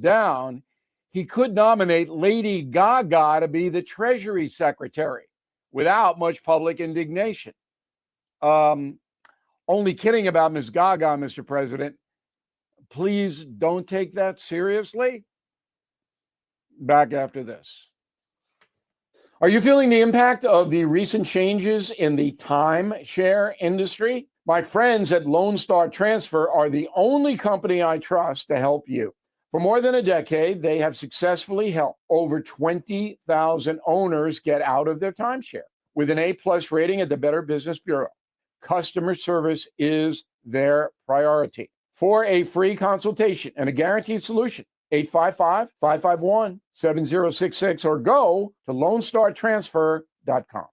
down, he could nominate Lady Gaga to be the Treasury Secretary without much public indignation. Only kidding about Ms. Gaga, Mr. President. Please don't take that seriously. Back after this. Are you feeling the impact of the recent changes in the timeshare industry? My friends at Lone Star Transfer are the only company I trust to help you. For more than a decade, they have successfully helped over 20,000 owners get out of their timeshare with an A+ rating at the Better Business Bureau. Customer service is their priority. For a free consultation and a guaranteed solution, 855-551-7066 or go to LoneStarTransfer.com.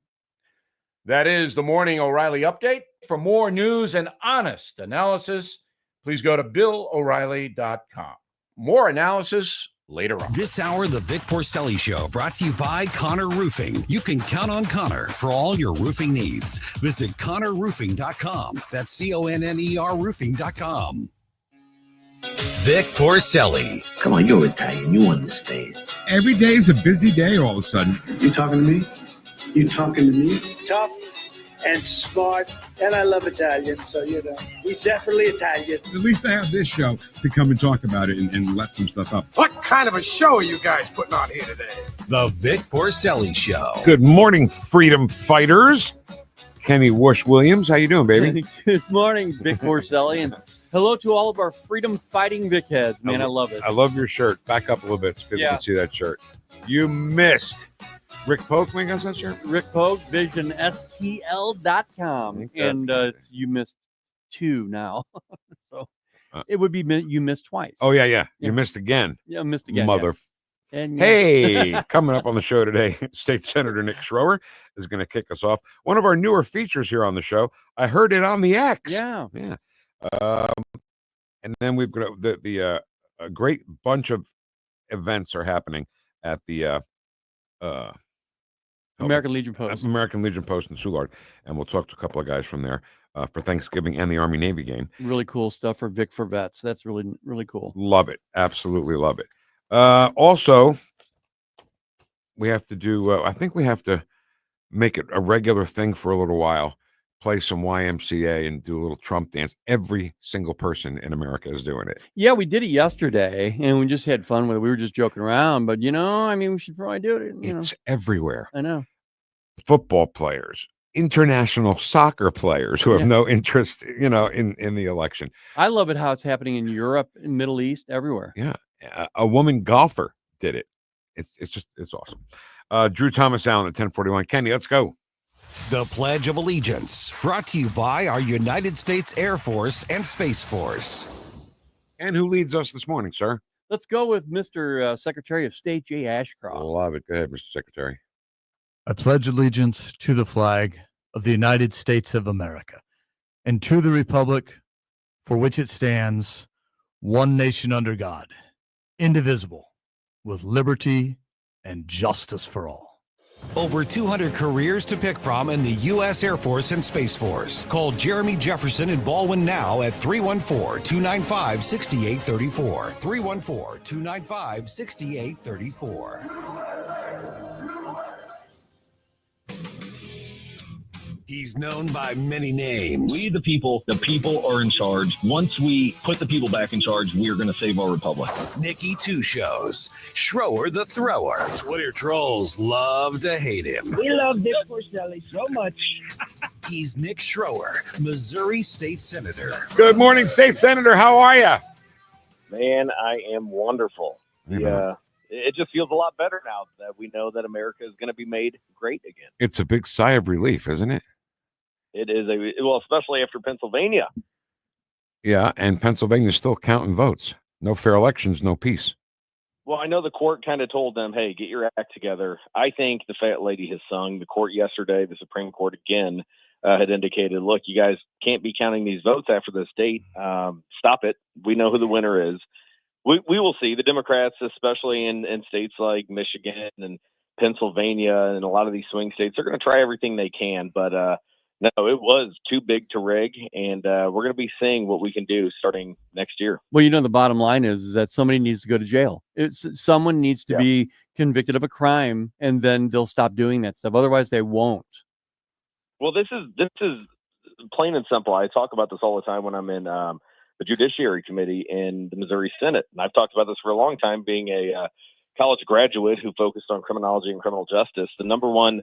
That is the Morning O'Reilly Update. For more news and honest analysis, please go to BillO'Reilly.com. More analysis later on. This hour, the Vic Porcelli Show, brought to you by Connor Roofing. You can count on Connor for all your roofing needs. Visit ConnorRoofing.com. That's CONNER Roofing.com. Vic Porcelli. Come on, you're Italian. You understand. Every day is a busy day all of a sudden. You talking to me? You talking to me? Tough and smart, and I love Italian, so, he's definitely Italian. At least I have this show to come and talk about it and let some stuff up. What kind of a show are you guys putting on here today? The Vic Porcelli Show. Good morning, freedom fighters. Kenny Woosh-Williams, how you doing, baby? Good morning, Vic Porcelli, and hello to all of our freedom-fighting Vic heads. Man, I love it. I love your shirt. Back up a little bit so people can see that shirt. You missed. Rick Polk making us that shirt? Rick Polk, VisionSTL.com. Okay. And you missed two now. So it would be you missed twice. Oh, yeah. You missed again. Yeah, missed again. Mother. Yeah. And, Hey, coming up on the show today, State Senator Nick Schroer is going to kick us off. One of our newer features here on the show. I heard it on the X. Yeah. And then we've got a great bunch of events are happening at the American Legion Post in Soulard, and we'll talk to a couple of guys from there for Thanksgiving and the Army-Navy game. Really cool stuff for Vic for Vets. That's really, really cool. Love it. Absolutely love it. Also, we have to do, I think we have to make it a regular thing for a little while, play some YMCA and do a little Trump dance. Every single person in America is doing it. Yeah, we did it yesterday, and we just had fun with it. We were just joking around, but, we should probably do it. It's everywhere. I know. Football players, international soccer players who have no interest, in the election. I love it how it's happening in Europe, in Middle East, everywhere. Yeah. A woman golfer did it. It's awesome. Drew Thomas Allen at 1041. Kenny, let's go. The Pledge of Allegiance, brought to you by our United States Air Force and Space Force. And who leads us this morning, sir? Let's go with Mr. Secretary of State Jay Ashcroft. I love it. Go ahead, Mr. Secretary. I pledge allegiance to the flag of the United States of America and to the republic for which it stands, one nation under God, indivisible, with liberty and justice for all. Over 200 careers to pick from in the U.S. Air Force and Space Force. Call Jeremy Jefferson in Baldwin now at 314-295-6834. 314-295-6834. He's known by many names. We, the people are in charge. Once we put the people back in charge, we're going to save our republic. Nikki Two Shows. Schroer the Thrower. Twitter trolls love to hate him. We love Vic Porcelli so much. He's Nick Schroer, Missouri State Senator. Good morning, State Senator. How are you? Man, I am wonderful. It just feels a lot better now that we know that America is going to be made great again. It's a big sigh of relief, isn't it? It is especially after Pennsylvania. Yeah, and Pennsylvania's still counting votes. No fair elections, no peace. Well, I know the court kind of told them, hey, get your act together. I think the fat lady has sung. The court yesterday, the Supreme Court again, had indicated, look, you guys can't be counting these votes after this date. Stop it. We know who the winner is. We will see. The Democrats, especially in states like Michigan and Pennsylvania and a lot of these swing states, they're going to try everything they can. But No, it was too big to rig, and we're going to be seeing what we can do starting next year. Well, you know, the bottom line is that somebody needs to go to jail. Someone needs to be convicted of a crime, and then they'll stop doing that stuff. Otherwise, they won't. Well, this is plain and simple. I talk about this all the time when I'm in the Judiciary Committee in the Missouri Senate, and I've talked about this for a long time. Being a college graduate who focused on criminology and criminal justice, the number one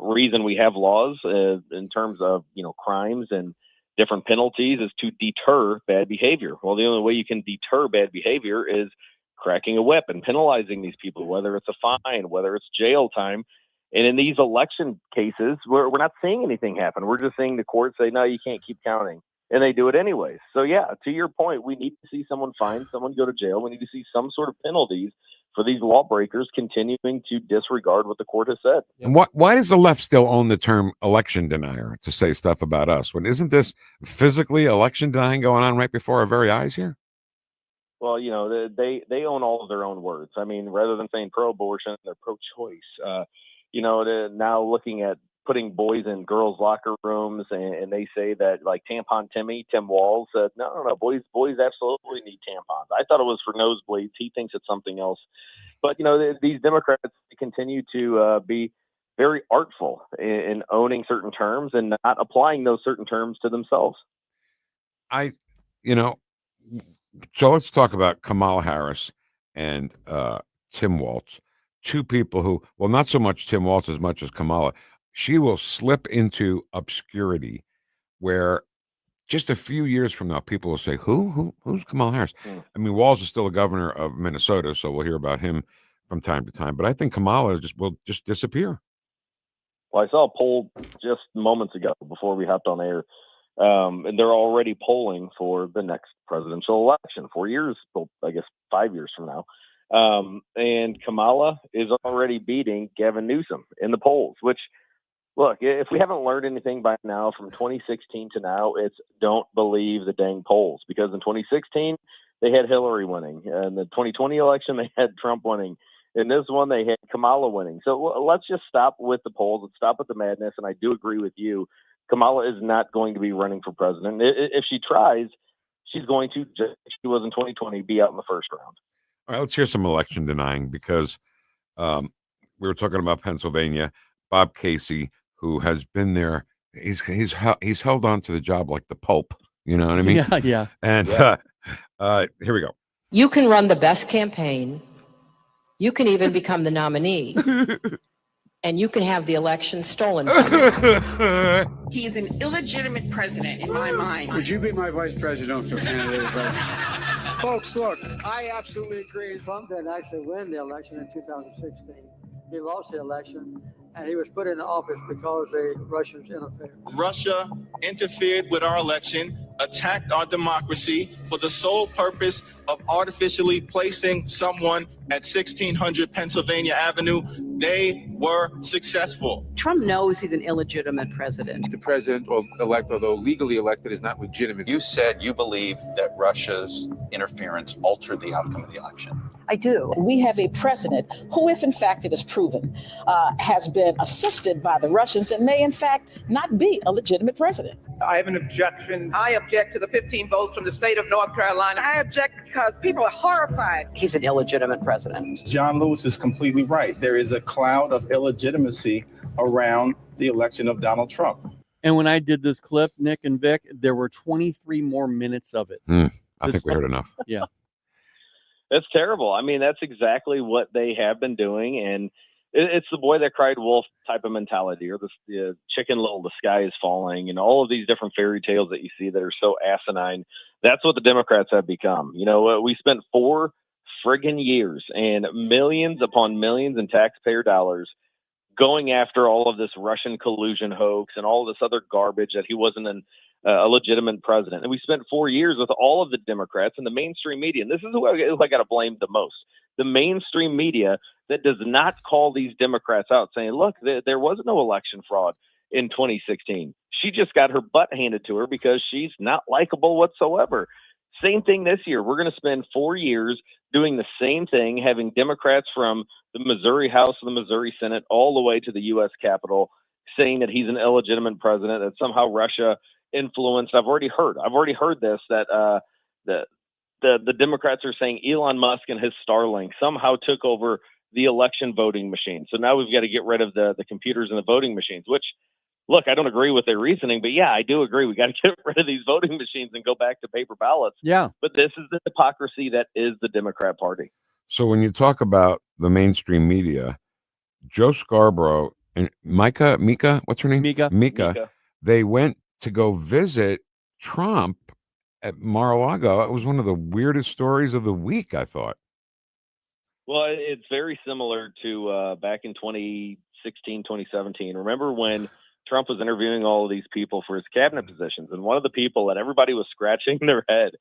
reason we have laws in terms of crimes and different penalties is to deter bad behavior. Well, the only way you can deter bad behavior is cracking a whip and penalizing these people, whether it's a fine, whether it's jail time. And in these election cases, we're not seeing anything happen. We're just seeing the court say, no, you can't keep counting. And they do it anyways. So, yeah, to your point, we need to see someone fined, someone go to jail. We need to see some sort of penalties for these lawbreakers continuing to disregard what the court has said. And why does the left still own the term election denier to say stuff about us? When isn't this physically election denying going on right before our very eyes here? Well, they own all of their own words. I mean, rather than saying pro-abortion, they're pro-choice. Now looking at putting boys in girls' locker rooms, and they say that, like, Tampon Tim Walz said, no, boys absolutely need tampons. I thought it was for nosebleeds. He thinks it's something else. But, these Democrats continue to be very artful in owning certain terms and not applying those certain terms to themselves. So let's talk about Kamala Harris and Tim Walz, two people who, well, not so much Tim Walz as much as Kamala. She will slip into obscurity where just a few years from now, people will say, who's Kamala Harris? I mean, Walz is still a governor of Minnesota, so we'll hear about him from time to time. But I think Kamala will just disappear. Well, I saw a poll just moments ago before we hopped on air, and they're already polling for the next presidential election 4 years, well, I guess 5 years from now. And Kamala is already beating Gavin Newsom in the polls, which, look, if we haven't learned anything by now from 2016 to now, it's don't believe the dang polls, because in 2016, they had Hillary winning. In the 2020 election, they had Trump winning. In this one, they had Kamala winning. So let's just stop with the polls. Let's stop with the madness. And I do agree with you. Kamala is not going to be running for president. If she tries, she's going to, just like she was in 2020, be out in the first round. All right, let's hear some election denying, because we were talking about Pennsylvania. Bob Casey, who has been there, he's held on to the job like the Pope. You know what I mean? Yeah. And here we go. You can run the best campaign. You can even become the nominee. And you can have the election stolen from you. He's an illegitimate president in my mind. Would you be my vice presidential candidate? Folks, look, I absolutely agree. Trump didn't actually win the election in 2016. He lost the election, and he was put in office because the Russians interfered. Russia interfered with our election, attacked our democracy for the sole purpose of artificially placing someone at 1600 Pennsylvania Avenue. They were successful. Trump knows he's an illegitimate president. The president-elect, although legally elected, is not legitimate. You said you believe that Russia's interference altered the outcome of the election. I do. We have a president who, if in fact it is proven, has been assisted by the Russians and may in fact not be a legitimate president. I have an objection. I object to the 15 votes from the state of North Carolina. I object because people are horrified. He's an illegitimate president. John Lewis is completely right. There is a cloud of illegitimacy around the election of Donald Trump. And when I did this clip, Nick and Vic, there were 23 more minutes of it. I think we heard enough. Yeah. That's terrible. I mean, that's exactly what they have been doing. And it's the boy that cried wolf type of mentality, or the Chicken Little, the sky is falling, and all of these different fairy tales that you see that are so asinine. That's what the Democrats have become. We spent 4 friggin' years and millions upon millions in taxpayer dollars going after all of this Russian collusion hoax and all this other garbage that he wasn't a legitimate president. And we spent 4 years with all of the Democrats and the mainstream media. And this is who I got to blame the most. The mainstream media that does not call these Democrats out saying, look, there was no election fraud in 2016. She just got her butt handed to her because she's not likable whatsoever. Same thing this year. We're going to spend 4 years doing the same thing, having Democrats from the Missouri House and the Missouri Senate all the way to the U.S. Capitol saying that he's an illegitimate president, that somehow Russia influenced. I've already heard this, that the Democrats are saying Elon Musk and his Starlink somehow took over the election voting machine. So now we've got to get rid of the computers and the voting machines, which, look, I don't agree with their reasoning, but yeah, I do agree. We got to get rid of these voting machines and go back to paper ballots. Yeah. But this is the hypocrisy that is the Democrat Party. So when you talk about the mainstream media, Joe Scarborough and Mika, what's her name? Mika. They went to go visit Trump at Mar-a-Lago. It was one of the weirdest stories of the week, I thought. Well, it's very similar to back in 2016, 2017. Remember when Trump was interviewing all of these people for his cabinet positions, and one of the people that everybody was scratching their head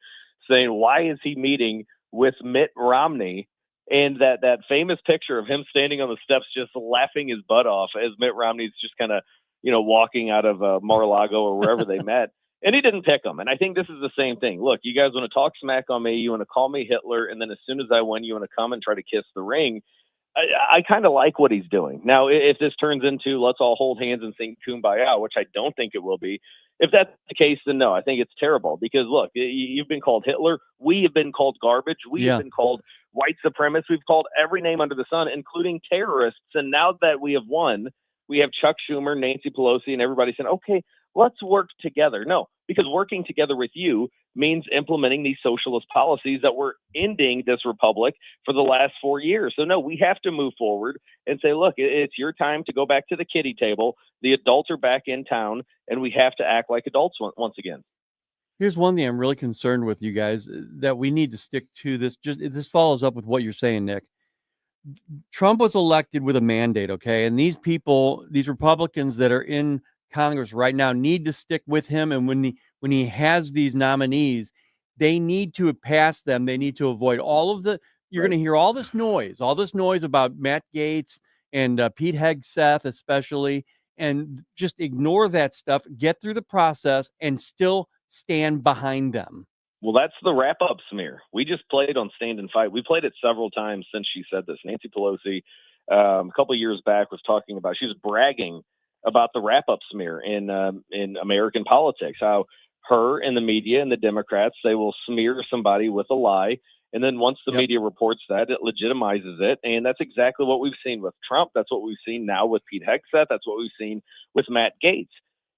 saying, why is he meeting with Mitt Romney? And that famous picture of him standing on the steps just laughing his butt off as Mitt Romney's just kind of, walking out of Mar-a-Lago or wherever they met. And he didn't pick him. And I think this is the same thing. Look, you guys want to talk smack on me, you want to call me Hitler, and then as soon as I win, you want to come and try to kiss the ring. I kind of like what he's doing. Now, if this turns into let's all hold hands and sing Kumbaya, which I don't think it will be, if that's the case, then no, I think it's terrible. Because, look, you've been called Hitler. We have been called garbage. We have been called white supremacists. We've called every name under the sun, including terrorists. And now that we have won, we have Chuck Schumer, Nancy Pelosi, and everybody saying, okay, let's work together. No, because working together with you means implementing these socialist policies that were ending this republic for the last 4 years. So no, we have to move forward and say, look, it's your time to go back to the kiddie table. The adults are back in town, and we have to act like adults once again. Here's one thing I'm really concerned with, you guys, that we need to stick to this. This follows up with what you're saying, Nick. Trump was elected with a mandate, okay? And these people, these Republicans that are in Congress right now, need to stick with him. And when he has these nominees, they need to pass them. They need to avoid all of the. You're going to hear all this noise about Matt Gaetz and Pete Hegseth, especially, and just ignore that stuff. Get through the process and still stand behind them. Well, that's the wrap-up smear. We just played on Stand and Fight. We played it several times since she said this. Nancy Pelosi, a couple of years back, was talking about. She was bragging about the wrap-up smear in American politics. How her and the media and the Democrats, they will smear somebody with a lie, and then once the media reports that, it legitimizes it. And that's exactly what we've seen with Trump. That's what we've seen now with Pete Hegseth. That's what we've seen with Matt Gaetz.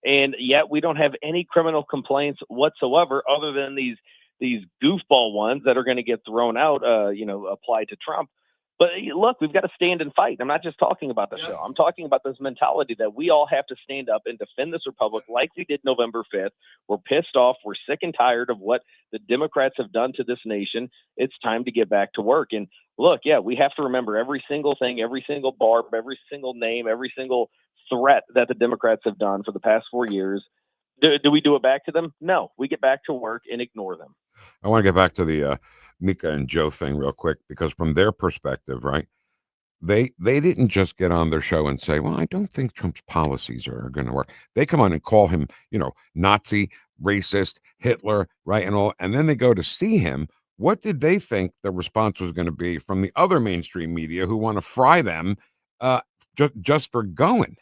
And yet we don't have any criminal complaints whatsoever, other than these goofball ones that are going to get thrown out, applied to Trump. But look, we've got to stand and fight. I'm not just talking about the show. I'm talking about this mentality that we all have to stand up and defend this republic like we did November 5th. We're pissed off. We're sick and tired of what the Democrats have done to this nation. It's time to get back to work. And look, we have to remember every single thing, every single barb, every single name, every single threat that the Democrats have done for the past 4 years. Do we do it back to them? No, we get back to work and ignore them. I want to get back to the Mika and Joe thing real quick, because from their perspective, right, they didn't just get on their show and say, well, I don't think Trump's policies are going to work. They come on and call him, Nazi, racist, Hitler, right, and all, and then they go to see him. What did they think the response was going to be from the other mainstream media who want to fry them just for going?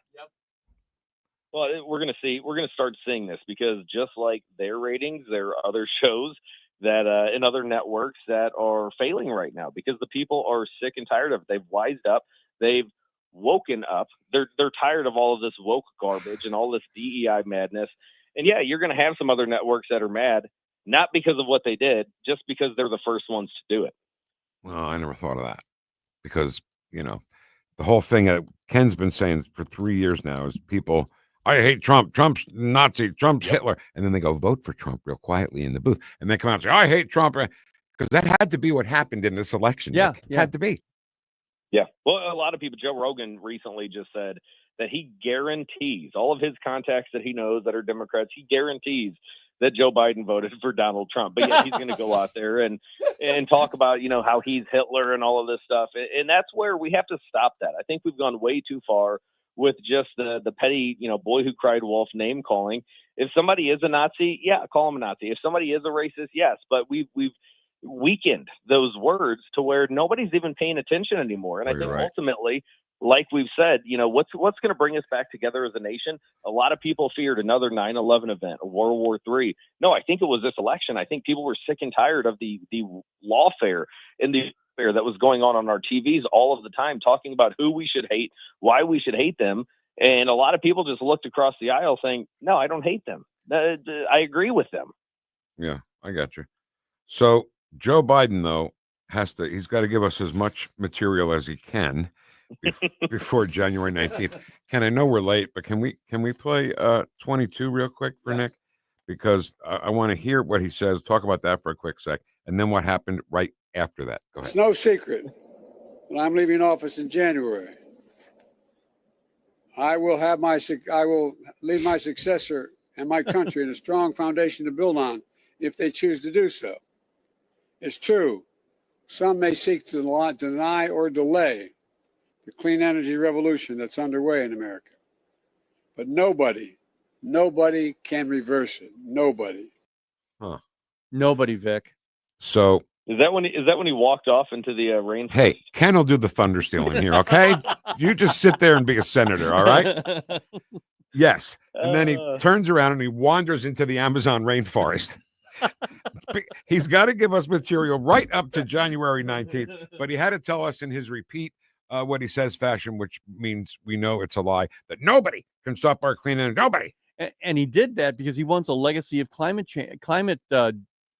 Well, we're going to start seeing this, because just like their ratings, there are other shows that in other networks that are failing right now, because the people are sick and tired of it. They've wised up. They've woken up. They're tired of all of this woke garbage and all this DEI madness. And yeah, you're going to have some other networks that are mad, not because of what they did, just because they're the first ones to do it. Well, I never thought of that, because, the whole thing that Ken's been saying for 3 years now is people, I hate Trump. Trump's Nazi. Trump's Hitler. And then they go vote for Trump real quietly in the booth. And they come out and say, I hate Trump. Because that had to be what happened in this election. Yeah. Had to be. Yeah. Well, a lot of people, Joe Rogan recently just said that he guarantees, all of his contacts that he knows that are Democrats, he guarantees that Joe Biden voted for Donald Trump. But yeah, he's going to go out there and talk about, how he's Hitler and all of this stuff. And that's where we have to stop that. I think we've gone way too far with just the petty, boy who cried wolf name calling. If somebody is a Nazi, call him a Nazi. If somebody is a racist, yes. But we've weakened those words to where nobody's even paying attention anymore. And I think ultimately like we've said, what's going to bring us back together as a nation? A lot of people feared another 9/11 event, a World War III. No, I think it was this election. I think people were sick and tired of the lawfare and the affair that was going on our TVs all of the time, talking about who we should hate, why we should hate them. And a lot of people just looked across the aisle saying, no, I don't hate them. I agree with them. Yeah, I got you. So Joe Biden, though, he's got to give us as much material as he can before January 19th. Ken, I know we're late, but can we play 22 real quick for Nick? Because I want to hear what he says. Talk about that for a quick sec, and then what happened right after that. Go ahead. It's no secret that I'm leaving office in January. I will leave my successor and my country in a strong foundation to build on if they choose to do so. It's true, some may seek to deny or delay the clean energy revolution that's underway in America. But nobody can reverse it. Nobody. Huh. Nobody, Vic. So Is that when he walked off into the rain? hey, Ken will do the thunder stealing here, okay? You just sit there and be a senator, all right? Yes. And then he turns around and he wanders into the Amazon rainforest. He's got to give us material right up to January 19th, but he had to tell us in his repeat what he says fashion, which means we know it's a lie, that nobody can stop our clean energy. Nobody. And he did that because he wants a legacy of climate change,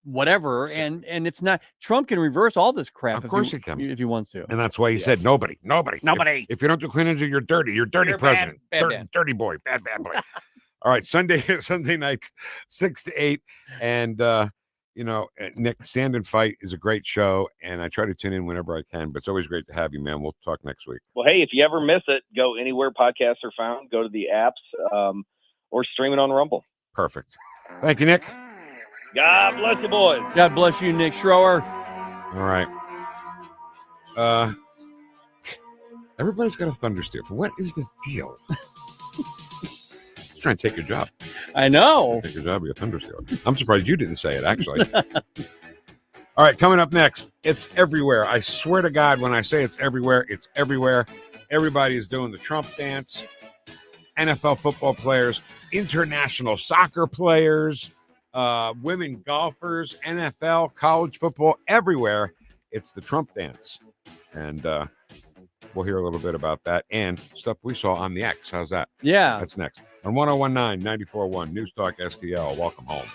whatever, and it's not. Trump can reverse all this crap. Of course he can, if he wants to. And that's why he said nobody. If you don't do clean energy, you're dirty. You're dirty president. Dirty boy. Bad boy. All right, Sunday nights, 6 to 8, and Nick, Stand and Fight is a great show, and I try to tune in whenever I can. But it's always great to have you, man. We'll talk next week. Well, hey, if you ever miss it, go anywhere podcasts are found. Go to the apps or stream it on Rumble. Perfect. Thank you, Nick. God bless you, boys. God bless you, Nick Schroer. All right. Everybody's got a thunder steer. What is the deal? He's trying to take your job. I know. Take your job, you're a thunder steer. I'm surprised you didn't say it, actually. All right, coming up next, it's everywhere. I swear to God, when I say it's everywhere, it's everywhere. Everybody is doing the Trump dance. NFL football players, international soccer players, women golfers, NFL, college football, everywhere. It's the Trump dance. And we'll hear a little bit about that and stuff we saw on the X. How's that? Yeah. That's next. On 1019, 94.1, NewstalkSTL. Welcome home.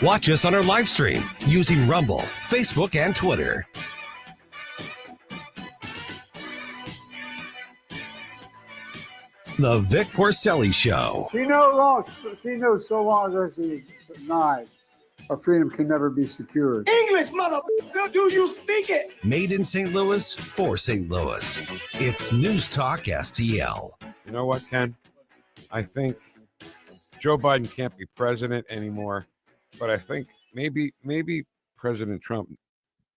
Watch us on our live stream using Rumble, Facebook, and Twitter. The Vic Porcelli Show. She knows so long as she denies, our freedom can never be secured. English, motherfucker, do you speak it? Made in St. Louis for St. Louis. It's News Talk STL. You know what, Ken? I think Joe Biden can't be president anymore, but I think maybe President Trump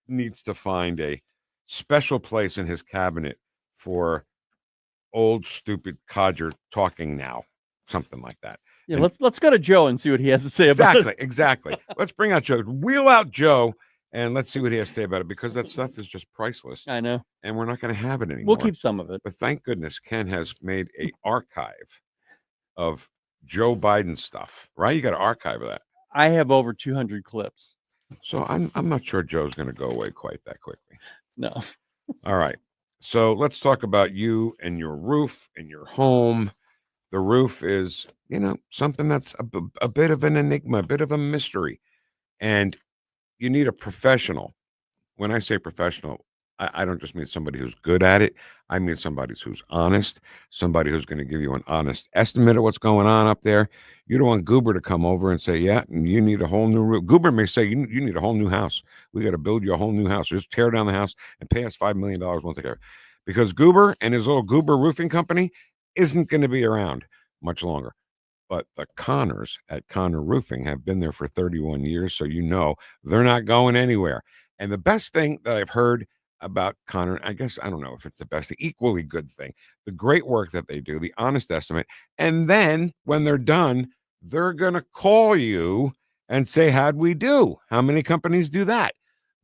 needs to find a special place in his cabinet for old, stupid codger talking now, something like that. Yeah, let's go to Joe and see what he has to say about it. Exactly. Let's bring out Joe. Wheel out Joe, and let's see what he has to say about it, because that stuff is just priceless. I know. And we're not going to have it anymore. We'll keep some of it. But thank goodness Ken has made an archive of Joe Biden stuff, right? You got an archive of that. I have over 200 clips. So I'm not sure Joe's going to go away quite that quickly. No. All right. So let's talk about you and your roof and your home. The roof is, something that's a bit of an enigma, a bit of a mystery. And you need a professional. When I say professional, I don't just mean somebody who's good at it. I mean somebody who's honest, somebody who's going to give you an honest estimate of what's going on up there. You don't want Goober to come over and say, yeah, and you need a whole new roof. Goober may say, you need a whole new house. We got to build you a whole new house. Just tear down the house and pay us $5 million once again. Because Goober and his little Goober roofing company isn't going to be around much longer. But the Connors at Connor Roofing have been there for 31 years, so they're not going anywhere. And the best thing that I've heard about Connor, I guess, I don't know if it's the best, the equally good thing, the great work that they do, the honest estimate. And then when they're done, they're going to call you and say, how'd we do? How many companies do that?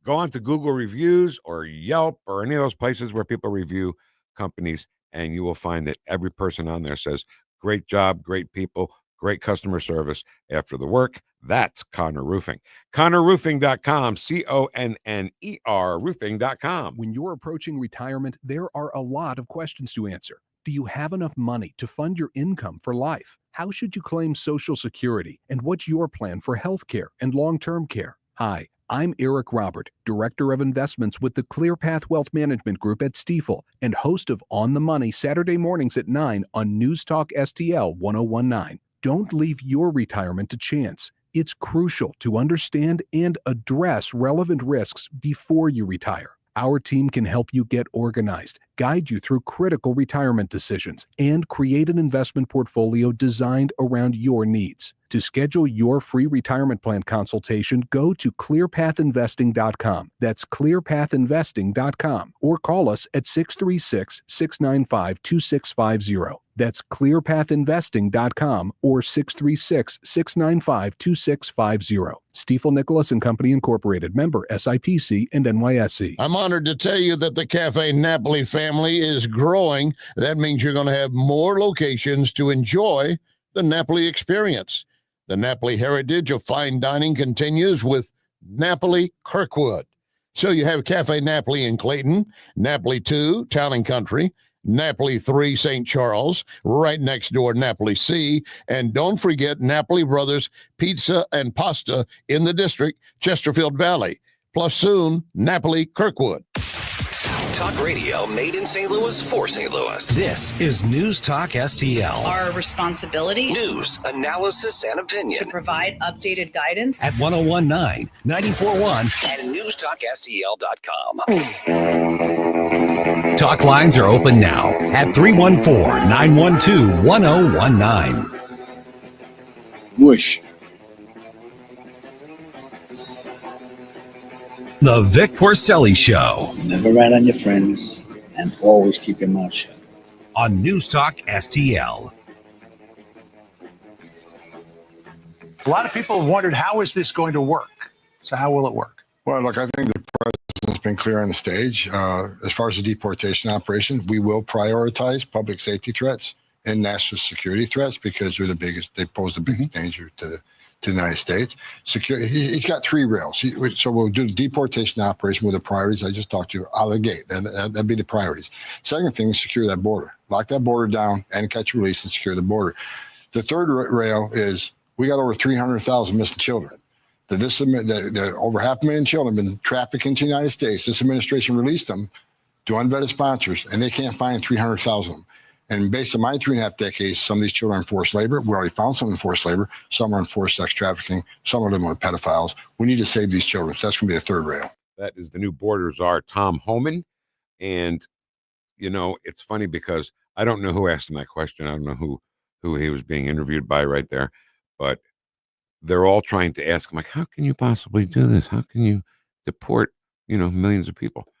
Go on to Google Reviews or Yelp or any of those places where people review companies, and you will find that every person on there says, great job, great people, great customer service after the work. That's Connor Roofing. ConnorRoofing.com, CONNER roofing.com. When you're approaching retirement, there are a lot of questions to answer. Do you have enough money to fund your income for life? How should you claim Social Security? And what's your plan for health care and long-term care? Hi, I'm Eric Robert, Director of Investments with the ClearPath Wealth Management Group at Stifel and host of On the Money Saturday mornings at 9 on NewstalkSTL 1019. Don't leave your retirement to chance. It's crucial to understand and address relevant risks before you retire. Our team can help you get organized, guide you through critical retirement decisions, and create an investment portfolio designed around your needs. To schedule your free retirement plan consultation, go to clearpathinvesting.com. That's clearpathinvesting.com, or call us at 636-695-2650. That's clearpathinvesting.com or 636-695-2650. Stifel Nicholas and Company Incorporated, member SIPC and NYSE. I'm honored to tell you that the Cafe Napoli family is growing. That means you're going to have more locations to enjoy the Napoli experience. The Napoli heritage of fine dining continues with Napoli Kirkwood. So you have Cafe Napoli in Clayton, Napoli 2, Town and Country, Napoli 3, St. Charles, right next door, Napoli C, and don't forget Napoli Brothers Pizza and Pasta in the district, Chesterfield Valley, plus soon, Napoli Kirkwood. Talk radio made in St. Louis for St. Louis. This is News Talk STL. Our responsibility. News, analysis, and opinion. To provide updated guidance. At 1019, 94.1, and NewstalkSTL.com. Talk lines are open now at 314-912-1019. Whoosh. The Vic Porcelli Show. Never rat on your friends and always keep your mouth shut. On News Talk STL. A lot of people have wondered, how is this going to work? So how will it work? Well, look, I think the president's been clear on the stage. As far as the deportation operation, we will prioritize public safety threats and national security threats because they're the biggest, they pose the biggest danger to the United States. He's got three rails. So we'll do the deportation operation with the priorities I just talked to you out of the gate. That'd be the priorities. Second thing is secure that border. Lock that border down and catch and release and secure the border. The third rail is we got over 300,000 missing children. Over 500,000 children have been trafficked into the United States. This administration released them to unvetted sponsors, and they can't find 300,000 of them. And based on my 3.5 decades, some of these children are in forced labor. We already found some in forced labor. Some are in forced sex trafficking. Some of them are pedophiles. We need to save these children. So that's going to be the third rail. That is the new border czar, Tom Homan. And, you know, it's funny because I don't know who asked him that question. I don't know who he was being interviewed by right there. But they're all trying to ask him, like, how can you possibly do this? How can you deport, millions of people?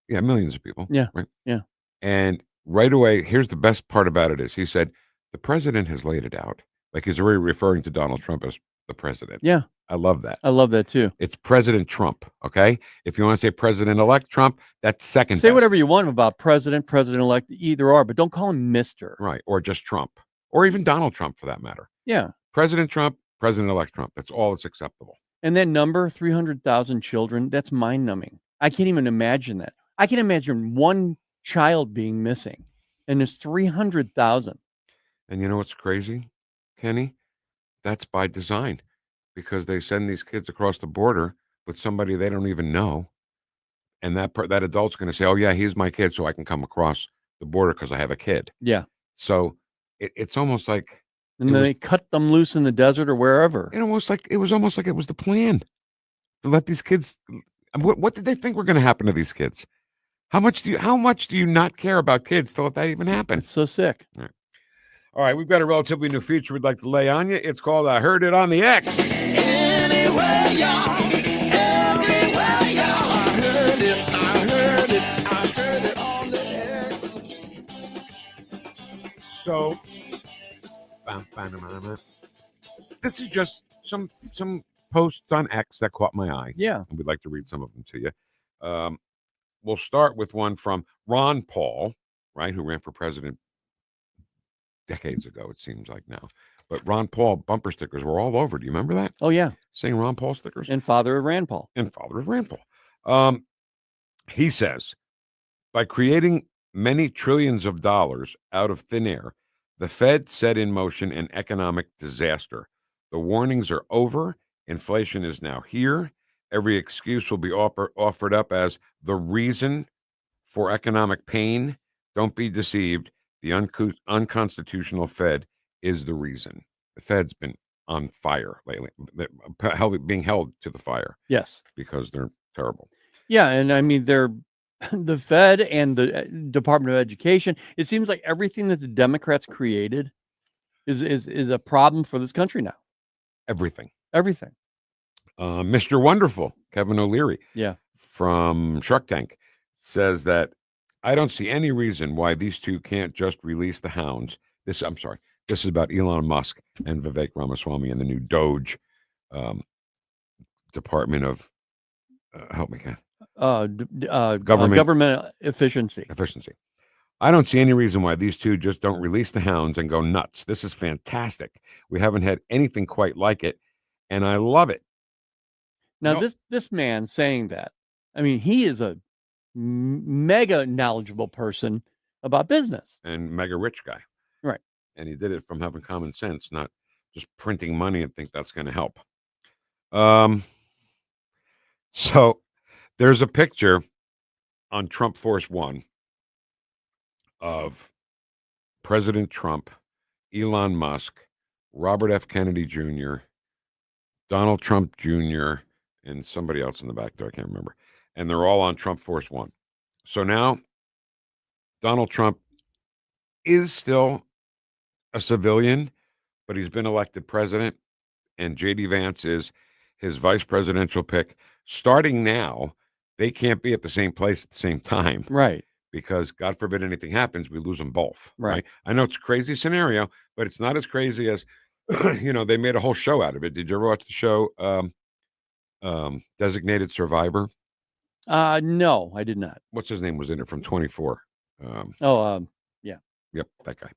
Millions of people. Yeah. Right. Yeah. And right away, here's the best part about it is he said, the president has laid it out. Like he's already referring to Donald Trump as the president. Yeah. I love that. I love that too. It's President Trump. Okay. If you want to say President-elect Trump, that's second. Say whatever you want about president-elect, either or, but don't call him Mr. Right. Or just Trump. Or even Donald Trump for that matter. Yeah. President Trump, President-elect Trump. That's all that's acceptable. And that number, 300,000 children, that's mind-numbing. I can't even imagine that. I can imagine one child being missing, and there's 300,000. And you know what's crazy, Kenny? That's by design, because they send these kids across the border with somebody they don't even know, and that adult's going to say, "Oh yeah, he's my kid, so I can come across the border because I have a kid." Yeah. So it's almost like, and then they cut them loose in the desert or wherever. It was almost like it was the plan to let these kids. What did they think were going to happen to these kids? How much do you not care about kids to let that even happen? It's so sick. All right, we've got a relatively new feature we'd like to lay on you. It's called I Heard It on the X. Anywhere, y'all. Everywhere, y'all. I heard it on the X. So, this is just some posts on X that caught my eye. Yeah. And we'd like to read some of them to you. we'll start with one from Ron Paul, right, who ran for president decades ago, it seems like now. But Ron Paul bumper stickers were all over. Do you remember that? Oh, yeah. Saying Ron Paul stickers? And father of Rand Paul. And father of Rand Paul. He says, by creating many trillions of dollars out of thin air, the Fed set in motion an economic disaster. The warnings are over. Inflation is now here. Every excuse will be offered up as the reason for economic pain. Don't be deceived. The unconstitutional Fed is the reason. The Fed's been on fire lately, being held to the fire. Yes. Because they're terrible. Yeah, and I mean, they're the Fed and the Department of Education. It seems like everything that the Democrats created is a problem for this country now. Everything. Everything. Mr. Wonderful, Kevin O'Leary, yeah, from Shark Tank, says that I don't see any reason why these two can't just release the hounds. This is about Elon Musk and Vivek Ramaswamy and the new Doge Department of help me, government efficiency. I don't see any reason why these two just don't release the hounds and go nuts. This is fantastic. We haven't had anything quite like it, and I love it. Now, this man saying that, I mean, he is a mega knowledgeable person about business and mega rich guy. Right. And he did it from having common sense, not just printing money and think that's going to help. So there's a picture on Trump Force One of President Trump, Elon Musk, Robert F. Kennedy Jr., Donald Trump Jr., and somebody else in the back there, I can't remember. And they're all on Trump Force One. So now Donald Trump is still a civilian, but he's been elected president, and J.D. Vance is his vice presidential pick. Starting now, they can't be at the same place at the same time. Right. Because God forbid anything happens, we lose them both. Right. I know it's a crazy scenario, but it's not as crazy as, they made a whole show out of it. Did you ever watch the show Designated Survivor? No, I did not. What's his name was in it from 24? Yeah. Yep, that guy.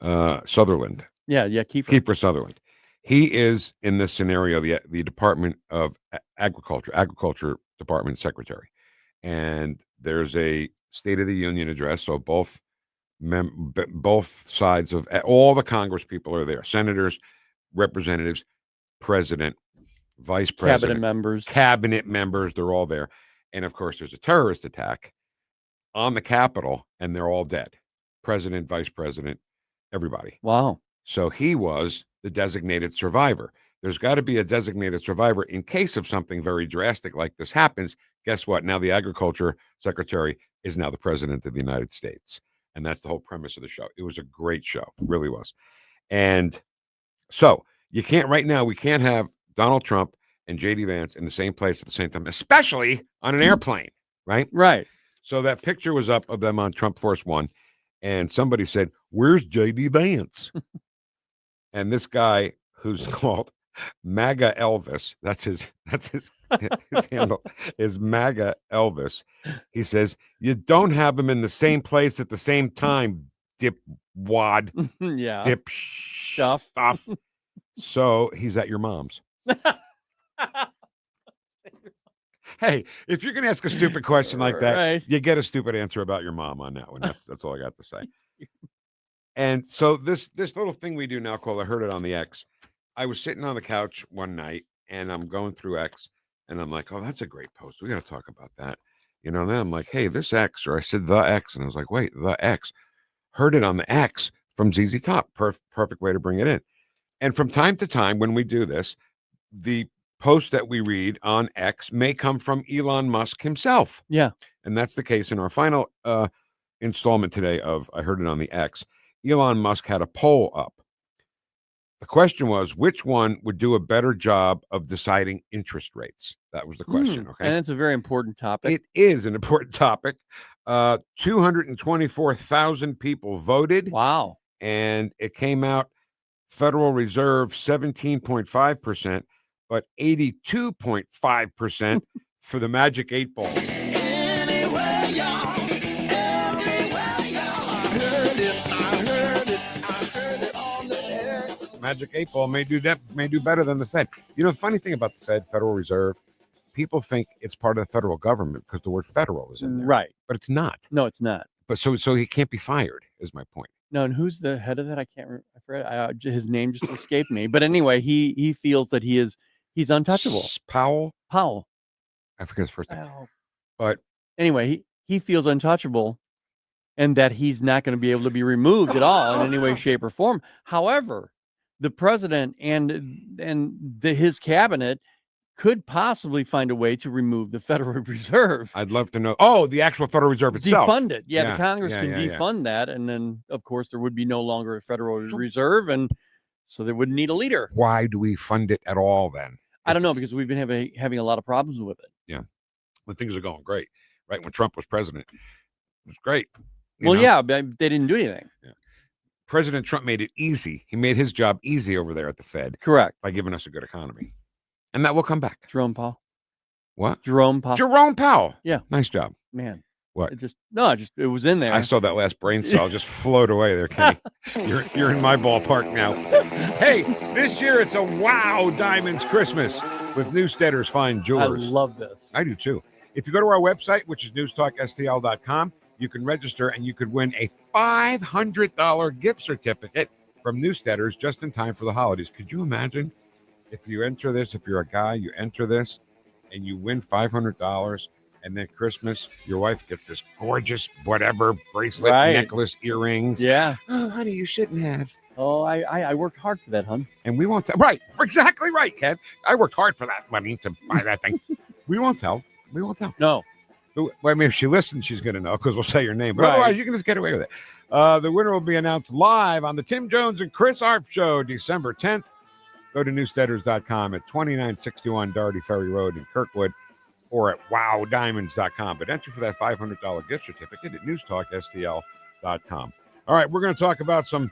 Sutherland. Sutherland. Yeah, Kiefer Sutherland. He is in this scenario the Department of Agriculture Department Secretary, and there's a State of the Union address. So both sides of all the Congress people are there: senators, representatives, president, vice president, cabinet members. They're all there, and of course, there's a terrorist attack on the Capitol, and they're all dead. President, vice president, everybody. Wow. So he was the designated survivor. There's got to be a designated survivor in case of something very drastic like this happens. Guess what? Now the agriculture secretary is now the president of the United States. And that's the whole premise of the show. It was a great show. It really was. And so we can't have Donald Trump and J.D. Vance in the same place at the same time, especially on an airplane, right? Right. So that picture was up of them on Trump Force One. And somebody said, "Where's J.D. Vance?" And this guy who's called MAGA Elvis, that's his handle, is MAGA Elvis. He says, "You don't have them in the same place at the same time, dipwad." Yeah. Dip stuff. So he's at your mom's. Hey, if you're going to ask a stupid question like that, right, you get a stupid answer about your mom on that one. That's all I got to say. And so this little thing we do now called I Heard It on the X. I was sitting on the couch one night and I'm going through X and I'm like, oh, that's a great post. We got to talk about that. And then I'm like, hey, this X, or I said the X. And I was like, wait, the X. Heard it on the X from ZZ Top. Perfect way to bring it in. And from time to time when we do this, the post that we read on X may come from Elon Musk himself. Yeah. And that's the case in our final installment today of I Heard It on the X. Elon Musk had a poll up. The question was, which one would do a better job of deciding interest rates? That was the question. Okay. And it's a very important topic. It is an important topic. 224,000 people voted. Wow. And it came out Federal Reserve 17.5%, but 82.5% for the Magic 8 Ball. y'all. Everywhere, y'all. I heard it on the X. Magic 8 Ball may do better than the Fed. You know, the funny thing about the Fed, Federal Reserve, people think it's part of the federal government because the word federal is in there. Right. But it's not. No, it's not. But so he can't be fired, is my point. No, and who's the head of that? I can't remember. I forgot. His name just escaped me. But anyway, he feels that he's untouchable. Powell. I forget his first name. But anyway, he feels untouchable, and that he's not going to be able to be removed at all in any way, shape, or form. However, the president and his cabinet could possibly find a way to remove the Federal Reserve. I'd love to know. Oh, the actual Federal Reserve itself. Defund it. Yeah, the Congress can defund that. And then, of course, there would be no longer a Federal Reserve. And so they wouldn't need a leader. Why do we fund it at all then? I don't know, because we've been having a lot of problems with it. Yeah. When things are going great. Right. When Trump was president, it was great. Yeah, but they didn't do anything. Yeah. President Trump made it easy. He made his job easy over there at the Fed. Correct. By giving us a good economy. And that will come back. Jerome Powell. What? Jerome Powell. Jerome Powell. Yeah. Nice job. Man. What? It was in there. I saw that last brain cell just float away there, Kenny. You're in my ballpark now. Hey, this year it's a wow Diamonds Christmas with Newssteaders Fine Jewelers. I love this. I do too. If you go to our website, which is NewstalkSTL.com, you can register and you could win a $500 gift certificate from Newssteaders just in time for the holidays. Could you imagine? If you enter this, if you're a guy, you enter this and you win $500, and then Christmas, your wife gets this gorgeous whatever bracelet, necklace, earrings. Yeah. Oh, honey, you shouldn't have. Oh, I worked hard for that, hon. And we won't tell. Right. Exactly right, Ken. I worked hard for that money to buy that thing. We won't tell. We won't tell. No. Well, I mean, if she listens, she's going to know because we'll say your name. But Right. otherwise, you can just get away with it. The winner will be announced live on the Tim Jones and Chris Arp Show, December 10th. Go to newssteaders.com at 2961 Doherty Ferry Road in Kirkwood or at wowdiamonds.com. But enter for that $500 gift certificate at newstalkstl.com. All right, we're going to talk about some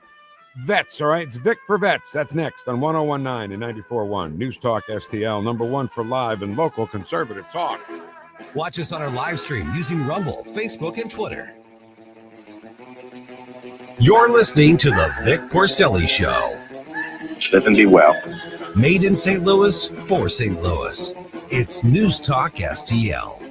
vets, all right? It's Vic for Vets. That's next on 101.9 and 94.1. News Talk STL, number one for live and local conservative talk. Watch us on our live stream using Rumble, Facebook, and Twitter. You're listening to the Vic Porcelli Show. Live and be well. Made in St. Louis for St. Louis. It's News Talk STL.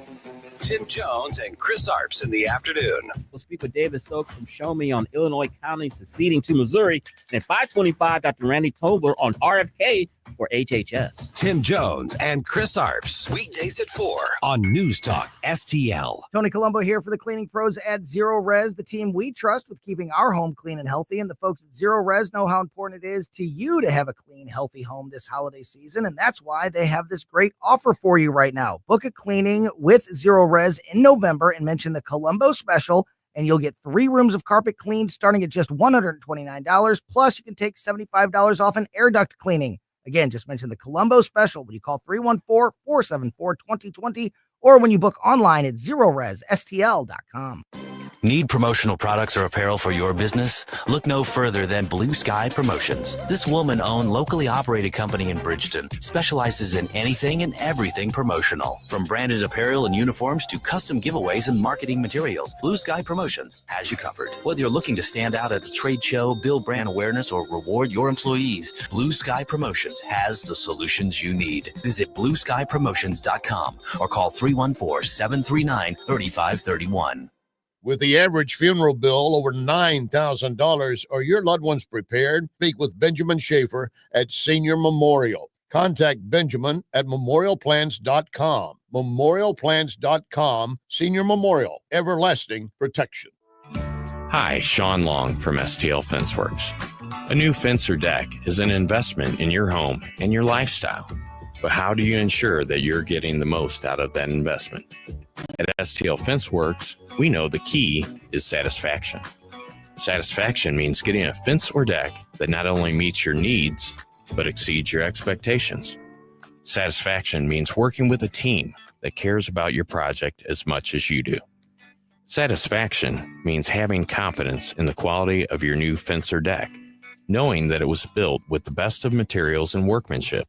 Tim Jones and Chris Arps in the afternoon. We'll speak with David Stokes from Show Me on Illinois County seceding to Missouri. And at 5:25, Dr. Randy Tobler on RFK for HHS. Tim Jones and Chris Arps. Weekdays at 4 on News Talk STL. Tony Colombo here for the cleaning pros at Zero Res, the team we trust with keeping our home clean and healthy. And the folks at Zero Res know how important it is to you to have a clean, healthy home this holiday season. And that's why they have this great offer for you right now. Book a cleaning with Zero Res in November and mention the Colombo special, and you'll get 3 rooms of carpet cleaned starting at just $129. Plus, you can take $75 off an air duct cleaning. Again, just mention the Colombo special when you call 314-474-2020 or when you book online at ZeroResSTL.com. Need promotional products or apparel for your business? Look no further than Blue Sky Promotions. This woman-owned, locally operated company in Bridgeton specializes in anything and everything promotional. From branded apparel and uniforms to custom giveaways and marketing materials, Blue Sky Promotions has you covered. Whether you're looking to stand out at a trade show, build brand awareness, or reward your employees, Blue Sky Promotions has the solutions you need. Visit BlueSkyPromotions.com or call 314-739-3531. With the average funeral bill over $9,000, are your loved ones prepared? Speak with Benjamin Schaefer at Senior Memorial. Contact Benjamin at memorialplans.com. Memorialplans.com. Senior Memorial, everlasting protection. Hi, Sean Long from STL Fenceworks. A new fence or deck is an investment in your home and your lifestyle. But how do you ensure that you're getting the most out of that investment? At STL Fenceworks, we know the key is satisfaction. Satisfaction means getting a fence or deck that not only meets your needs, but exceeds your expectations. Satisfaction means working with a team that cares about your project as much as you do. Satisfaction means having confidence in the quality of your new fence or deck, knowing that it was built with the best of materials and workmanship.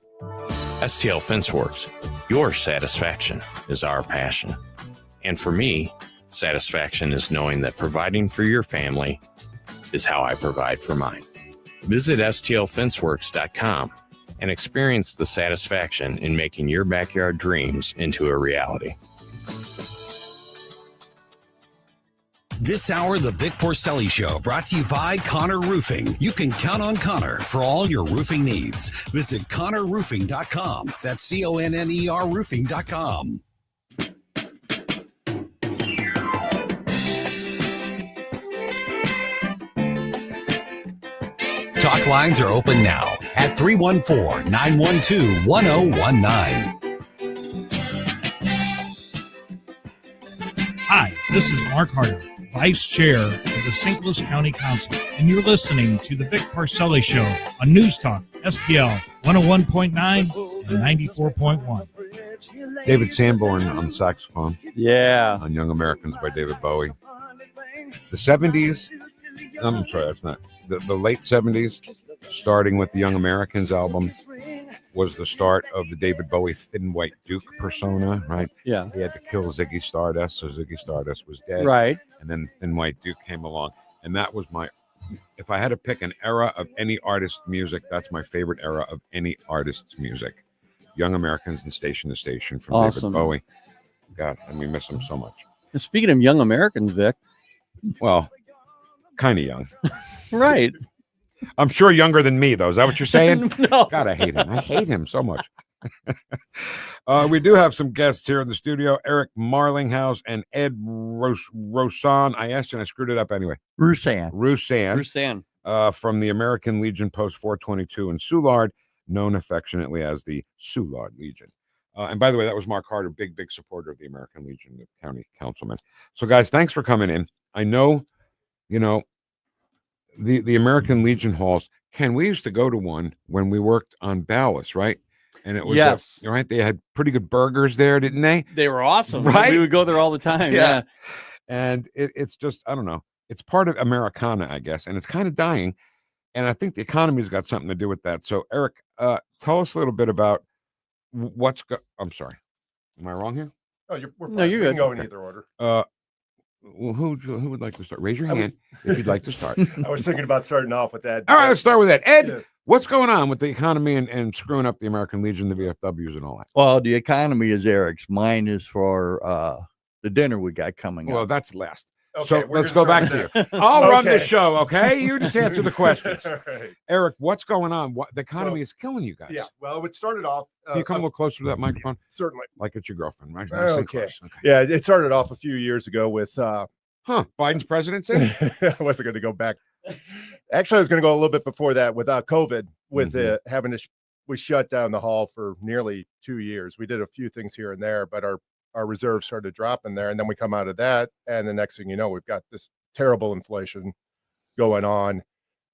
STL Fenceworks, your satisfaction is our passion. And for me, Satisfaction is knowing that providing for your family is how I provide for mine. Visit stlfenceworks.com and experience the satisfaction in making your backyard dreams into a reality. This hour, the Vic Porcelli Show, brought to you by Connor Roofing. You can count on Connor for all your roofing needs. Visit ConnorRoofing.com. That's CONNER Roofing.com. Talk lines are open now at 314-912-1019. Hi, this is Mark Harder, Vice Chair of the St. Louis County Council, and you're listening to the Vic Porcelli Show on News Talk STL 101.9 and 94.1. David Sanborn on saxophone. Yeah. On Young Americans by David Bowie. The 70s, I'm sorry, that's not. The late 70s, starting with the Young Americans album, was the start of the David Bowie Thin White Duke persona, right? Yeah. He had to kill Ziggy Stardust, so Ziggy Stardust was dead. Right. And then Thin White Duke came along. And that was if I had to pick an era of any artist's music, that's my favorite era of any artist's music. Young Americans and Station to Station from Awesome. David Bowie. God, and we miss him so much. And speaking of Young Americans, Vic. Well, kind of young. Right. I'm sure younger than me, though. Is that what you're saying? No. God, I hate him. I hate him so much. We do have some guests here in the studio. Eric Marlinghaus and Ed Rosan. I asked you and I screwed it up anyway. Rusan. From the American Legion Post 422 in Soulard, known affectionately as the Soulard Legion. And by the way, that was Mark Harder, big supporter of the American Legion, the county councilman. So, guys, thanks for coming in. I know, the American Legion halls. Ken, we used to go to one when we worked on Ballas, right? And it was yes, right. They had pretty good burgers there, didn't they? They were awesome. Right? We would go there all the time. Yeah. And it's just, I don't know. It's part of Americana, I guess, and it's kind of dying. And I think the economy's got something to do with that. So, Eric, tell us a little bit about I'm sorry. Am I wrong here? Oh, you're good. We can go in either order. Well, who would like to start? Raise your hand if you'd like to start. I was thinking about starting off with that. All right, let's start with that. Ed, Yeah. what's going on with the economy and screwing up the American Legion, the VFWs, and all that? Well, the economy is Eric's. Mine is for the dinner we got coming up. Well, that's last. Okay, So we're let's go gonna back start to you. there. I'll run the Okay. show, okay? You just answer the questions. All right. Eric, what's going on? The economy is killing you guys. Yeah. Well, it started off. Can you come a little closer to that microphone? Certainly. Like it's your girlfriend, right? Nice and Okay. close. Yeah, it started off a few years ago with. Biden's presidency? I wasn't going to go back. Actually, I was going to go a little bit before that with COVID, with having to. We shut down the hall for nearly 2 years. We did a few things here and there, but our reserves started dropping there, and then we come out of that, and the next thing you know, we've got this terrible inflation going on,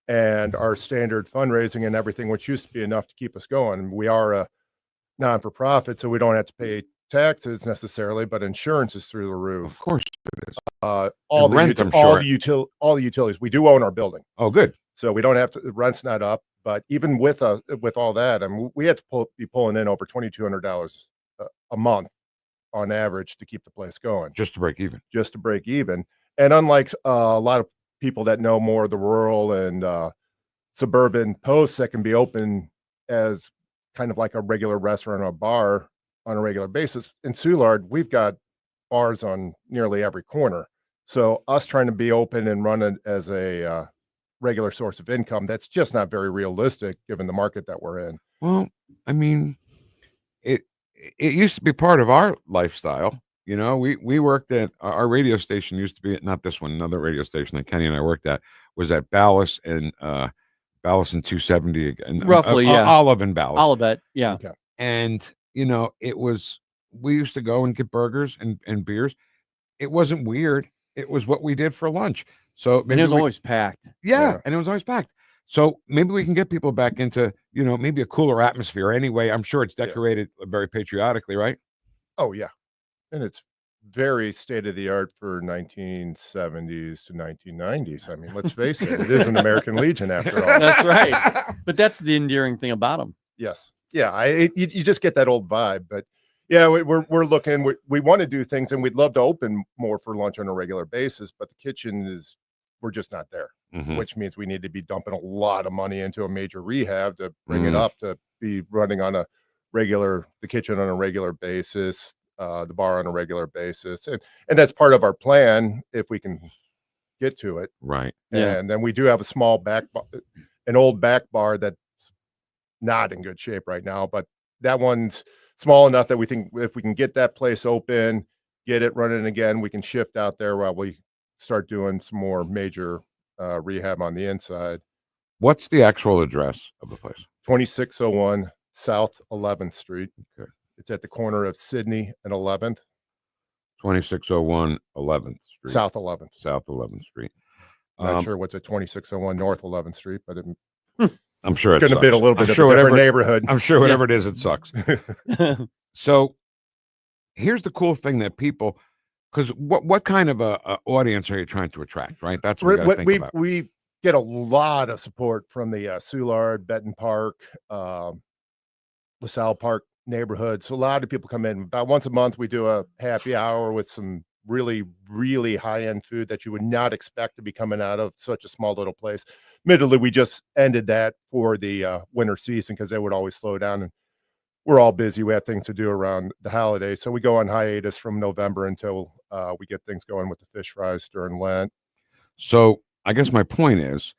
and our standard fundraising and everything, which used to be enough to keep us going. We are a non-for-profit, so we don't have to pay taxes necessarily, but insurance is through the roof. Of course it is. All the rent, I'm sure. all the utilities. We do own our building. Oh, good. So we don't have to. The rent's not up, but even with all that, I mean, we had to be pulling in over $2,200 a month on average to keep the place going, just to break even. And unlike a lot of people that know more of the rural and suburban posts that can be open as kind of like a regular restaurant or a bar on a regular basis, in Soulard, we've got bars on nearly every corner. So us trying to be open and run it as a regular source of income, that's just not very realistic given the market that we're in. Well, I mean, it used to be part of our lifestyle. You know, we worked at our radio station used to be not this one, another radio station that Kenny and I worked at was at Ballas and 270 again. Roughly, yeah. Olive and Ballas. Olivet, yeah. Okay. And we used to go and get burgers and beers. It wasn't weird. It was what we did for lunch. So and it was always packed. Yeah, and it was always packed. So maybe we can get people back into, maybe a cooler atmosphere. Anyway, I'm sure it's decorated very patriotically, right? Oh, yeah. And it's very state of the art for 1970s to 1990s. I mean, let's face it, it is an American Legion after all. That's right. But that's the endearing thing about them. Yes. Yeah. You just get that old vibe. But, Yeah, we're looking. We want to do things, and we'd love to open more for lunch on a regular basis. But the kitchen we're just not there, which means we need to be dumping a lot of money into a major rehab to bring it up to be running on the kitchen on a regular basis, the bar on a regular basis, and that's part of our plan if we can get to it. Right. And then we do have a small an old back bar that's not in good shape right now, but that one's small enough that we think if we can get that place open, get it running again, we can shift out there while we start doing some more major rehab on the inside. What's the actual address of the place? 2601 South 11th Street. Okay. It's at the corner of Sydney and 11th. 2601 11th Street. South 11th. South 11th Street. Not sure what's at 2601 North 11th Street, but I'm sure it's going to be a little bit of a different neighborhood. I'm sure whatever it is, it sucks. So here's the cool thing that people, because what kind of a audience are you trying to attract, right? That's what we got to think about. We get a lot of support from the Soulard, Benton Park, LaSalle Park neighborhoods. So a lot of people come in. About once a month, we do a happy hour with some really, really high-end food that you would not expect to be coming out of such a small little place. Admittedly, we just ended that for the winter season because they would always slow down, and we're all busy. We have things to do around the holidays, so we go on hiatus from November until we get things going with the fish fries during Lent. So I guess my point is,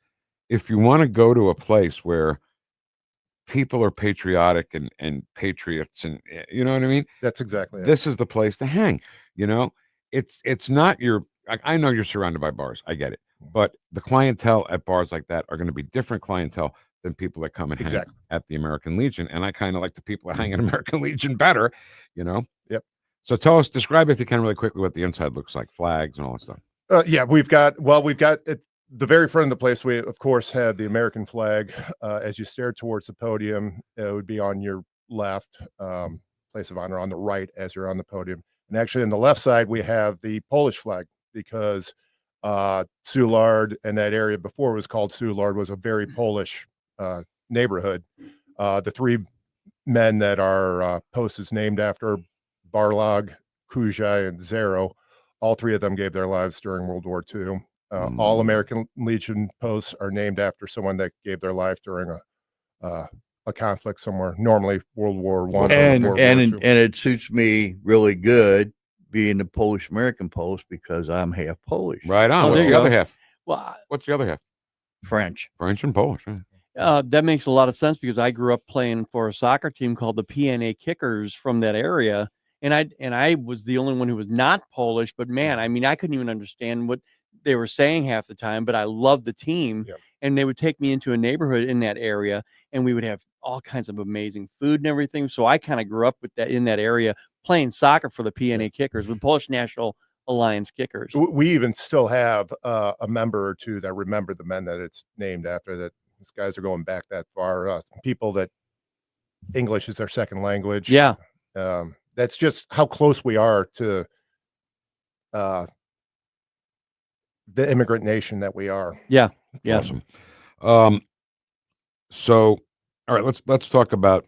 if you want to go to a place where people are patriotic and patriots, and you know what I mean? That's exactly it. This is the place to hang. You know, it's not your. I know you're surrounded by bars. I get it, but the clientele at bars like that are going to be different clientele than people that come and hang at the American Legion. And I kind of like the people that hang at American Legion better. You know. Yep. So describe if you can really quickly what the inside looks like, flags and all that stuff. Yeah, we've got at the very front of the place, we of course have the American flag. As you stare towards the podium, it would be on your left, place of honor on the right as you're on the podium. And actually on the left side, we have the Polish flag because Soulard and that area before it was called Soulard was a very Polish neighborhood. The three men that our post is named after, Barlog, Kujai, and Zero, all three of them gave their lives during World War II. All American Legion posts are named after someone that gave their life during a conflict somewhere, normally World War I. And it suits me really good being the Polish American Post because I'm half Polish. Right on. What's the other half? Well, what's the other half? French and Polish. Right? That makes a lot of sense because I grew up playing for a soccer team called the PNA Kickers from that area. And I was the only one who was not Polish, but man, I mean, I couldn't even understand what they were saying half the time, but I loved the team. Yep. And they would take me into a neighborhood in that area and we would have all kinds of amazing food and everything. So I kind of grew up with that in that area playing soccer for the PNA Kickers, with Polish National Alliance Kickers. We even still have a member or two that remember the men that it's named after. That these guys are going back that far. People that English is their second language. Yeah. That's just how close we are to the immigrant nation that we are. Yeah. Yeah. Awesome. So, all right, let's talk about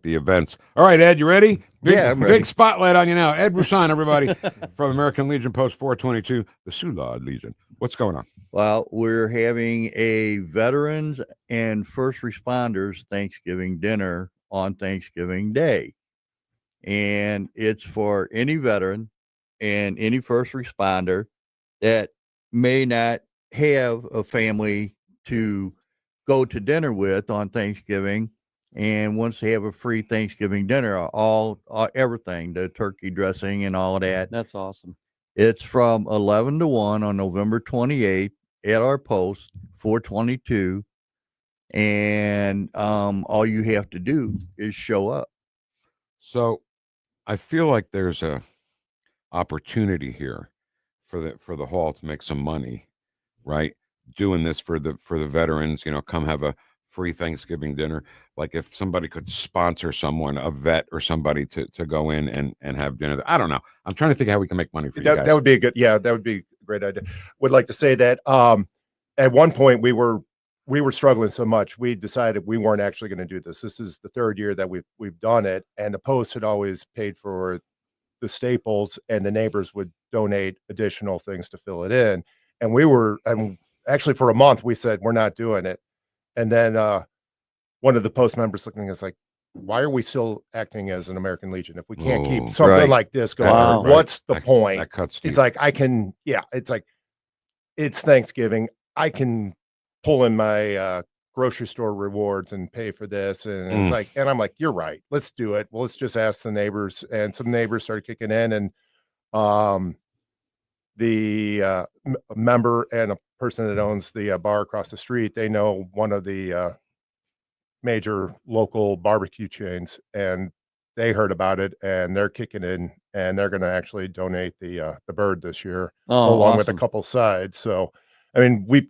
the events. All right, Ed, you ready? I'm ready. Big spotlight on you now. Ed Roussan, everybody, from American Legion Post 422, the Soulard Legion. What's going on? Well, we're having a veterans and first responders Thanksgiving dinner on Thanksgiving Day. And it's for any veteran and any first responder that may not have a family to go to dinner with on Thanksgiving and wants to have a free Thanksgiving dinner, everything, the turkey dressing and all of that. That's awesome. It's from 11 to 1 on November 28th at our post, 422. And all you have to do is show up. So I feel like there's a opportunity here for the hall to make some money, right? Doing this for the veterans, come have a free Thanksgiving dinner. Like if somebody could sponsor someone, a vet or somebody to go in and have dinner. I don't know. I'm trying to think how we can make money for you guys. That would be that would be a great idea. Would like to say that at one point we were we were struggling so much, we decided we weren't actually going to do this. This is the third year that we've done it, and the Post had always paid for the staples, and the neighbors would donate additional things to fill it in. And we were, and actually for a month, we said we're not doing it. And then one of the Post members looking at us like, why are we still acting as an American Legion if we can't keep something like this going? Wow. What's the point? That cuts deep. It's like it's like it's Thanksgiving. I can pull in my grocery store rewards and pay for this, and it's like, and I'm like, you're right. Let's do it. Well, let's just ask the neighbors, and some neighbors started kicking in, and the member and a person that owns the bar across the street, they know one of the major local barbecue chains, and they heard about it, and they're kicking in, and they're going to actually donate the bird this year, along with a couple sides. So, I mean,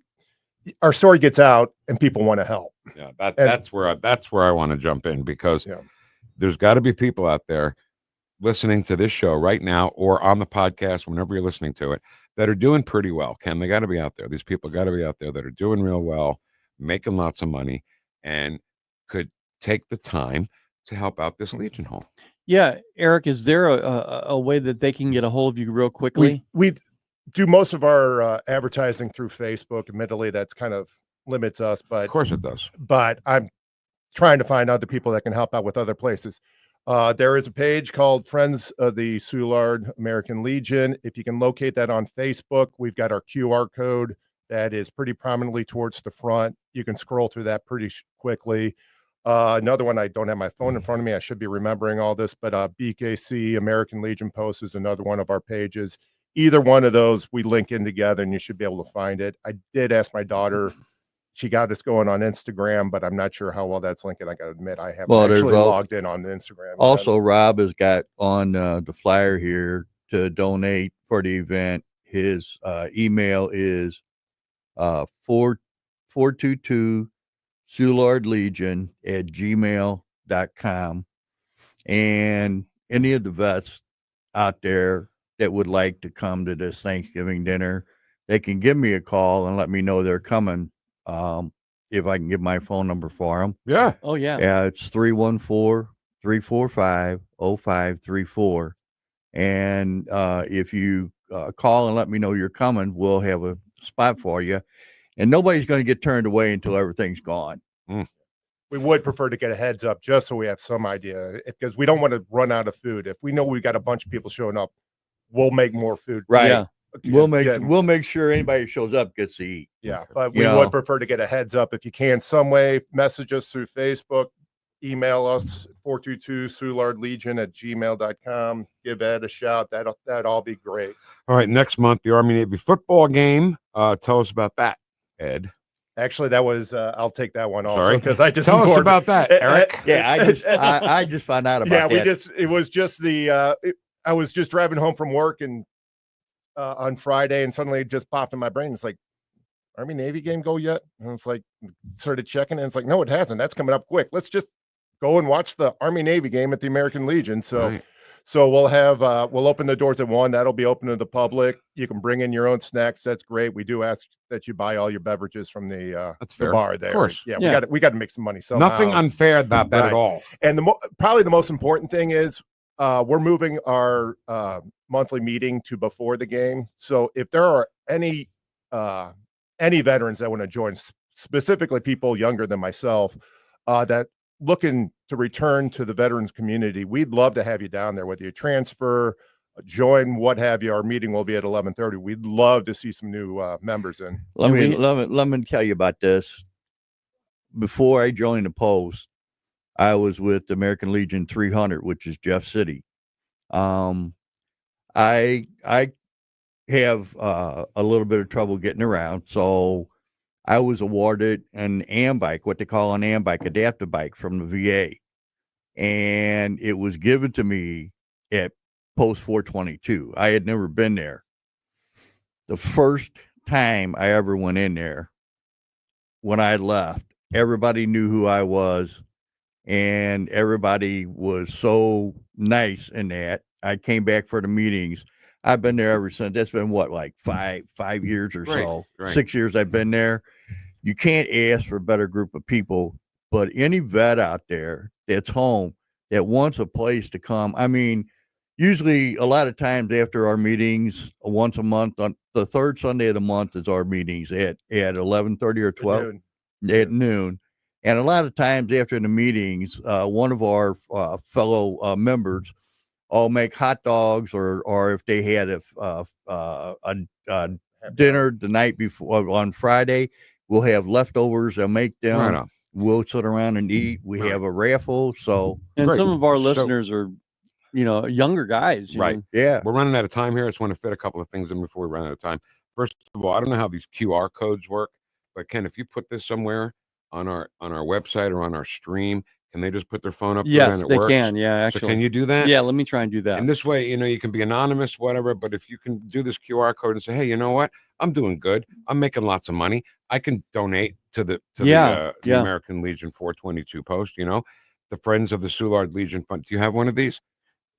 our story gets out, and people want to help. Yeah, that's where I want to jump in, because there's got to be people out there listening to this show right now or on the podcast, whenever you're listening to it, that are doing pretty well. Ken, they got to be out there. These people got to be out there that are doing real well, making lots of money, and could take the time to help out this Legion home. Yeah, Eric, is there a way that they can get a hold of you real quickly? We do most of our advertising through Facebook. Admittedly, that's kind of limits us, but of course it does. But I'm trying to find other people that can help out with other places. There is a page called Friends of the Soulard American Legion. If you can locate that on Facebook, we've got our QR code that is pretty prominently towards the front. You can scroll through that pretty quickly. Another one, I don't have my phone in front of me. I should be remembering all this, but BKC American Legion Post is another one of our pages. Either one of those, we link in together, and you should be able to find it. I did ask my daughter. She got us going on Instagram, but I'm not sure how well that's linking. I got to admit, I haven't actually logged in on Instagram. Also, Rob has got on the flyer here to donate for the event. His email is 422 soulardlegion@gmail.com. And any of the vets out there that would like to come to this Thanksgiving dinner, they can give me a call and let me know they're coming. If I can give my phone number for them. Yeah. Oh, yeah. Yeah, it's 314-345-0534. And if you call and let me know you're coming, we'll have a spot for you. And nobody's going to get turned away until everything's gone. We would prefer to get a heads up just so we have some idea, because we don't want to run out of food. If we know we've got a bunch of people showing up, we'll make more food. Right. Yeah. We'll make sure anybody who shows up gets to eat. Yeah, but we would prefer to get a heads up. If you can, some way, message us through Facebook, email us 422soulardlegion@gmail.com. Give Ed a shout. That'd all be great. All right, next month, the Army-Navy football game. Tell us about that, Ed. Actually, that was I'll take that one also, Sorry, because I just tell us about that, Eric. Yeah, I just found out about that. It was just I was just driving home from work and on Friday, and suddenly it just popped in my brain. It's like, Army Navy game go yet? And it's like, started checking, and it's like, no, it hasn't. That's coming up quick. Let's just go and watch the Army Navy game at the American Legion. So we'll have we'll open the doors at 1. That'll be open to the public. You can bring in your own snacks. That's great. We do ask that you buy all your beverages from the bar there. Of course. Yeah, we got to make some money somehow. Nothing unfair about that at all. And probably the most important thing is we're moving our monthly meeting to before the game. So if there are any veterans that want to join, specifically people younger than myself, that looking to return to the veterans community, we'd love to have you down there, whether you transfer, join, what have you. Our meeting will be at 11:30. We'd love to see some new members in. Let me tell you about this. Before I joined the Post, I was with the American Legion 300, which is Jeff City. I have a little bit of trouble getting around, so I was awarded an AM bike, what they call an AM bike, adaptive bike from the VA, and it was given to me at Post 422. I had never been there. The first time I ever went in there, when I left, everybody knew who I was, and everybody was so nice in that. I came back for the meetings. I've been there ever since. That's been what, like five years or so. 6 years I've been there. you can't ask for a better group of people, but any vet out there that's home that wants a place to come. I mean, usually a lot of times after our meetings once a month on the third Sunday of the month is our meetings at 11:30 or 12 at noon. And a lot of times after the meetings, one of our fellow members will make hot dogs, or if they had a dinner the night before on Friday, we'll have leftovers. They'll make them. Right on. We'll sit around and eat. We have a raffle. So, and some of our listeners are, younger guys. you Right. know. Yeah. We're running out of time here. I just want to fit a couple of things in before we run out of time. First of all, I don't know how these QR codes work, but Ken, if you put this somewhere on our website or on our stream, can they just put their phone up to it Yes, and it they works? can. Yeah, actually. So can you do that? Yeah, let me try and do that. And this way, you can be anonymous, whatever. But if you can do this QR code and say, hey, you know what? I'm doing good. I'm making lots of money. I can donate to the American Legion 422 Post, the Friends of the Soulard Legion Fund. Do you have one of these?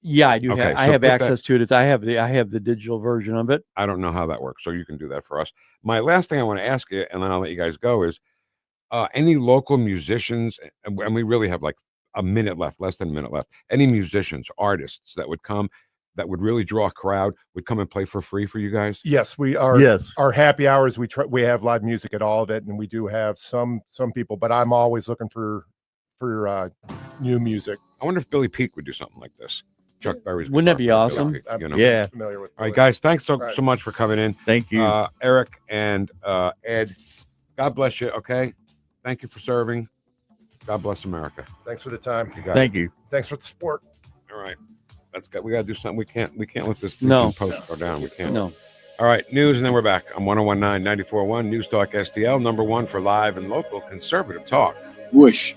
Yeah, I do. Okay, I so have put access to it. I have the digital version of it. I don't know how that works, so you can do that for us. My last thing I want to ask you, and then I'll let you guys go, is any local musicians, and we really have like a minute left, less than a minute left. Any musicians, artists that would come, that would really draw a crowd, would come and play for free for you guys? Yes, we are. Yes. Our happy hours, we have live music at all of it, and we do have some people, but I'm always looking for new music. I wonder if Billy Peak would do something like this. Chuck Berry's. Wouldn't that be guitar player, awesome? Billy Peak, I'm Yeah. familiar with. All right, guys, thanks so much for coming in. Thank you. Eric and Ed. God bless you. Okay. Thank you for serving. God bless America. Thanks for the time. You guys. Thank you. Thanks for the support. All right. We got to do something. We can't let this No. post go down. We can't. No. All right. News, and then we're back on 1019 94.1 News Talk STL, #1 for live and local conservative talk. Whoosh.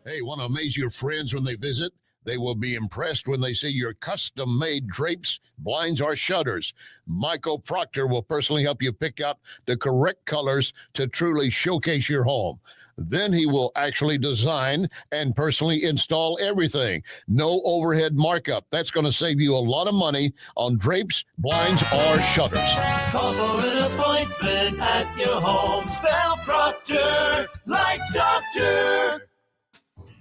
Hey, want to amaze your friends when they visit? They will be impressed when they see your custom-made drapes, blinds, or shutters. Michael Proctor will personally help you pick out the correct colors to truly showcase your home. Then he will actually design and personally install everything. No overhead markup. That's going to save you a lot of money on drapes, blinds, or shutters. Call for an appointment at your home. Spell Proctor like doctor.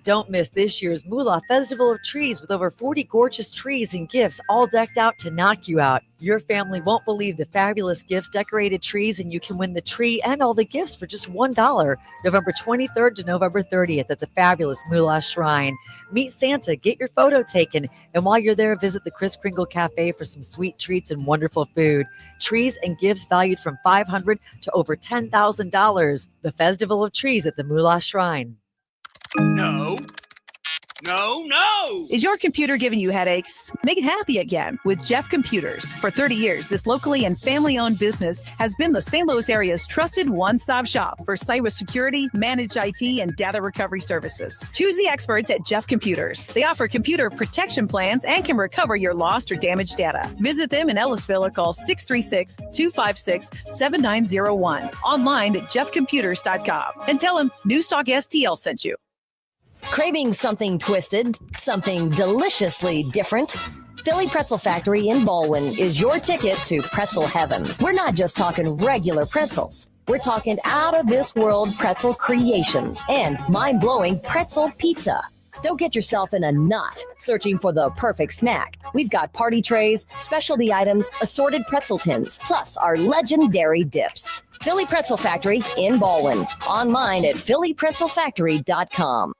Don't miss this year's Moolah Festival of Trees with over 40 gorgeous trees and gifts all decked out to knock you out. Your family won't believe the fabulous gifts, decorated trees, and you can win the tree and all the gifts for just $1. November 23rd to November 30th at the fabulous Moolah Shrine. Meet Santa, get your photo taken, and while you're there, visit the Kris Kringle Cafe for some sweet treats and wonderful food. Trees and gifts valued from $500 to over $10,000. The Festival of Trees at the Moolah Shrine. No. Is your computer giving you headaches? Make it happy again with Jeff Computers. For 30 years, this locally and family-owned business has been the St. Louis area's trusted one-stop shop for cybersecurity, managed IT, and data recovery services. Choose the experts at Jeff Computers. They offer computer protection plans and can recover your lost or damaged data. Visit them in Ellisville or call 636-256-7901. Online at jeffcomputers.com and tell them Newstalk STL sent you. Craving something twisted, something deliciously different? Philly Pretzel Factory in Baldwin is your ticket to pretzel heaven. We're not just talking regular pretzels. We're talking out-of-this-world pretzel creations and mind-blowing pretzel pizza. Don't get yourself in a knot searching for the perfect snack. We've got party trays, specialty items, assorted pretzel tins, plus our legendary dips. Philly Pretzel Factory in Baldwin. Online at phillypretzelfactory.com.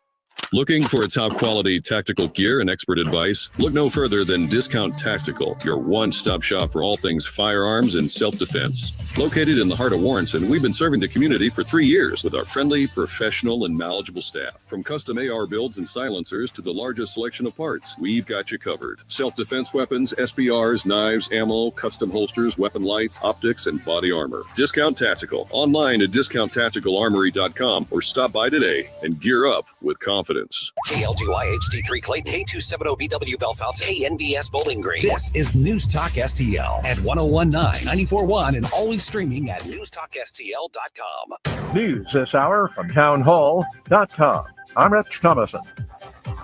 Looking for a top quality tactical gear and expert advice? Look no further than Discount Tactical, your one-stop shop for all things firearms and self-defense. Located in the heart of Warrenton, we've been serving the community for 3 years with our friendly, professional, and knowledgeable staff. From custom AR builds and silencers to the largest selection of parts, we've got you covered. Self-defense weapons, SBRs, knives, ammo, custom holsters, weapon lights, optics, and body armor. Discount Tactical. Online at discounttacticalarmory.com or stop by today and gear up with confidence. KLGY HD3 Clayton, K270BW Bellefonte, KNBS Bowling Green. This is News Talk STL at 1019 94.1 and always streaming at newstalkstl.com. News this hour from townhall.com. I'm Rich Thomason.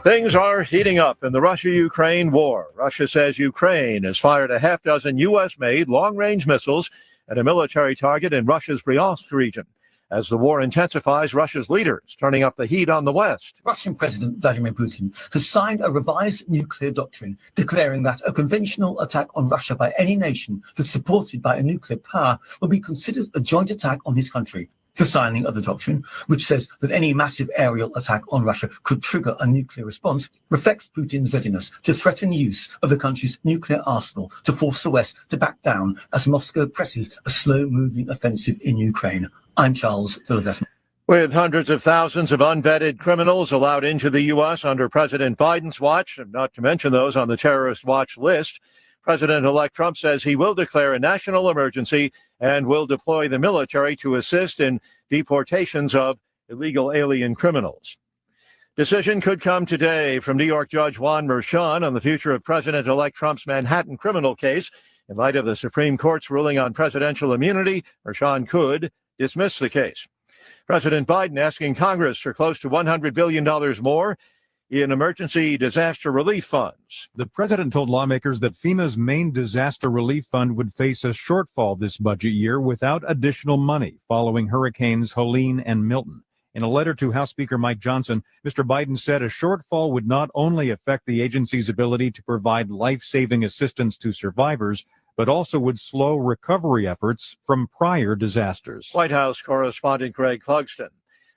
Things are heating up in the Russia-Ukraine war. Russia says Ukraine has fired a half-dozen U.S.-made long-range missiles at a military target in Russia's Bryansk region. as the war intensifies, Russia's leaders turning up the heat on the West. Russian President Vladimir Putin has signed a revised nuclear doctrine declaring that a conventional attack on Russia by any nation that's supported by a nuclear power will be considered a joint attack on his country. The signing of the doctrine, which says that any massive aerial attack on Russia could trigger a nuclear response, reflects Putin's readiness to threaten use of the country's nuclear arsenal to force the West to back down as Moscow presses a slow-moving offensive in Ukraine. I'm Charles Dillevesman. With hundreds of thousands of unvetted criminals allowed into the U.S. under President Biden's watch, not to mention those on the terrorist watch list, President-elect Trump says he will declare a national emergency and will deploy the military to assist in deportations of illegal alien criminals. Decision could come today from New York Judge Juan Merchan on the future of President-elect Trump's Manhattan criminal case. In light of the Supreme Court's ruling on presidential immunity, Merchan could dismiss the case. President Biden asking Congress for close to $100 billion more in emergency disaster relief funds. The president told lawmakers that FEMA's main disaster relief fund would face a shortfall this budget year without additional money following hurricanes Helene and Milton. In a letter to House Speaker Mike Johnson, Mr. Biden said a shortfall would not only affect the agency's ability to provide life-saving assistance to survivors, but also would slow recovery efforts from prior disasters. White House correspondent Greg Clugston.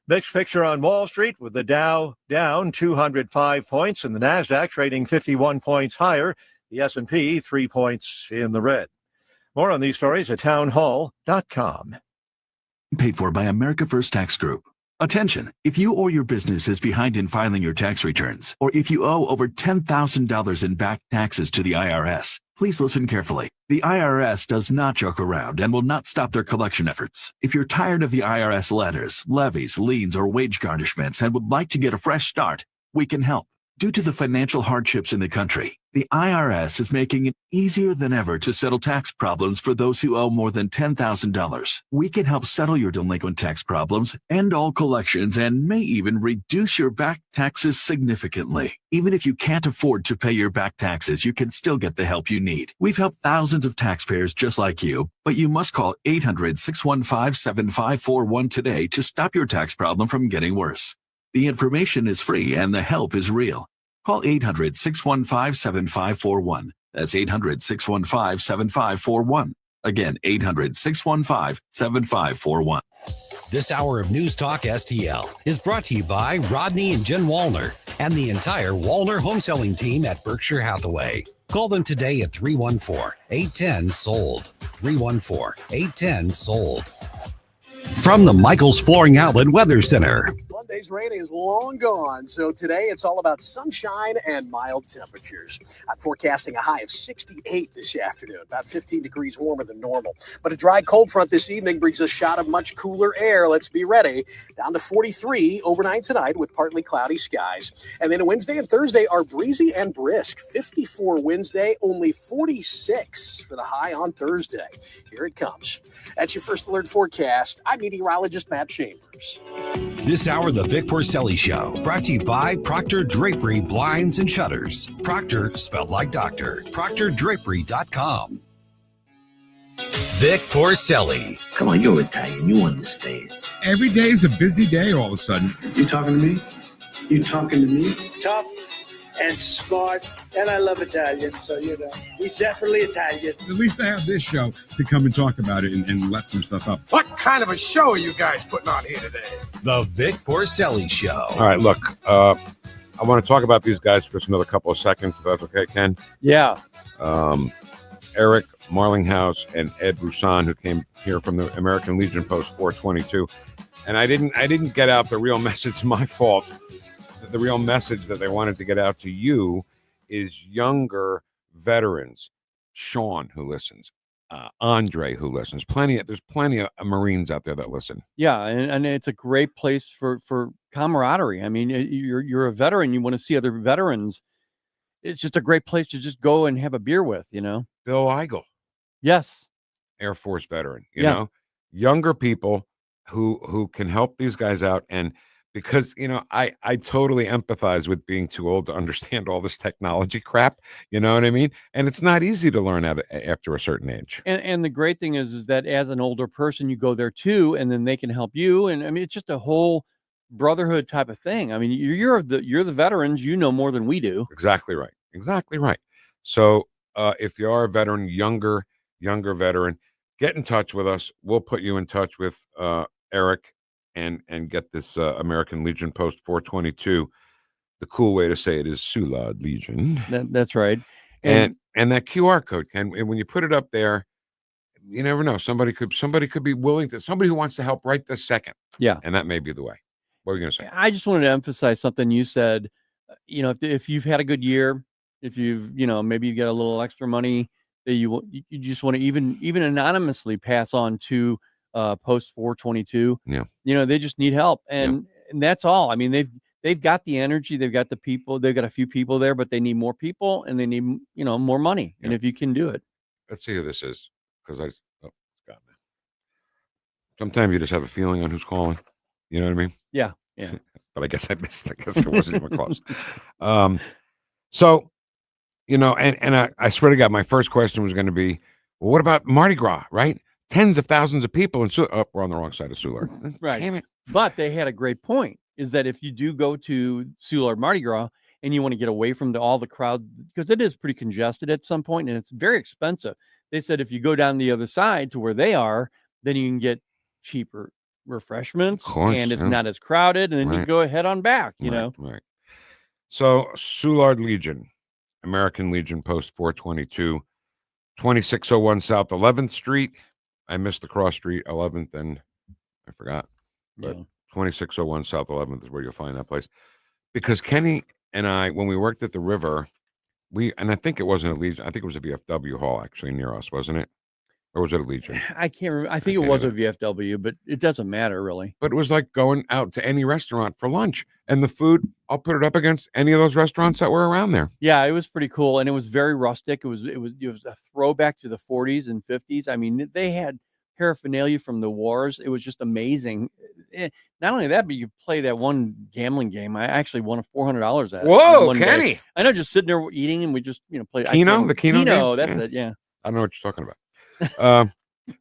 Mixed picture on Wall Street with the Dow down 205 points and the NASDAQ trading 51 points higher, the S&P 3 points in the red. More on these stories at townhall.com. Paid for by America First Tax Group. Attention, if you or your business is behind in filing your tax returns, or if you owe over $10,000 in back taxes to the IRS, please listen carefully. The IRS does not joke around and will not stop their collection efforts. If you're tired of the IRS letters, levies, liens, or wage garnishments and would like to get a fresh start, we can help. Due to the financial hardships in the country, the IRS is making it easier than ever to settle tax problems for those who owe more than $10,000. We can help settle your delinquent tax problems, end all collections, and may even reduce your back taxes significantly. Even if you can't afford to pay your back taxes, you can still get the help you need. We've helped thousands of taxpayers just like you, but you must call 800-615-7541 today to stop your tax problem from getting worse. The information is free and the help is real. Call 800-615-7541. That's 800-615-7541. Again, 800-615-7541. This hour of News Talk STL is brought to you by Rodney and Jen Wallner and the entire Wallner home selling team at Berkshire Hathaway. Call them today at 314-810-SOLD. 314-810-SOLD. From the Michaels Flooring Outlet Weather Center. Monday's rain is long gone, so today it's all about sunshine and mild temperatures. I'm forecasting a high of 68 this afternoon, about 15 degrees warmer than normal. But a dry cold front this evening brings a shot of much cooler air. Let's be ready. Down to 43 overnight tonight with partly cloudy skies. And then Wednesday and Thursday are breezy and brisk. 54 Wednesday, only 46 for the high on Thursday. Here it comes. That's your first alert forecast. I'm meteorologist Matt Chambers. This hour, the Vic Porcelli Show, brought to you by Proctor Drapery Blinds and Shutters. Proctor, spelled like doctor. ProctorDrapery.com. Vic Porcelli. Come on, you're Italian. You understand. Every day is a busy day all of a sudden. You talking to me? You talking to me? Tough and smart, and I love Italian, so he's definitely Italian. At least I have this show to come and talk about it and let some stuff up. What kind of a show are you guys putting on here today? The Vic Porcelli Show. All right, look, I want to talk about these guys for just another couple of seconds, if that's okay, Ken. Yeah. Eric Marlinghaus and Ed Roussan, who came here from the American Legion Post 422. And I didn't get out the real message. My fault. The real message that they wanted to get out to you is younger veterans. Sean, who listens, Andre, who listens. There's plenty of Marines out there that listen. Yeah, and it's a great place for camaraderie. I mean, you're a veteran. You want to see other veterans. It's just a great place to just go and have a beer with, Bill Eigel. Yes. Air Force veteran, you know, younger people who can help these guys out. And because I totally empathize with being too old to understand all this technology crap. You know what I mean? And it's not easy to learn after a certain age. And the great thing is that as an older person, you go there too, and then they can help you. And I mean, it's just a whole brotherhood type of thing. I mean, you're the veterans, more than we do. Exactly right. Exactly right. So if you are a veteran, younger veteran, get in touch with us. We'll put you in touch with Eric and get this American Legion Post 422. The cool way to say it is Soulard Legion. That's right. And that QR code, and when you put it up there, you never know. Somebody could be willing to, somebody who wants to help right this second. Yeah. And that may be the way. What are you going to say? I just wanted to emphasize something you said. If you've had a good year, if you've, maybe you get a little extra money that you just want to even anonymously pass on to Post 422. Yeah. They just need help. And that's all. I mean, they've got the energy, they've got the people, they've got a few people there, but they need more people and they need, more money. Yeah. And if you can do it. Let's see who this is. Because sometimes you just have a feeling on who's calling. You know what I mean? Yeah. Yeah. But I guess I missed it because it wasn't even close. So, and I swear to God, my first question was going to be, well, what about Mardi Gras, right? Tens of thousands of people. And we're on the wrong side of Soulard. Right. Damn it. But they had a great point, is that if you do go to Soulard Mardi Gras and you want to get away from all the crowd, because it is pretty congested at some point and it's very expensive. They said if you go down the other side to where they are, then you can get cheaper refreshments, and it's not as crowded, and then you can go head on back, Right. So Soulard Legion, American Legion Post 422, 2601 South 11th Street. I missed the cross street, 11th, and I forgot. But 2601 South 11th is where you'll find that place. Because Kenny and I, when we worked at the River, and I think it wasn't a Legion, I think it was a VFW hall actually near us, wasn't it? Or was it a Legion? I can't remember. I think it was a VFW, but it doesn't matter really. But it was like going out to any restaurant for lunch, and the food, I'll put it up against any of those restaurants that were around there. Yeah, it was pretty cool, and it was very rustic. It was a throwback to the 40s and 50s. I mean, they had paraphernalia from the wars. It was just amazing. Not only that, but you play that one gambling game. I actually won $400 at it. Whoa, Kenny! I know, just sitting there eating, and we just played Keno, the Keno game? That's it. Yeah, I don't know what you're talking about.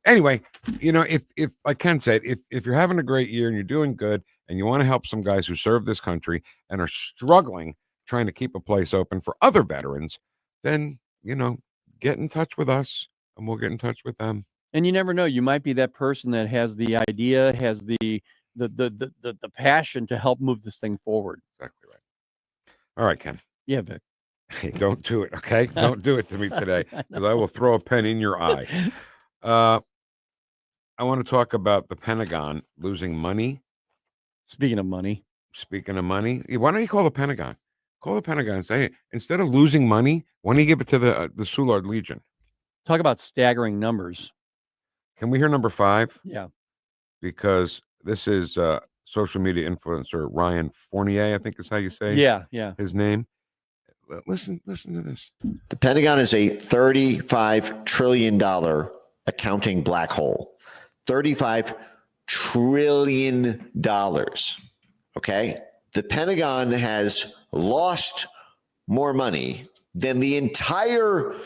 Anyway, if like Ken said, if you're having a great year and you're doing good and you want to help some guys who serve this country and are struggling trying to keep a place open for other veterans, then get in touch with us and we'll get in touch with them. And you never know, you might be that person that has the idea, has the passion to help move this thing forward. Exactly right. All right, Ken. Yeah, Vic. Hey, don't do it, okay? Don't do it to me today, because I will throw a pen in your eye. I want to talk about the Pentagon losing money. Speaking of money, why don't you call the Pentagon? Call the Pentagon and say, hey, instead of losing money, why don't you give it to the Soulard Legion? Talk about staggering numbers. Can we hear number 5? Yeah. Because this is social media influencer Ryan Fournier, I think is how you say his name. Listen to this. The Pentagon is a $35 trillion accounting black hole. $35 trillion. Okay? The Pentagon has lost more money than the entire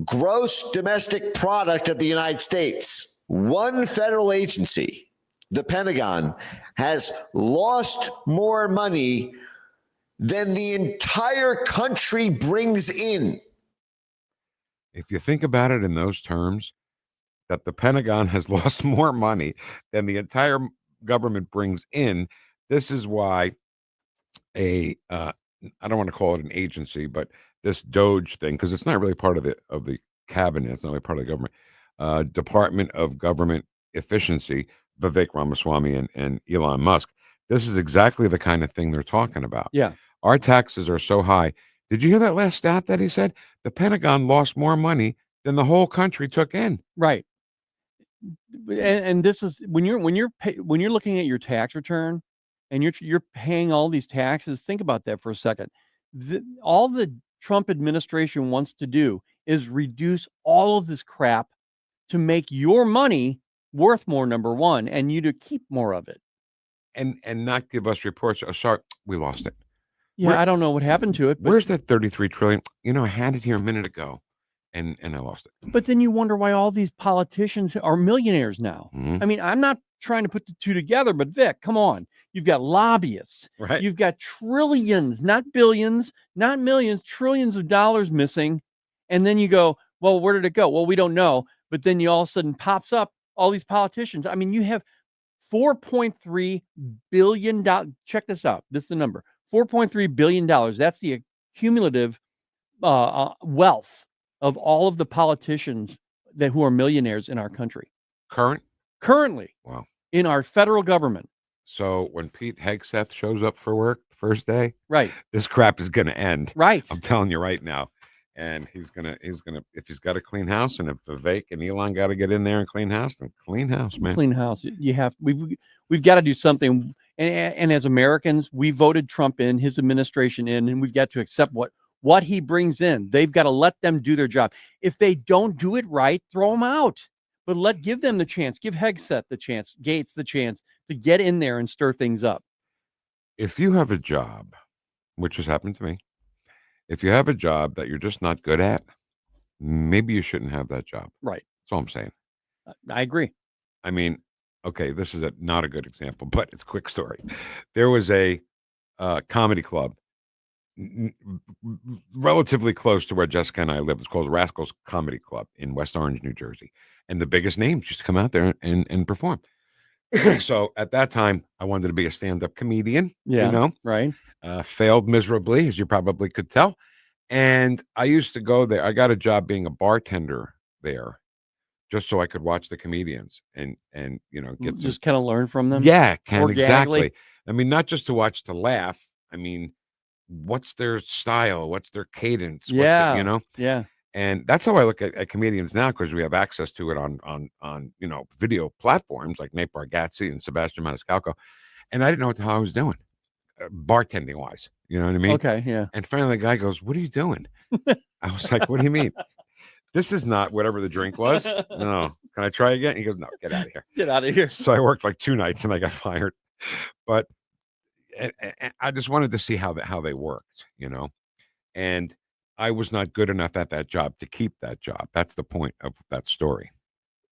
gross domestic product of the United States. One federal agency, the Pentagon, has lost more money than the entire country brings in. If you think about it in those terms, that the Pentagon has lost more money than the entire government brings in, this is why I don't want to call it an agency, but this DOGE thing, because it's not really part of the cabinet, it's not really part of the government, Department of Government Efficiency, Vivek Ramaswamy and Elon Musk. This is exactly the kind of thing they're talking about. Yeah. Our taxes are so high. Did you hear that last stat that he said? The Pentagon lost more money than the whole country took in. Right. And this is when you're looking at your tax return and you're paying all these taxes. Think about that for a second. All the Trump administration wants to do is reduce all of this crap to make your money worth more, number one, and you to keep more of it. and not give us reports. Oh, sorry, we lost it. Yeah, I don't know what happened to it. But, Where's that 33 trillion? You know, I had it here a minute ago, and I lost it. but then you wonder why all these politicians are millionaires now. Mhm. I mean, I'm not trying to put the two together, but Vic, come on. You've got lobbyists. Right. You've got trillions, not billions, not millions, trillions of dollars missing. And then you go, well, where did it go? Well, we don't know. But then you all of a sudden pops up all these politicians. I mean, you have $4.3 billion. Check this out. This is the number. $4.3 billion. That's the cumulative wealth of all of the politicians who are millionaires in our country. Currently. Wow. In our federal government. So when Pete Hegseth shows up for work the first day, right, this crap is going to end. Right. I'm telling you right now. And he's gonna, if he's got a clean house, and if Vivek and Elon got to get in there and clean house, then clean house, man. Clean house. We've got to do something. And as Americans, we voted Trump in, his administration in, and we've got to accept what he brings in. They've got to let them do their job. If they don't do it right, throw them out. But give them the chance. Give Hegseth the chance, Gates the chance to get in there and stir things up. If you have a job, which has happened to me, if you have a job that you're just not good at, maybe you shouldn't have that job. Right. That's all I'm saying. I agree. I mean, okay, this is not a good example, but it's a quick story. There was a comedy club relatively close to where Jessica and I live. It's called Rascals Comedy Club in West Orange, New Jersey. And the biggest names used to come out there and perform. So at that time, I wanted to be a stand-up comedian. Yeah, you know, right. Failed miserably, as you probably could tell. And I used to go there. I got a job being a bartender there, just so I could watch the comedians and get just kind of learn from them. Yeah, organically. exactly. I mean, not just to watch to laugh. I mean, what's their style? What's their cadence? Yeah, yeah. And that's how I look at comedians now, because we have access to it on video platforms like Nate Bargatze and Sebastian Maniscalco. And I didn't know what the hell I was doing, bartending wise. You know what I mean? Okay, yeah. And finally the guy goes, "What are you doing?" I was like, "What do you mean? This is not whatever the drink was. No. Can I try again?" He goes, "No, get out of here." Get out of here. So I worked like 2 nights and I got fired. But I just wanted to see how they worked, and I was not good enough at that job to keep that job. That's the point of that story.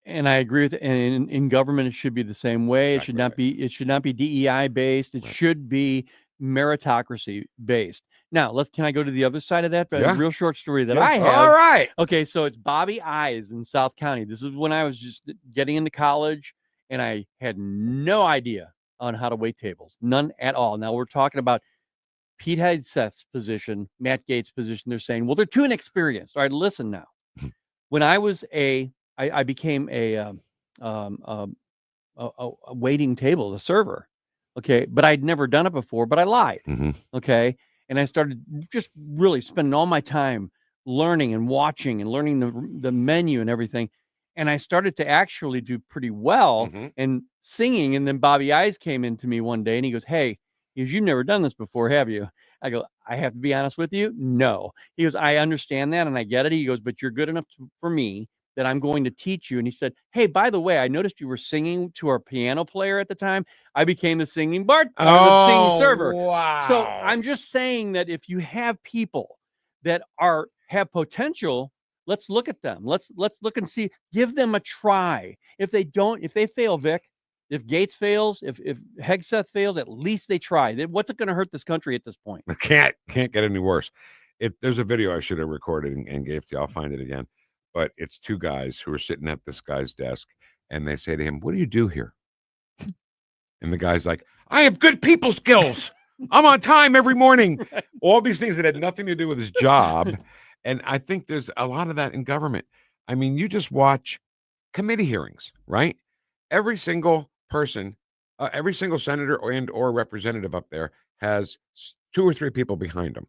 And I agree with it. And in government, it should be the same way. Exactly it should not be DEI based. It should be meritocracy based. Now, can I go to the other side of that? But Yeah. a real short story that Yeah. I have. All right. Okay, so it's Bobby Eyes in South County. This is when I was just getting into college, and I had no idea on how to wait tables. None at all. Now we're talking about Pete Hegseth's position, Matt Gates' position. They're saying, well, they're too inexperienced. All right, listen now. When I was I became a waiting table, a server. Okay, but I'd never done it before, but I lied. Mm-hmm. Okay, and I started just really spending all my time learning and watching and learning the menu and everything. And I started to actually do pretty well and singing. And then Bobby Eyes came into me one day and he goes, "Hey," he goes, "you've never done this before, have you?" I go, "I have to be honest with you. No." He goes, "I understand that and I get it." He goes, "But you're good enough for me that I'm going to teach you." And he said, "Hey, by the way, I noticed you were singing to our piano player at the time." I became the singing the singing server. Wow. So I'm just saying that if you have people that have potential, let's look at them. Let's look and see. Give them a try. If they fail, Vic, if Gates fails, if Hegseth fails, at least they tried. What's it going to hurt this country at this point? It can't get any worse. There's a video I should have recorded and gave to you. I'll find it again. But it's 2 guys who are sitting at this guy's desk, and they say to him, "What do you do here?" And the guy's like, "I have good people skills. I'm on time every morning." All these things that had nothing to do with his job. And I think there's a lot of that in government. I mean, you just watch committee hearings, right? Every single person, every single senator or representative up there has 2 or 3 people behind them.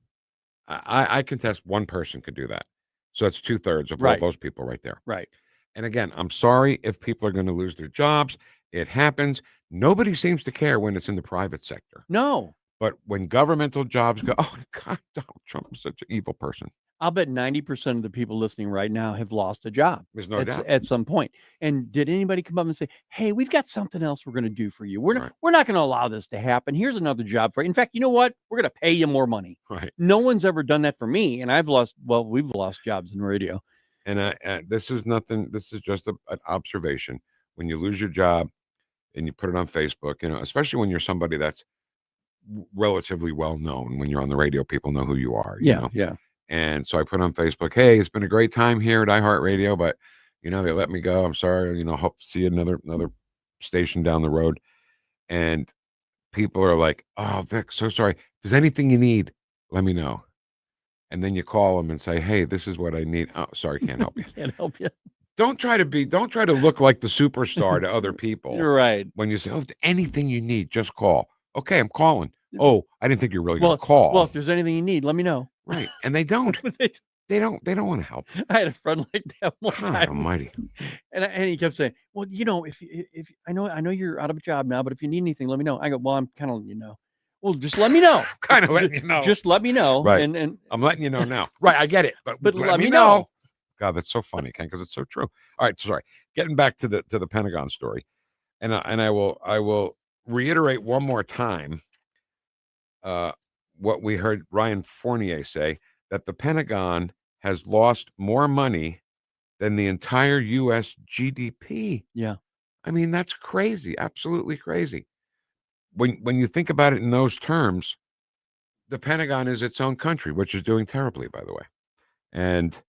I contest 1 person could do that. So that's 2/3 of all those people right there. Right. And again, I'm sorry if people are going to lose their jobs. It happens. Nobody seems to care when it's in the private sector. No. But when governmental jobs go, oh God, Donald Trump is such an evil person. I'll bet 90% of the people listening right now have lost a job. There's no doubt. At some point. And did anybody come up and say, "Hey, we've got something else we're going to do for you. We're not going to allow this to happen. Here's another job for you. In fact, you know what? We're going to pay you more money." Right. No one's ever done that for me, and we've lost jobs in radio. And this is nothing. This is just an observation. When you lose your job and you put it on Facebook, especially when you're somebody that's relatively well known, when you're on the radio, people know who you are. You know? Yeah. And so I put on Facebook, "Hey, it's been a great time here at iHeartRadio, but they let me go. I'm sorry. Hope to see another station down the road." And people are like, "Oh, Vic, so sorry. If there's anything you need, let me know." And then you call them and say, "Hey, this is what I need." "Oh, sorry, can't help you." Can't help you. Don't try to look like the superstar to other people. You're right. When you say, "Oh, anything you need, just call." "Okay, I'm calling." "Oh, I didn't think you were really going to call." Well, if there's anything you need, let me know. Right. And they don't. They don't want to help. I had a friend like that one God time. almighty. And he kept saying, "Well, if I know you're out of a job now, but if you need anything, let me know." I go, "Well, I'm kind of letting you know." "Well, just let me know." Kind of letting you know. Just let me know. Right. And I'm letting you know now. Right. I get it. But let me know. God, that's so funny, Ken, because it's so true. All right. Sorry. Getting back to the Pentagon story. And I will reiterate one more time what we heard Ryan Fournier say, that the Pentagon has lost more money than the entire U.S. GDP. Yeah. I mean, that's crazy. Absolutely crazy. When you think about it in those terms, the Pentagon is its own country, which is doing terribly, by the way. And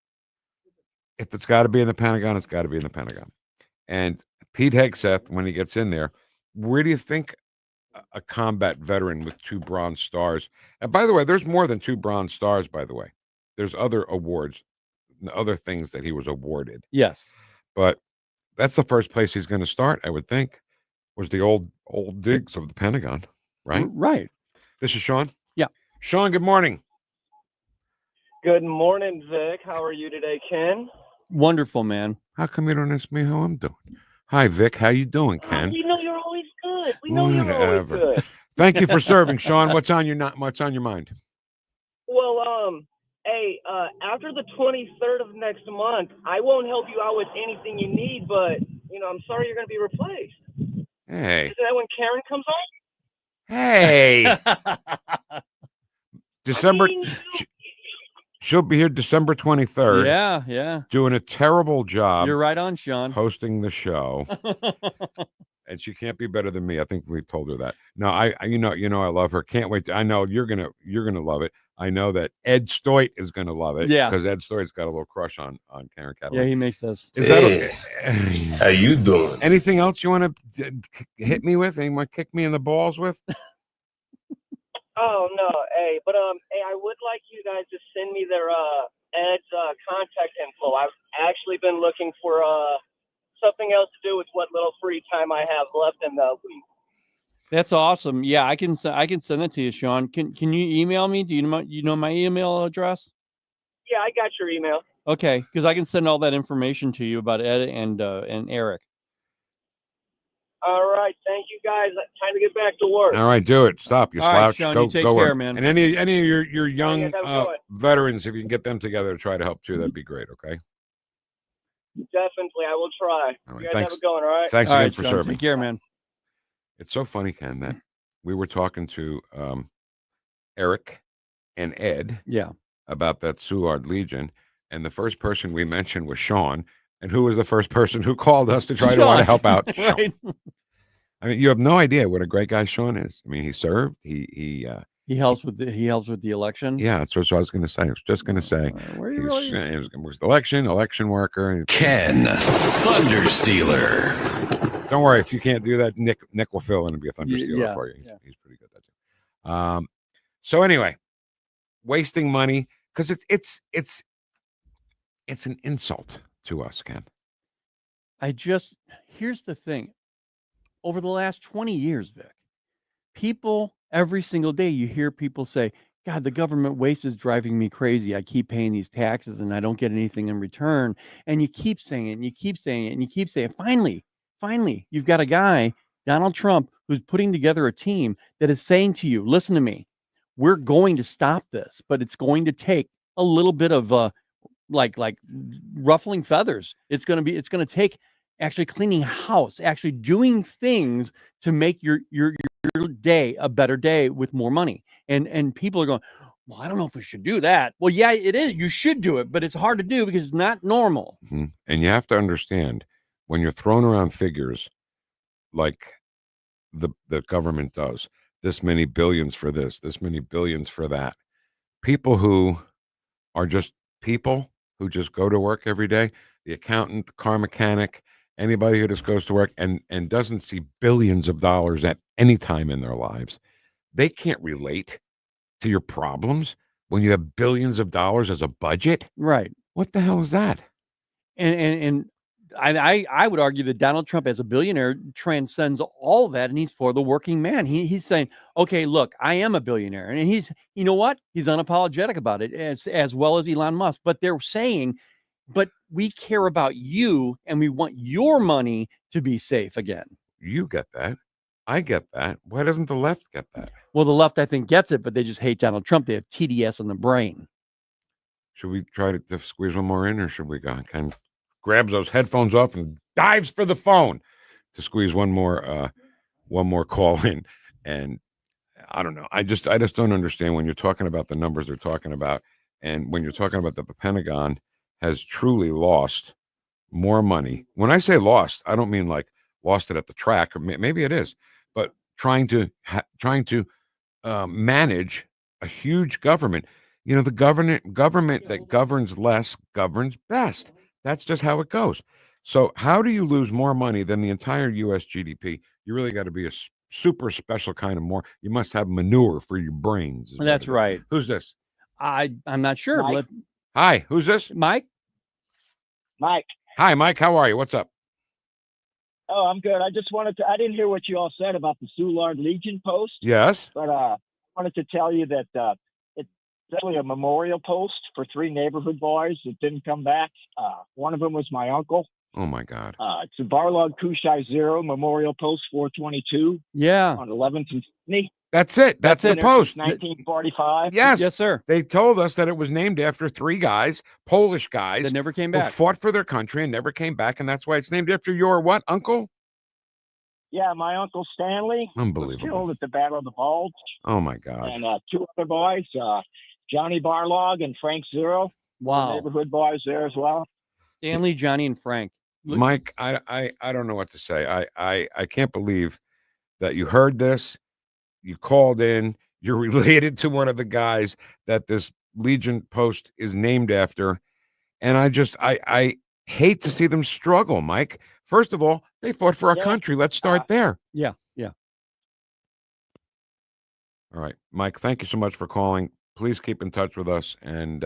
if it's got to be in the Pentagon, it's got to be in the Pentagon. And Pete Hegseth, when he gets in there, where do you think a combat veteran with 2 Bronze Stars? And by the way, there's more than 2 Bronze Stars, by the way. There's other awards, other things that he was awarded. Yes. But that's the first place he's going to start, I would think, was the old digs of the Pentagon, right? Right. This is Sean. Yeah. Sean, good morning. Good morning, Vic. How are you today, Ken? Wonderful, man. How come you don't ask me how I'm doing? Hi, Vic. How you doing, Ken? We know you're always good. We know you're always good. Thank you for serving, Sean. What's on your mind? Well, hey, after the 23rd of next month, I won't help you out with anything you need, but I'm sorry you're going to be replaced. Hey. Isn't that when Karen comes on? Hey. December. She'll be here December 23rd. Yeah. Doing a terrible job. You're right on, Sean. Hosting the show. And she can't be better than me. I think we've told her that. No, I I love her. Can't wait. I know you're gonna love it. I know that Ed Stoit is gonna love it. Yeah. Because Ed Stoit's got a little crush on Karen Cadillac. Yeah, he makes us. Is that okay? How you doing? Anything else you want to hit me with? Anyone kick me in the balls with? Oh no, hey, but hey, I would like you guys to send me their Ed's contact info. I've actually been looking for something else to do with what little free time I have left in the week. That's awesome. Yeah, I can send it to you, Sean. Can you email me? Do you know my email address? Yeah, I got your email. Okay, because I can send all that information to you about Ed and Eric. All right, thank you guys. Time to get back to work. All right, do it. Stop. You All right, slouch. Sean, go, you take go care, work. man. And any of your young have a good one. veterans, if you can get them together to try to help too, that'd be great. Okay. Definitely, I will try. All right, You guys thanks. have it going, all right? Thanks All again right, for Sean, serving. take care, man. It's so funny, Ken, that we were talking to Eric and Ed about that Soulard Legion, and the first person we mentioned was Sean. And who was the first person who called us to try to want to help out? Right. I mean, you have no idea what a great guy Sean is. I mean, he served. He helps with the election. Yeah, that's what I was going to say. I was just going to say Where he was election worker. Ken, Thunder Stealer. Don't worry, if you can't do that, Nick will fill in and be a Thunder Stealer for you. He's pretty good at that too. So anyway, wasting money because it's an insult to us, Ken. Here's the thing. Over the last 20 years, Vic, people every single day you hear people say, God, the government waste is driving me crazy. I keep paying these taxes and I don't get anything in return. And you keep saying it and you keep saying it and you keep saying it. Finally, you've got a guy, Donald Trump, who's putting together a team that is saying to you, listen to me, we're going to stop this, but it's going to take a little bit of like ruffling feathers. It's going to take actually cleaning house, actually doing things to make your day a better day with more money. And people are going, well, I don't know if we should do that. Well, yeah, it is. You should do it, but it's hard to do because it's not normal. Mm-hmm. And you have to understand, when you're throwing around figures like the government does, this many billions for this many billions for that, people who are just people who just go to work every day, the accountant, the car mechanic, anybody who just goes to work and doesn't see billions of dollars at any time in their lives, they can't relate to your problems when you have billions of dollars as a budget. Right. What the hell is that? And I would argue that Donald Trump as a billionaire transcends all that, and he's for the working man. He's saying, okay, look, I am a billionaire. And he's, you know what? He's unapologetic about it, as well as Elon Musk. But they're saying, but we care about you and we want your money to be safe again. You get that. I get that. Why doesn't the left get that? Well, the left, I think, gets it, but they just hate Donald Trump. They have TDS on the brain. Should we try to squeeze one more in, or should we go kind of grabs those headphones off and dives for the phone to squeeze one more call in? And I don't know. I just don't understand when you're talking about the numbers they're talking about, and when you're talking about that the Pentagon has truly lost more money. When I say lost, I don't mean like lost it at the track, or maybe it is, but trying to manage a huge government. You know, the government that governs less governs best. That's just how it goes. So how do you lose more money than the entire U.S. GDP? You really got to be a super special kind of more. You must have manure for your brains. That's right. Who's this? I'm not sure. Mike. Hi, who's this? Mike. Mike. Hi, Mike. How are you? What's up? Oh, I'm good. I just wanted to, I didn't hear what you all said about the Soulard Legion post. Yes. But I wanted to tell you that it's actually a memorial post for 3 neighborhood boys that didn't come back. One of them was my uncle. Oh, my God. It's a Barlog Kushai Zero Memorial Post 422. Yeah. On 11th and Sydney. That's it. That's the post. 1945. Yes. Yes, sir. They told us that it was named after 3 guys, Polish guys. That never came who back. fought for their country and never came back. And that's why it's named after your what, uncle? Yeah, my uncle Stanley. Unbelievable. Was killed at the Battle of the Bulge. Oh, my God. And 2 other boys, Johnny Barlog and Frank Zero. Wow. Neighborhood boys there as well. Stanley, Johnny, and Frank. Mike, I don't know what to say. I can't believe that you heard this. You called in. You're related to one of the guys that this Legion post is named after. And I hate to see them struggle, Mike. First of all, they fought for our country. Let's start there. Yeah. All right, Mike, thank you so much for calling. Please keep in touch with us, and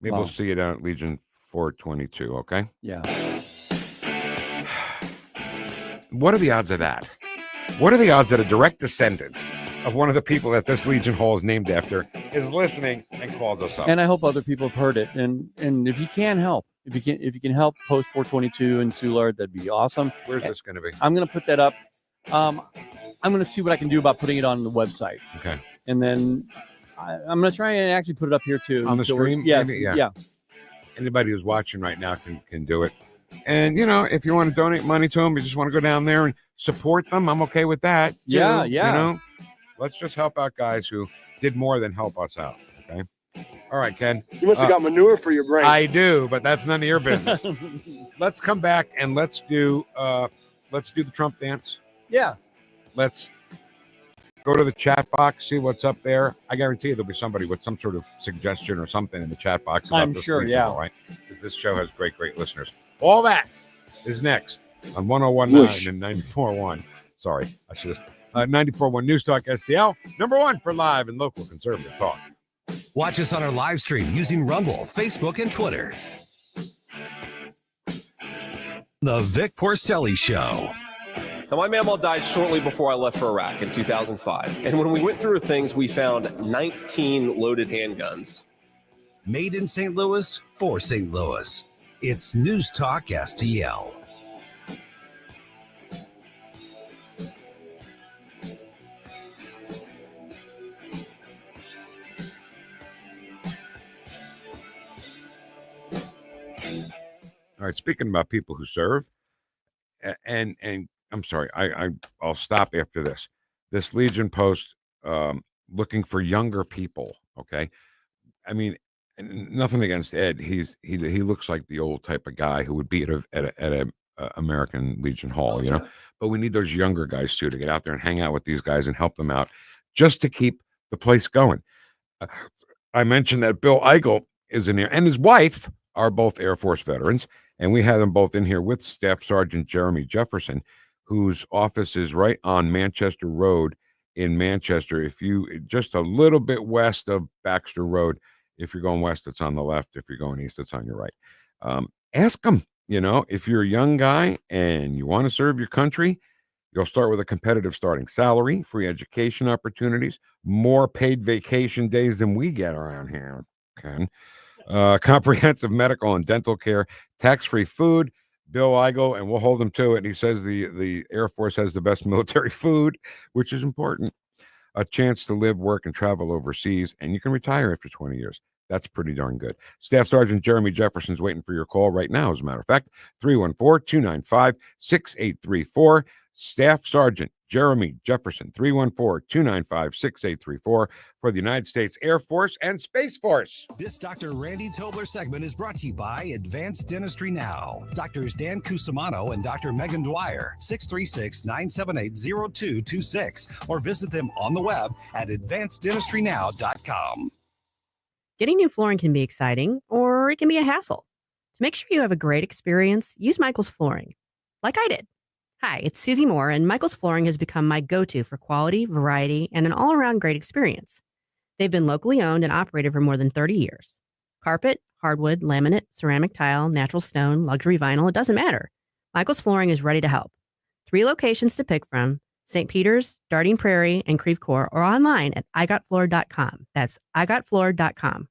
maybe we'll see you down at Legion 422, okay? Yeah. What are the odds of that? What are the odds that a direct descendant of one of the people that this Legion Hall is named after is listening and calls us up? And I hope other people have heard it. And if you can help, if you can help post 422 in Soulard, that'd be awesome. Where's this going to be? I'm going to put that up. I'm going to see what I can do about putting it on the website. Okay. And then I'm going to try and actually put it up here too. On the screen? Yes. Maybe? Yeah. Anybody who's watching right now can do it. And, you know, if you want to donate money to them, you just want to go down there and support them, I'm okay with that. Too, yeah. You know, let's just help out guys who did more than help us out. Okay. All right, Ken. You must have got manure for your brain. I do, but that's none of your business. Let's come back and let's do the Trump dance. Yeah. Let's go to the chat box, see what's up there. I guarantee you there'll be somebody with some sort of suggestion or something in the chat box. I'm this sure, week, yeah. all right? This show has great listeners. All that is next on 101.9 and 94.1. Sorry, I should have 94.1 NewstalkSTL, #1 for live and local conservative talk. Watch us on our live stream using Rumble, Facebook, and Twitter. The Vic Porcelli Show. Now, my mamaw died shortly before I left for Iraq in 2005. And when we went through things, we found 19 loaded handguns. Made in St. Louis for St. Louis. It's News Talk STL. All right. Speaking about people who serve, and I'm sorry, I'll stop after this. This Legion post looking for younger people. Okay, I mean, nothing against Ed. He looks like the old type of guy who would be at a American Legion Hall, you know. But we need those younger guys too to get out there and hang out with these guys and help them out, just to keep the place going. I mentioned that Bill Eigel is in here, and his wife are both Air Force veterans, and we had them both in here with Staff Sergeant Jeremy Jefferson, whose office is right on Manchester Road in Manchester. If you just a little bit west of Baxter Road, if you're going west, it's on the left. If you're going east, it's on your right. Ask them, you know, if you're a young guy and you want to serve your country, you'll start with a competitive starting salary, free education opportunities, more paid vacation days than we get around here, Ken. Comprehensive medical and dental care, tax-free food. Bill Eigel, and we'll hold him to it. He says the Air Force has the best military food, which is important. A chance to live, work, and travel overseas, and you can retire after 20 years. That's pretty darn good. Staff Sergeant Jeremy Jefferson's waiting for your call right now, as a matter of fact. 314-295-6834. Staff Sergeant Jeremy Jefferson, 314-295-6834 for the United States Air Force and Space Force. This Dr. Randy Tobler segment is brought to you by Advanced Dentistry Now. Doctors Dan Cusimano and Dr. Megan Dwyer, 636-978-0226, or visit them on the web at advanceddentistrynow.com. Getting new flooring can be exciting, or it can be a hassle. To make sure you have a great experience, use Michael's Flooring, like I did. Hi, it's Susie Moore, and Michael's Flooring has become my go-to for quality, variety, and an all-around great experience. They've been locally owned and operated for more than 30 years. Carpet, hardwood, laminate, ceramic tile, natural stone, luxury vinyl, it doesn't matter. Michael's Flooring is ready to help. 3 locations to pick from: St. Peter's, Darting Prairie, and Creve Coeur, or online at igotfloor.com. That's igotfloor.com.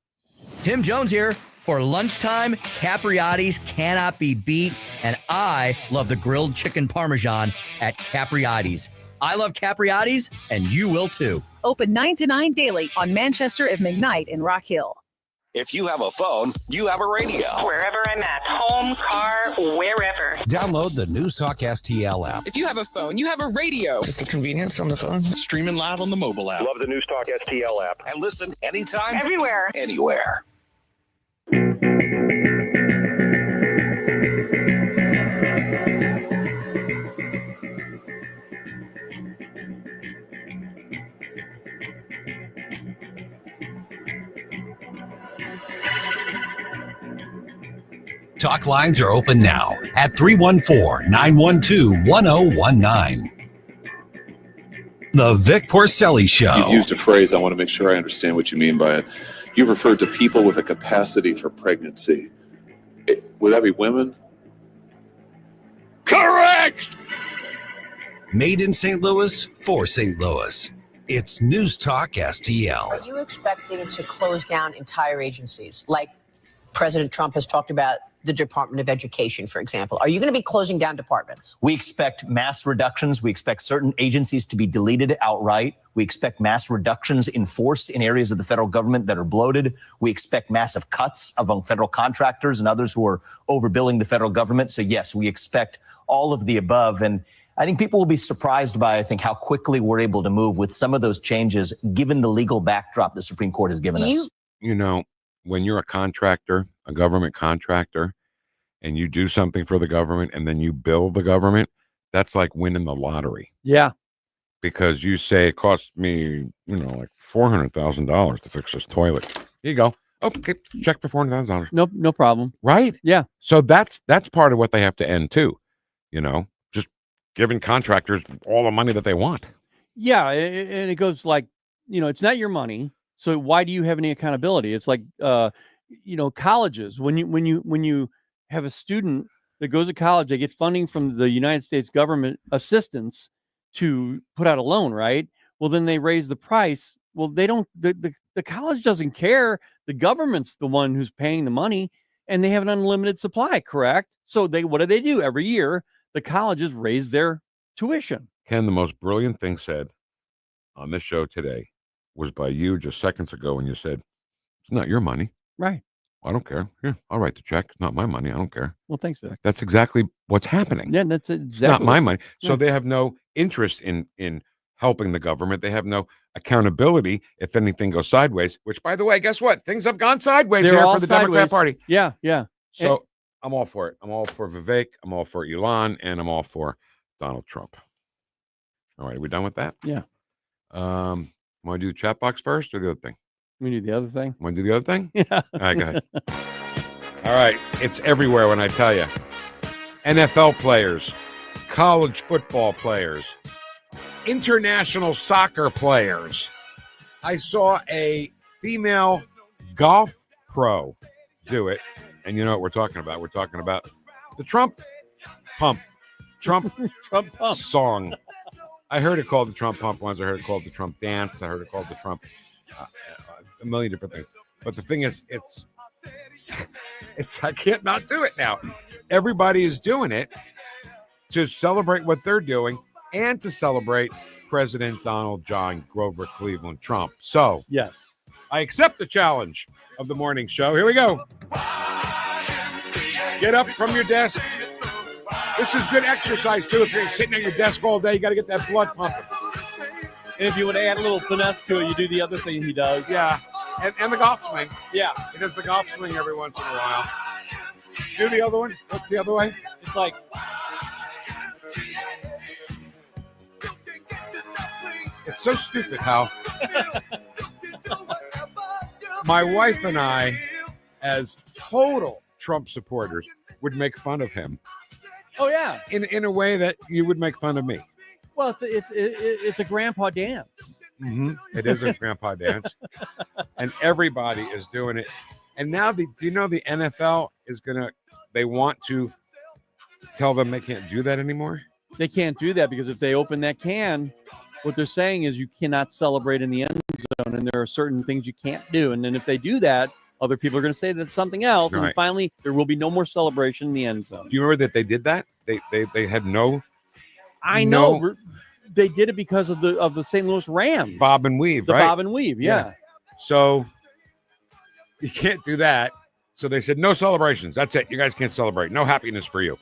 Tim Jones here. For lunchtime, Capriati's cannot be beat, and I love the grilled chicken parmesan at Capriati's. I love Capriati's, and you will too. Open 9 to 9 daily on Manchester at McKnight in Rock Hill. If you have a phone, you have a radio. Wherever I'm at, home, car, wherever. Download the NewstalkSTL app. If you have a phone, you have a radio. Just the convenience on the phone. Streaming live on the mobile app. Love the NewstalkSTL app. And listen anytime. Everywhere. Anywhere. Talk lines are open now at 314-912-1019. The Vic Porcelli Show. You've used a phrase, I want to make sure I understand what you mean by it. You've referred to people with a capacity for pregnancy. Would that be women? Correct! Made in St. Louis for St. Louis. It's News Talk STL. Are you expecting to close down entire agencies like President Trump has talked about? The Department of Education, for example. Are you going to be closing down departments? We expect mass reductions. We expect certain agencies to be deleted outright. We expect mass reductions in force in areas of the federal government that are bloated. We expect massive cuts among federal contractors and others who are overbilling the federal government. So yes, we expect all of the above. And I think people will be surprised by, I think, how quickly we're able to move with some of those changes, given the legal backdrop the Supreme Court has given us. You know, when you're a contractor, a government contractor, and you do something for the government and then you bill the government, that's like winning the lottery. Yeah. Because you say it cost me, you know, like $400,000 to fix this toilet. Here you go. Okay, check for $400,000. No problem. Right? Yeah. So that's part of what they have to end too. You know, just giving contractors all the money that they want. Yeah, and it goes like, you know, it's not your money. So why do you have any accountability? It's like, you know, colleges. When you have a student that goes to college, they get funding from the United States government assistance to put out a loan, right? Well, then they raise the price. Well, they don't. The college doesn't care. The government's the one who's paying the money, and they have an unlimited supply. Correct? So what do? Every year, the colleges raise their tuition. Ken, the most brilliant thing said on this show today was by you just seconds ago when you said, it's not your money. Right. I don't care. Yeah, I'll write the check. It's not my money. I don't care. Well, thanks, Vic. That's exactly what's happening. Yeah, that's exactly It's not my money. So Yeah. they have no interest in helping the government. They have no accountability if anything goes sideways, which, by the way, guess what? Things have gone sideways They're here all for the Democrat sideways. Party. Yeah, yeah. So I'm all for it. I'm all for Vivek. I'm all for Elon, and I'm all for Donald Trump. All right, are we done with that? Yeah. Want to do the chat box first or the other thing? We do the other thing. Want to do the other thing? Yeah. All right, go ahead. All right, it's everywhere when I tell you. NFL players, college football players, international soccer players. I saw a female golf pro do it, and you know what we're talking about. We're talking about the Trump pump Trump pump song. I heard it called the Trump pump once. I heard it called the Trump dance. I heard it called the Trump a million different things. But the thing is, it's I can't not do it now. Everybody is doing it to celebrate what they're doing and to celebrate President Donald John Grover Cleveland Trump. So, yes, I accept the challenge of the morning show. Here we go. Get up from your desk. This is good exercise, too. If you're sitting at your desk all day, you got to get that blood pumping. And if you want to add a little finesse to it, you do the other thing he does. Yeah. And the golf swing. Yeah. He does the golf swing every once in a while. Do the other one. What's the other way? It's like... It's so stupid how my wife and I, as total Trump supporters, would make fun of him. Oh, yeah. In a way that you would make fun of me. Well, it's a grandpa dance. Mm-hmm. It is a grandpa dance. And everybody is doing it. And now, do you know the NFL is they want to tell them they can't do that anymore? They can't do that because if they open that can, what they're saying is you cannot celebrate in the end zone, and there are certain things you can't do. And then if they do that, other people are going to say that's something else. Right. And finally, there will be no more celebration in the end zone. Do you remember that they did that? They had no... I know. They did it because of the St. Louis Rams. Bob and weave, the right? Bob and weave, yeah. So you can't do that. So they said, no celebrations. That's it. You guys can't celebrate. No happiness for you.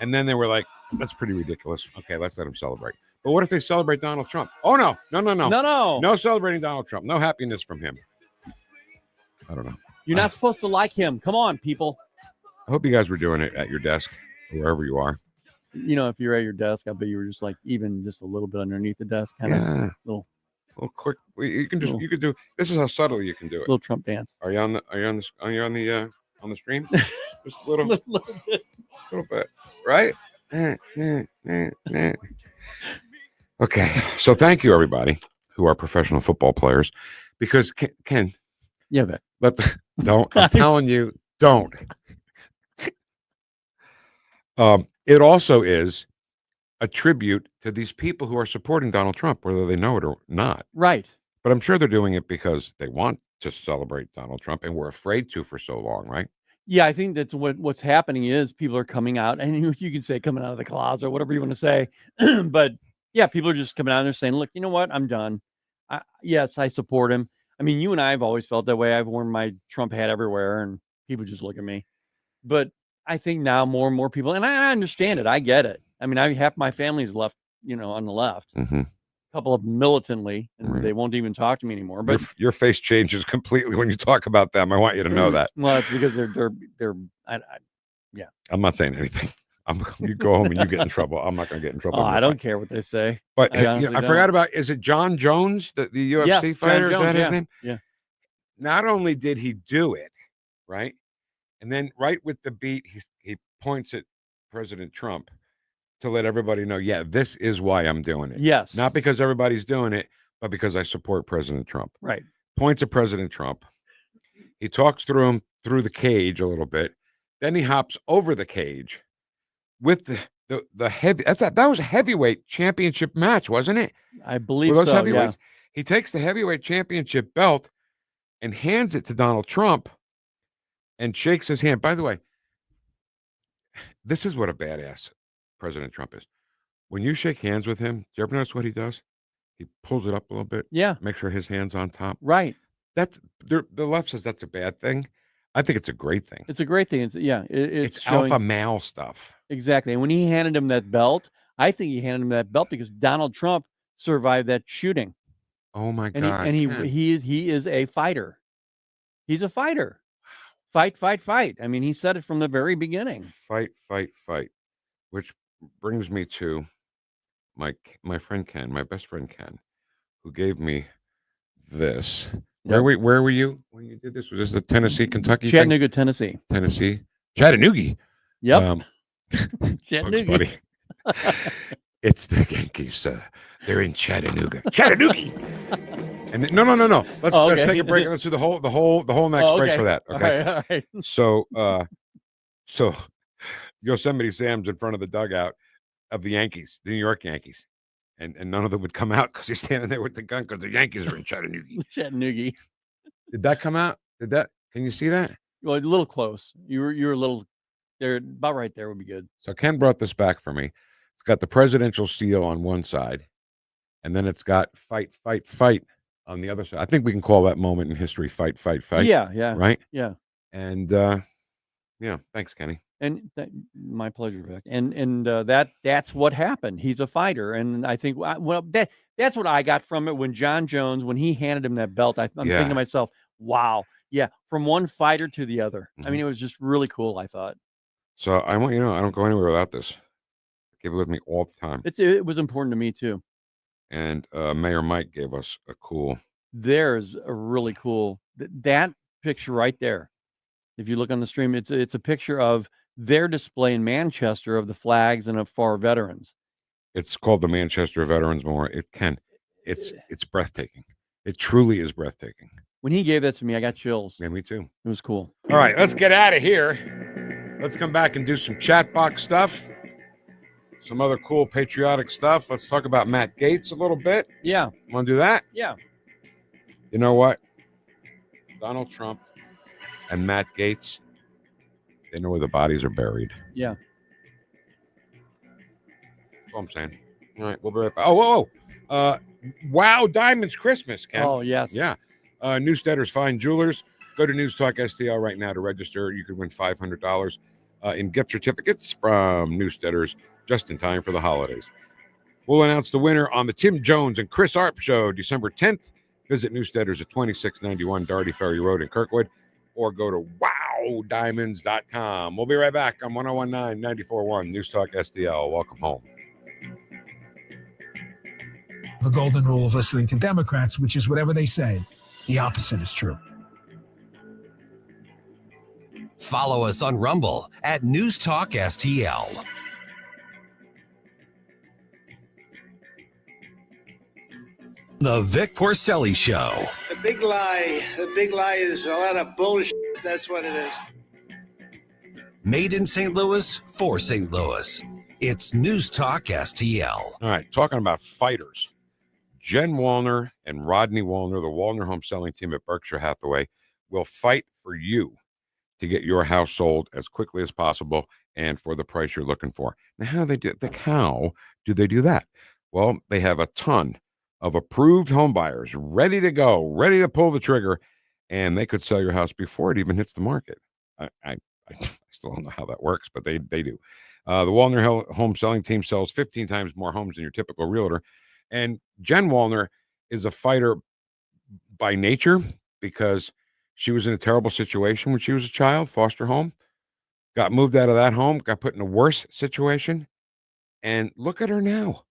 And then they were like, that's pretty ridiculous. Okay, let's let them celebrate. But what if they celebrate Donald Trump? Oh, no. No celebrating Donald Trump. No happiness from him. I don't know. You're not supposed to like him. Come on, people. I hope you guys were doing it at your desk or wherever you are. You know, if you're at your desk, I bet you were just like even just a little bit underneath the desk, kind of little quick. You can do. This is how subtly you can do it. Little Trump dance. Are you on the stream? Just a little bit, right? Okay. So thank you, everybody who are professional football players, because Ken. Yeah, Vic. Don't. I'm telling you, don't. It also is a tribute to these people who are supporting Donald Trump, whether they know it or not. Right. But I'm sure they're doing it because they want to celebrate Donald Trump and were afraid to for so long, right? Yeah, I think that's what's happening is people are coming out, and you can say coming out of the closet or whatever you want to say. But yeah, people are just coming out and they're saying, look, you know what? I'm done. Yes, I support him. I mean, you and I have always felt that way. I've worn my Trump hat everywhere and people just look at me. But I think now more and more people, and I understand it. I get it. I mean, half my family's left, on the left. Mm-hmm. A couple of them militantly, and they won't even talk to me anymore. But your face changes completely when you talk about them. I want you to know that. Well, it's because they're yeah. I'm not saying anything. You go home and you get in trouble. I'm not going to get in trouble. Oh, I don't care what they say. But I forgot about, is it John Jones, the UFC fighter? John Jones, is that his name? Yeah. Not only did he do it, right? And then right with the beat, he points at President Trump to let everybody know, yeah, this is why I'm doing it. Yes. Not because everybody's doing it, but because I support President Trump. Right. Points at President Trump. He talks through him through the cage a little bit. Then he hops over the cage with the heavy. That was a heavyweight championship match, wasn't it? I believe those so. Heavyweights. Yeah. He takes the heavyweight championship belt and hands it to Donald Trump and shakes his hand. By the way, this is what a badass President Trump is. When you shake hands with him, do you ever notice what he does? He pulls it up a little bit. Yeah. Make sure his hand's on top. Right. That's the left says that's a bad thing. I think it's a great thing. It's a great thing. It's alpha male stuff. Exactly. And when he handed him that belt, I think he handed him that belt because Donald Trump survived that shooting. Oh my And God! he is a fighter. He's a fighter. Fight, fight, fight. I mean, he said it from the very beginning. Fight, fight, fight. Which brings me to my friend Ken, my best friend Ken, who gave me this. Yep. Where were you when you did this? Was this the Tennessee, Kentucky thing? Chattanooga, Tennessee. Chattanooga. Yep. Chattanooga. Buddy. It's the Yankees. They're in Chattanooga. Chattanooga. And no. Let's take a break. Let's do the whole next break for that. Okay. All right. So Yosemite Sam's in front of the dugout of the Yankees, the New York Yankees. And none of them would come out because he's standing there with the gun because the Yankees are in Chattanooga. Chattanooga. Did that come out? Can you see that? Well, a little close. You were a little there, about right there would be good. So Ken brought this back for me. It's got the presidential seal on one side, and then it's got fight, fight, fight on the other side. I think we can call that moment in history fight, fight, fight. Yeah. Right? Yeah. And thanks, Kenny. And my pleasure, Vic. And that's what happened. He's a fighter, and I think that's what I got from it when John Jones, when he handed him that belt. I'm thinking to myself, wow, yeah, from one fighter to the other. I mean, it was just really cool. I thought. So I want you to know I don't go anywhere without this. Keep it with me all the time. It was important to me too. And Mayor Mike gave us a cool. There's a really cool that picture right there. If you look on the stream, it's a picture of their display in Manchester of the flags and of for veterans. It's called the Manchester Veterans Memorial. It's breathtaking. It truly is breathtaking. When he gave that to me, I got chills. Yeah, me tue. It was cool. All right, let's get out of here. Let's come back and do some chat box stuff. Some other cool patriotic stuff. Let's talk about Matt Gaetz a little bit. Yeah. Want to do that? Yeah. You know what? Donald Trump and Matt Gaetz, they know where the bodies are buried. Yeah. That's what I'm saying. All right, we'll be right back. Oh, whoa. Wow Diamonds Christmas, Ken. Oh, yes. Yeah. Newssteaders Fine Jewelers. Go to NewstalkSTL right now to register. You could win $500 in gift certificates from Newssteaders just in time for the holidays. We'll announce the winner on the Tim Jones and Chris Arp Show, December 10th. Visit Newssteaders at 2691 Darty Ferry Road in Kirkwood, or go to wowdiamonds.com. We'll be right back on 1019 94.1 News Talk STL. Welcome home. The golden rule of listening to Democrats, which is whatever they say, the opposite is true. Follow us on Rumble at News Talk STL. The Vic Porcelli Show. The big lie is a lot of bullshit. That's what it is. Made in St. Louis for St. Louis. It's News Talk STL. All right, talking about fighters. Jen Wallner and Rodney Wallner, the Wallner home selling team at Berkshire Hathaway, will fight for you to get your house sold as quickly as possible and for the price you're looking for. Now, how do they do that? Well, they have a ton of approved home buyers ready to go, ready to pull the trigger, and they could sell your house before it even hits the market. I still don't know how that works, but they do. The Wallner home selling team sells 15 times more homes than your typical realtor. And Jen Wallner is a fighter by nature because she was in a terrible situation when she was a child, foster home, got moved out of that home, got put in a worse situation. And look at her now,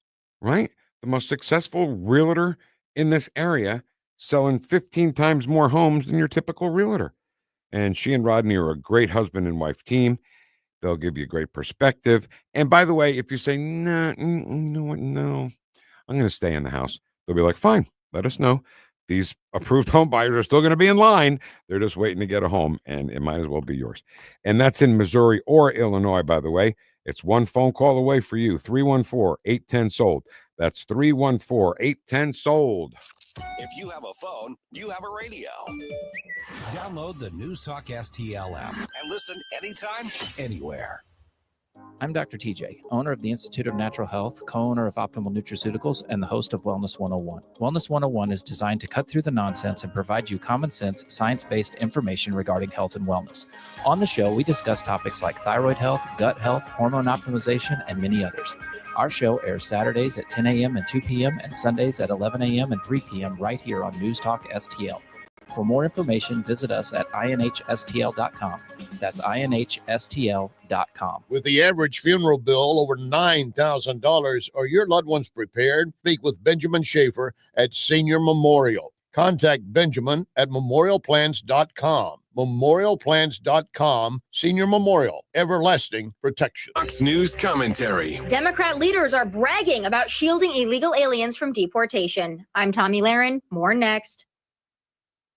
right? The most successful realtor in this area, selling 15 times more homes than your typical realtor. And she and Rodney are a great husband and wife team. They'll give you great perspective. And by the way, if you say, no, I'm going to stay in the house, they'll be like, fine, let us know. These approved home buyers are still going to be in line. They're just waiting to get a home, and it might as well be yours. And that's in Missouri or Illinois, by the way. It's one phone call away for you, 314-810-SOLD. That's 314-810-SOLD. If you have a phone, you have a radio. Download the News Talk STL app and listen anytime, anywhere. I'm Dr. TJ, owner of the Institute of Natural Health, co-owner of Optimal Nutraceuticals, and the host of Wellness 101. Wellness 101 is designed to cut through the nonsense and provide you common sense, science-based information regarding health and wellness. On the show, we discuss topics like thyroid health, gut health, hormone optimization, and many others. Our show airs Saturdays at 10 a.m. and 2 p.m. and Sundays at 11 a.m. and 3 p.m. right here on NewstalkSTL. For more information, visit us at inhstl.com. That's inhstl.com. With the average funeral bill over $9,000, are your loved ones prepared? Speak with Benjamin Schaefer at Senior Memorial. Contact Benjamin at memorialplans.com. Memorialplans.com. Senior Memorial, everlasting protection. Fox News commentary. Democrat leaders are bragging about shielding illegal aliens from deportation. I'm Tommy Lahren. More next.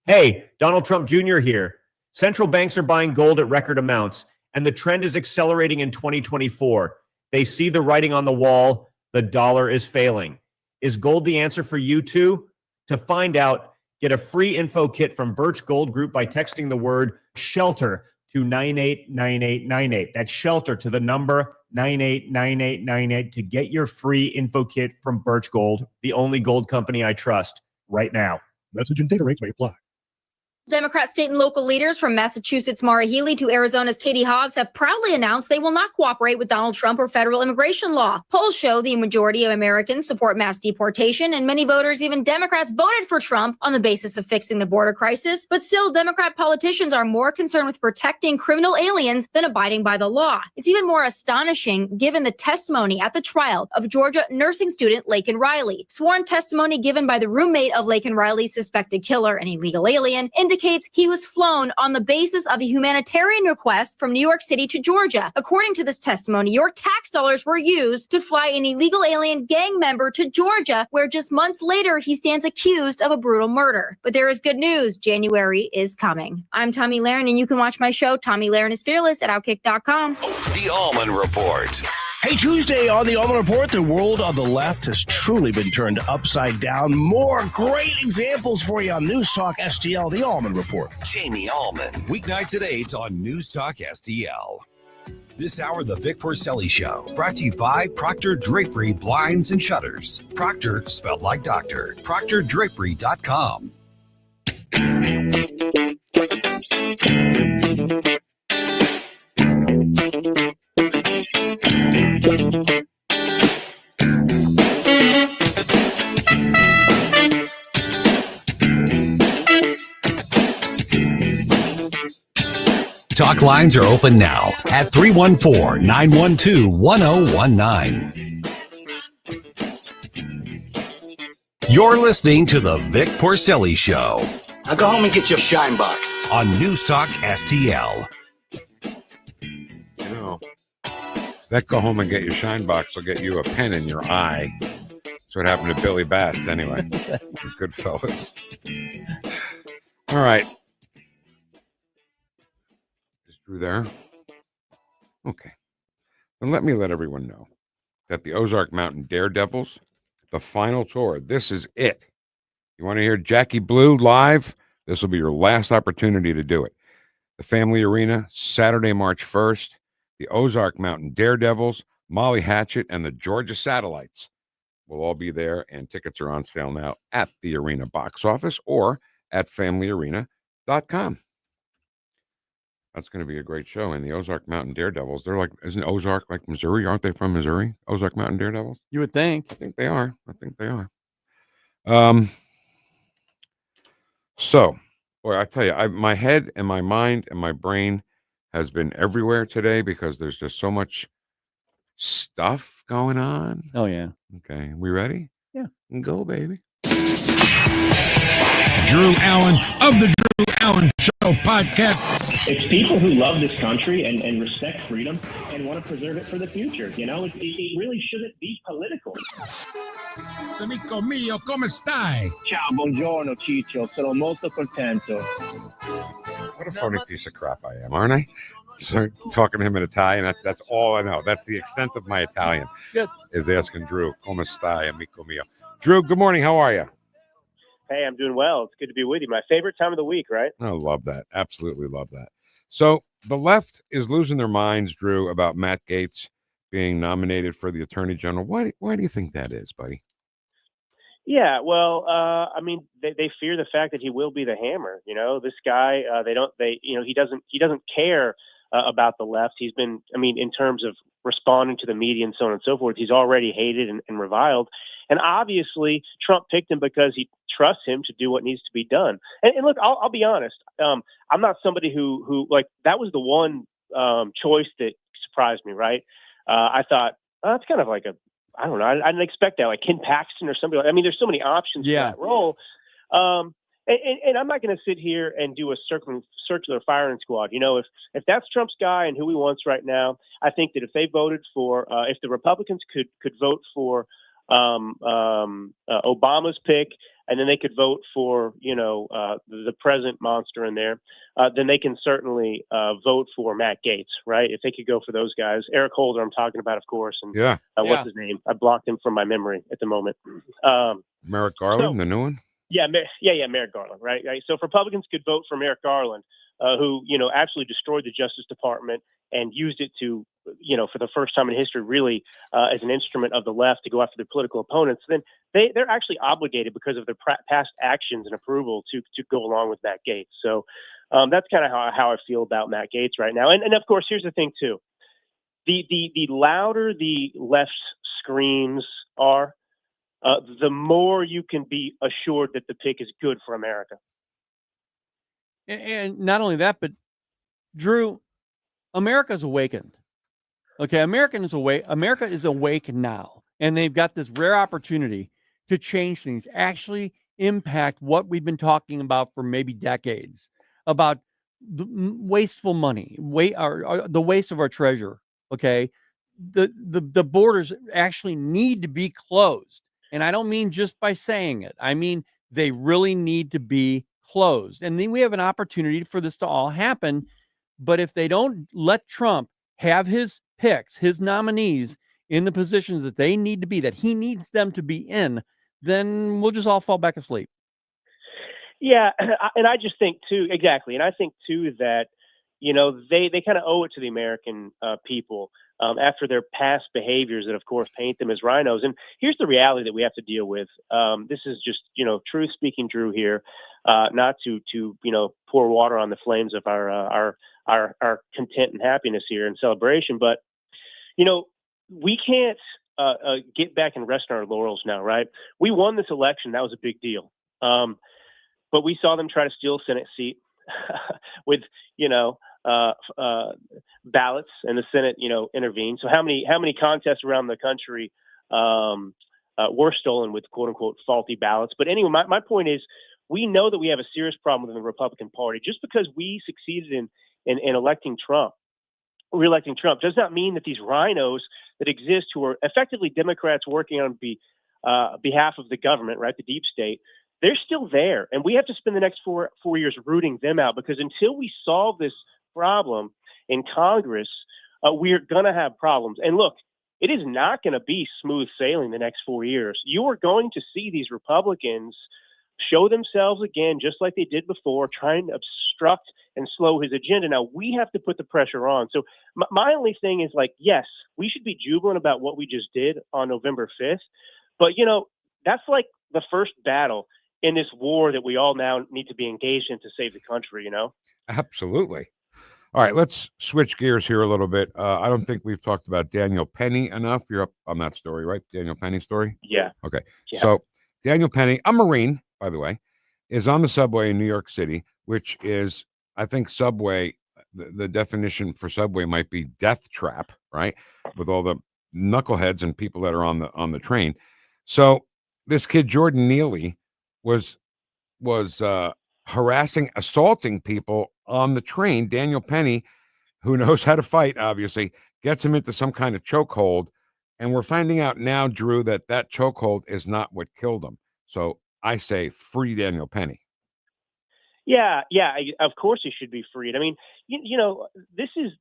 Hey, Donald Trump Jr. here. Central banks are buying gold at record amounts, and the trend is accelerating in 2024. They see the writing on the wall. The dollar is failing. Is gold the answer for you too? To find out, get a free info kit from Birch Gold Group by texting the word SHELTER to 989898. That's SHELTER to the number 989898 to get your free info kit from Birch Gold, the only gold company I trust right now. Message and data rates may apply. Democrat state and local leaders from Massachusetts' Maura Healey to Arizona's Katie Hobbs have proudly announced they will not cooperate with Donald Trump or federal immigration law. Polls show the majority of Americans support mass deportation, and many voters, even Democrats, voted for Trump on the basis of fixing the border crisis. But still, Democrat politicians are more concerned with protecting criminal aliens than abiding by the law. It's even more astonishing given the testimony at the trial of Georgia nursing student Laken Riley. Sworn testimony given by the roommate of Laken Riley's suspected killer, an illegal alien, indicates he was flown on the basis of a humanitarian request from New York City to Georgia. According to this testimony, your tax dollars were used to fly an illegal alien gang member to Georgia, where just months later he stands accused of a brutal murder. But there is good news. January is coming. I'm Tommy Lahren, and you can watch my show, Tommy Lahren is Fearless, at Outkick.com. The Allman Report. Hey, Tuesday on the Allman Report, the world of the left has truly been turned upside down. More great examples for you on News Talk STL, the Allman Report. Jamie Allman. Weeknights at 8 on News Talk STL. This hour, the Vic Porcelli Show, brought to you by Proctor Drapery Blinds and Shutters. Proctor, spelled like doctor. ProctorDrapery.com. Talk lines are open now at 314-912-1019. You're listening to the Vic Porcelli Show. Now go home and get your shine box. On News Talk STL. You know, that go home and get your shine box will get you a pen in your eye. That's what happened to Billy Batts anyway. Good fellas. All right. Through there. Okay. And let me let everyone know that the Ozark Mountain Daredevils, the final tour, this is it. You want to hear Jackie Blue live? This will be your last opportunity to do it. The Family Arena, Saturday, March 1st. The Ozark Mountain Daredevils, Molly Hatchet, and the Georgia Satellites will all be there, and tickets are on sale now at the arena box office or at familyarena.com. That's going to be a great show. And the Ozark Mountain Daredevils, they're like, isn't Ozark like Missouri? Aren't they from Missouri? Ozark Mountain Daredevils? You would think. I think they are. So, boy, I tell you, my head and my mind and my brain has been everywhere today because there's just so much stuff going on. Oh, yeah. Okay. We ready? Yeah. Go, baby. Drew Allen of the Drew Allen Show podcast. It's people who love this country and respect freedom and want to preserve it for the future. You know, it really shouldn't be political. Amico mio, come stai? Ciao, buongiorno, Ciccio. Sono molto contento. What a phony piece of crap I am, aren't I? So, talking to him in Italian, that's all I know. That's the extent of my Italian. Good. Is asking Drew, come stai, amico mio. Drew, good morning. How are you? Hey, I'm doing well. It's good to be with you. My favorite time of the week, right? I love that. Absolutely love that. So the left is losing their minds, Drew, about Matt Gaetz being nominated for the Attorney General. Why do you think that is, buddy? Yeah, well, I mean, they fear the fact that he will be the hammer. You know, this guy, he doesn't care about the left. He's been, I mean, in terms of responding to the media and so on and so forth, he's already hated and reviled. And obviously, Trump picked him because he trusts him to do what needs to be done. And look, I'll be honest. I'm not somebody who like, that was the one choice that surprised me, right? I thought, oh, that's kind of like I don't know. I didn't expect that, like Ken Paxton or somebody. I mean, there's so many options for that role. And I'm not going to sit here and do a circular firing squad. You know, if that's Trump's guy and who he wants right now, I think that if they voted for, if the Republicans could vote for Obama's pick, and then they could vote for, you know, the present monster in there, then they can certainly vote for Matt Gaetz, right? If they could go for those guys. Eric Holder, I'm talking about, of course. And what's his name? I blocked him from my memory at the moment. Merrick Garland, the new one? Yeah, Merrick Garland, right? So if Republicans could vote for Merrick Garland, who, you know, actually destroyed the Justice Department and used it to, you know, for the first time in history, really as an instrument of the left to go after their political opponents, then they're actually obligated because of their past actions and approval to go along with Matt Gaetz. So that's kind of how I feel about Matt Gaetz right now. And of course, here's the thing too: the louder the left screams are, the more you can be assured that the pick is good for America. And not only that, but Drew, America's awakened. Okay, America is awake now, and they've got this rare opportunity to change things, actually impact what we've been talking about for maybe decades about the wasteful money, the waste of our treasure. Okay, the borders actually need to be closed, and I don't mean just by saying it. I mean they really need to be closed, and then we have an opportunity for this to all happen. But if they don't let Trump have his picks, his nominees in the positions that they need to be, that he needs them to be in, then we'll just all fall back asleep. Yeah, and I just think too, exactly, and I think too that, you know, they kind of owe it to the American people after their past behaviors that, of course, paint them as rhinos. And here's the reality that we have to deal with. This is just, you know, truth speaking, Drew, here, not to you know, pour water on the flames of our content and happiness here and celebration, but you know, we can't get back and rest on our laurels now, right? We won this election. That was a big deal. But we saw them try to steal a Senate seat with, you know, ballots, and the Senate, you know, intervened. So how many contests around the country were stolen with quote unquote faulty ballots? But anyway, my point is, we know that we have a serious problem within the Republican Party. Just because we succeeded in electing Trump, reelecting Trump, does not mean that these rhinos that exist, who are effectively Democrats working on behalf of the government, right, the deep state, they're still there. And we have to spend the next four years rooting them out, because until we solve this problem in Congress, we're going to have problems. And look, it is not going to be smooth sailing the next 4 years. You are going to see these Republicans show themselves again, just like they did before, trying to obstruct and slow his agenda. Now, we have to put the pressure on. So my only thing is, like, yes, we should be jubilant about what we just did on November 5th. But, you know, that's like the first battle in this war that we all now need to be engaged in to save the country, you know? Absolutely. All right, let's switch gears here a little bit. I don't think we've talked about Daniel Penny enough. You're up on that story, right? Daniel Penny story? Yeah. Okay. Yeah. So Daniel Penny, a Marine, by the way, is on the subway in New York City, which is, I think, subway, the definition for subway might be death trap, right? With all the knuckleheads and people that are on the train. So this kid, Jordan Neely, was harassing, assaulting people on the train. Daniel Penny, who knows how to fight, obviously, gets him into some kind of chokehold. And we're finding out now, Drew, that chokehold is not what killed him. So I say free Daniel Penny. Yeah, of course he should be freed. I mean, you know, this is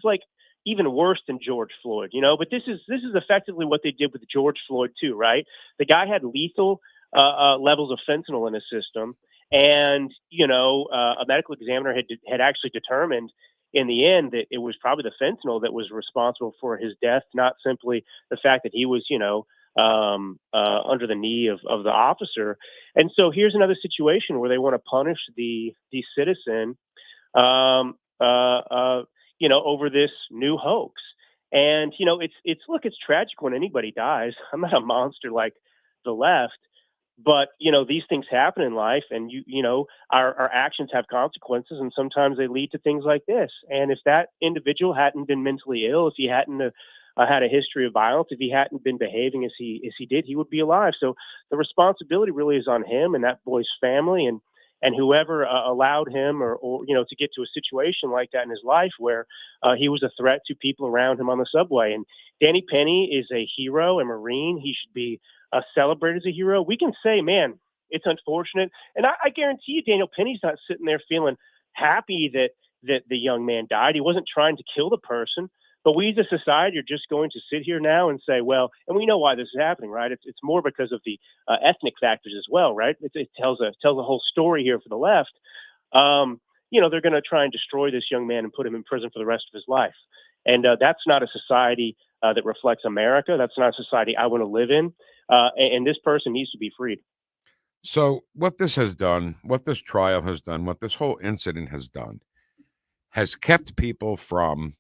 like even worse than George Floyd, you know, but this is effectively what they did with George Floyd too, right? The guy had lethal levels of fentanyl in his system, and, you know, a medical examiner had actually determined in the end that it was probably the fentanyl that was responsible for his death, not simply the fact that he was, under the knee of the officer. And so here's another situation where they want to punish the citizen, over this new hoax. And, it's tragic when anybody dies. I'm not a monster like the left, but, these things happen in life, and our actions have consequences, and sometimes they lead to things like this. And if that individual hadn't been mentally ill, if he hadn't had a history of violence, if he hadn't been behaving as he did, he would be alive. So the responsibility really is on him and that boy's family, and whoever allowed him or to get to a situation like that in his life where he was a threat to people around him on the subway. And Danny Penny is a hero, a Marine. He should be celebrated as a hero. We can say, man, it's unfortunate. And I guarantee you, Daniel Penny's not sitting there feeling happy that the young man died. He wasn't trying to kill the person. But we as a society are just going to sit here now and say, well, and we know why this is happening, right? It's more because of the ethnic factors as well, right? It tells a whole story here for the left. They're going to try and destroy this young man and put him in prison for the rest of his life. And that's not a society that reflects America. That's not a society I want to live in. And this person needs to be freed. So what this has done, what this trial has done, what this whole incident has done, has kept people from,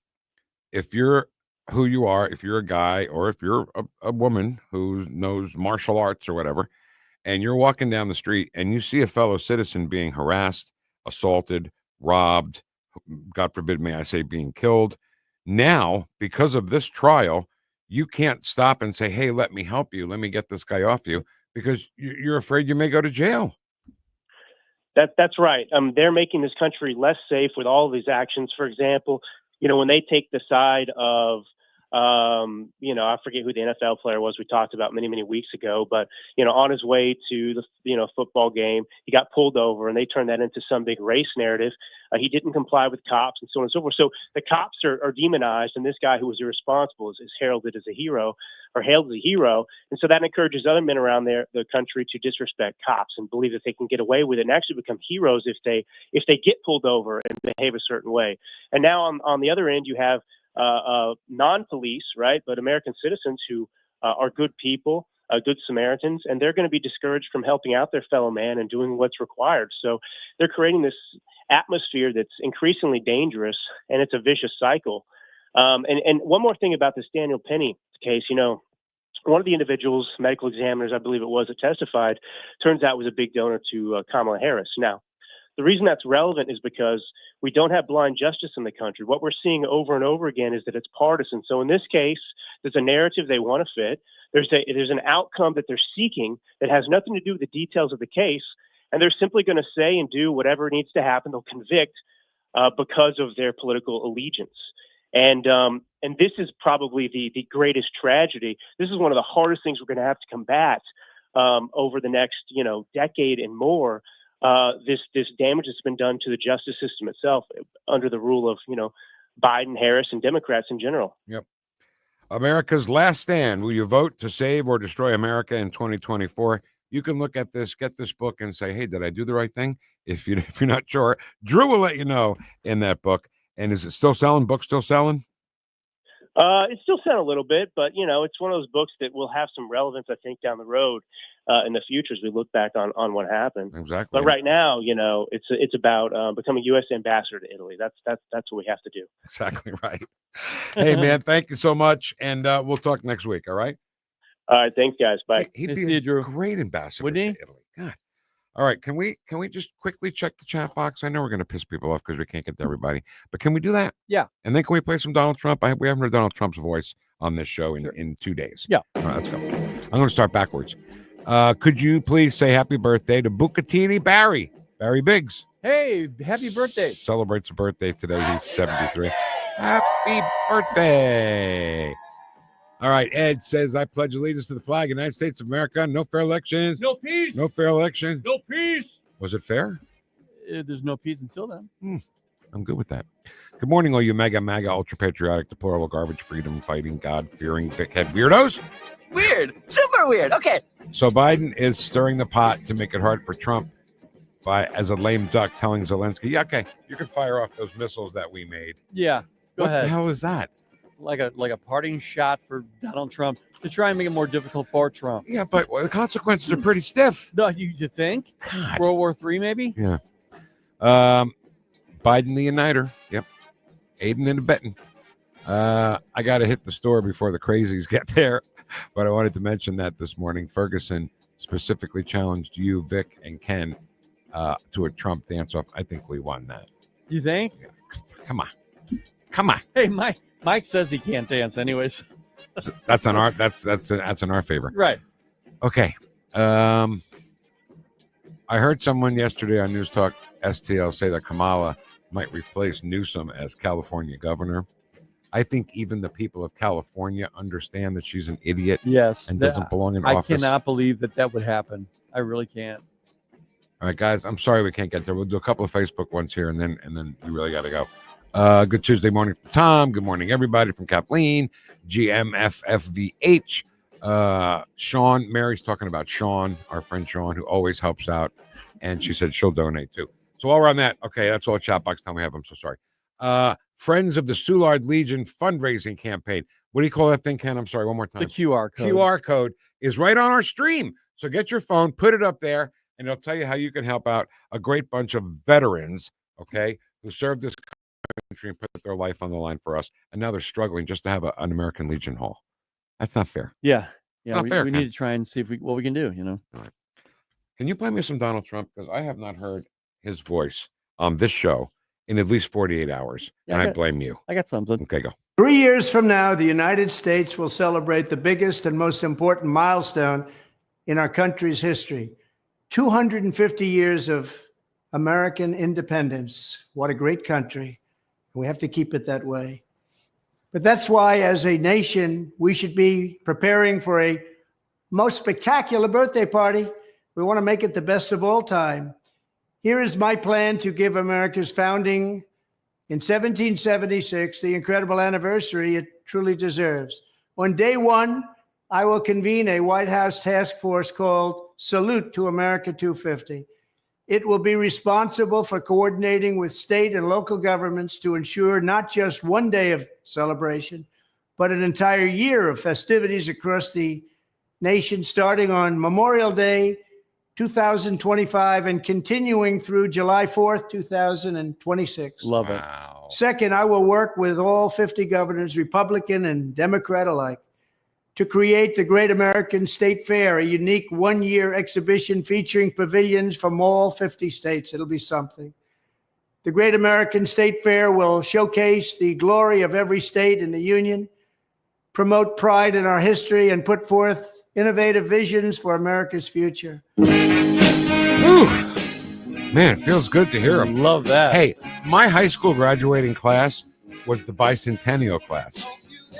if you're who you are, if you're a guy or if you're a woman who knows martial arts or whatever, and you're walking down the street and you see a fellow citizen being harassed, assaulted, robbed, God forbid, may I say, being killed. Now, because of this trial, you can't stop and say, hey, let me help you. Let me get this guy off you, because you're afraid you may go to jail. That's right. They're making this country less safe with all of these actions. For example, when they take the side of, I forget who the NFL player was we talked about many, many weeks ago, but, on his way to the, football game, he got pulled over and they turned that into some big race narrative. He didn't comply with cops and so on and so forth. So the cops are demonized, and this guy who was irresponsible is heralded as a hero, or hailed as a hero. And so that encourages other men around the country to disrespect cops and believe that they can get away with it and actually become heroes if they get pulled over and behave a certain way. And now on the other end, you have non-police, right, but American citizens who are good people, good Samaritans, and they're going to be discouraged from helping out their fellow man and doing what's required. So they're creating this atmosphere that's increasingly dangerous, and it's a vicious cycle. And one more thing about this Daniel Penny case, one of the individuals, medical examiners, I believe it was, that testified, turns out was a big donor to Kamala Harris. Now, the reason that's relevant is because we don't have blind justice in the country. What we're seeing over and over again is that it's partisan. So in this case, there's a narrative they want to fit. There's an outcome that they're seeking that has nothing to do with the details of the case, and they're simply going to say and do whatever needs to happen. They'll convict because of their political allegiance. And this is probably the greatest tragedy. This is one of the hardest things we're going to have to combat over the next decade and more. This damage that's been done to the justice system itself under the rule of Biden, Harris, and Democrats in general. Yep. America's Last Stand. Will you vote to save or destroy America in 2024? You can look at this, get this book, and say, hey, did I do the right thing? If you're not sure, Drew will let you know in that book. And is it still selling? Book still selling? It's still selling a little bit, but it's one of those books that will have some relevance, I think, down the road in the future as we look back on what happened. Exactly. But right now, it's about becoming U.S. ambassador to Italy. That's what we have to do. Exactly right. Hey, man, thank you so much, and we'll talk next week. All right. All right. Thanks, guys. Bye. He'd be a great ambassador to Italy. God. All right. Can we just quickly check the chat box? I know we're going to piss people off because we can't get to everybody, but can we do that? Yeah. And then can we play some Donald Trump? We haven't heard Donald Trump's voice on this show in 2 days. Yeah. All right, let's go. I'm going to start backwards. Could you please say happy birthday to Bucatini Barry Biggs? Hey, happy birthday. Celebrates a birthday today. He's 73. Happy birthday. All right, Ed says, I pledge allegiance to the flag of the United States of America. No fair elections. No peace. No fair election. No peace. Was it fair? There's no peace until then. I'm good with that. Good morning, all you MAGA, ultra-patriotic, deplorable, garbage, freedom-fighting, God-fearing, thick-head weirdos. Weird. Super weird. Okay. So Biden is stirring the pot to make it hard for Trump as a lame duck telling Zelensky, yeah, okay, you can fire off those missiles that we made. Yeah, go What ahead. the hell is that? Like a parting shot for Donald Trump to try and make it more difficult for Trump. Yeah, but the consequences are pretty stiff. No, you think? God. World War III, maybe? Yeah. Biden the uniter. Yep. Aiding and abetting. I got to hit the store before the crazies get there, but I wanted to mention that this morning. Ferguson specifically challenged you, Vic, and Ken to a Trump dance-off. I think we won that. You think? Yeah. Come on. Hey, Mike says he can't dance anyways. That's in our favor. Right. Okay. I heard someone yesterday on News Talk STL say that Kamala might replace Newsom as California governor. I think even the people of California understand that she's an idiot. Yes. And doesn't belong in office. I cannot believe that would happen. I really can't. All right, guys. I'm sorry we can't get there. We'll do a couple of Facebook ones here, and then we really got to go. Good Tuesday morning from Tom. Good morning, everybody, from Kathleen, GMFFVH. Sean, Mary's talking about Sean, our friend Sean, who always helps out, and she said she'll donate too. So while we're on that, okay, that's all chat box time we have. I'm so sorry. Friends of the Soulard Legion fundraising campaign. What do you call that thing, Ken? I'm sorry, one more time. The QR code. QR code is right on our stream. So get your phone, put it up there, and it'll tell you how you can help out a great bunch of veterans, okay, who served this country and put their life on the line for us, and now they're struggling just to have an American Legion Hall. That's not fair. Yeah. Not fair, we need to try and see what we can do, All right. Can you play me some Donald Trump? Because I have not heard his voice on this show in at least 48 hours, and I blame you. I got something. Okay, go. 3 years from now, the United States will celebrate the biggest and most important milestone in our country's history. 250 years of American independence. What a great country. We have to keep it that way. But that's why, as a nation, we should be preparing for a most spectacular birthday party. We want to make it the best of all time. Here is my plan to give America's founding in 1776 the incredible anniversary it truly deserves. On day one, I will convene a White House task force called Salute to America 250. It will be responsible for coordinating with state and local governments to ensure not just one day of celebration, but an entire year of festivities across the nation, starting on Memorial Day 2025 and continuing through July 4th, 2026. Love it. Wow. Second, I will work with all 50 governors, Republican and Democrat alike, to create the Great American State Fair, a unique one-year exhibition featuring pavilions from all 50 states. It'll be something. The Great American State Fair will showcase the glory of every state in the Union, promote pride in our history, and put forth innovative visions for America's future. Whew. Man, it feels good to hear him. Love that. Hey, my high school graduating class was the bicentennial class.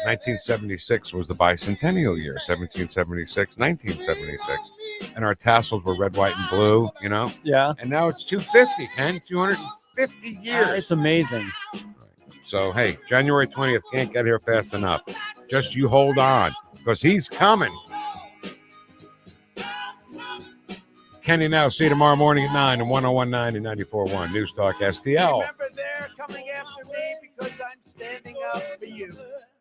1976 was the bicentennial year, 1776, 1976. And our tassels were red, white, and blue, Yeah. And now it's 250, Ken, 250 years. It's amazing. So, hey, January 20th can't get here fast enough. Just you hold on, because he's coming. Kenny now. See you tomorrow morning at 9 and 101.9 and 94.1 News Talk STL. Remember, they're coming after me because I'm standing up for you.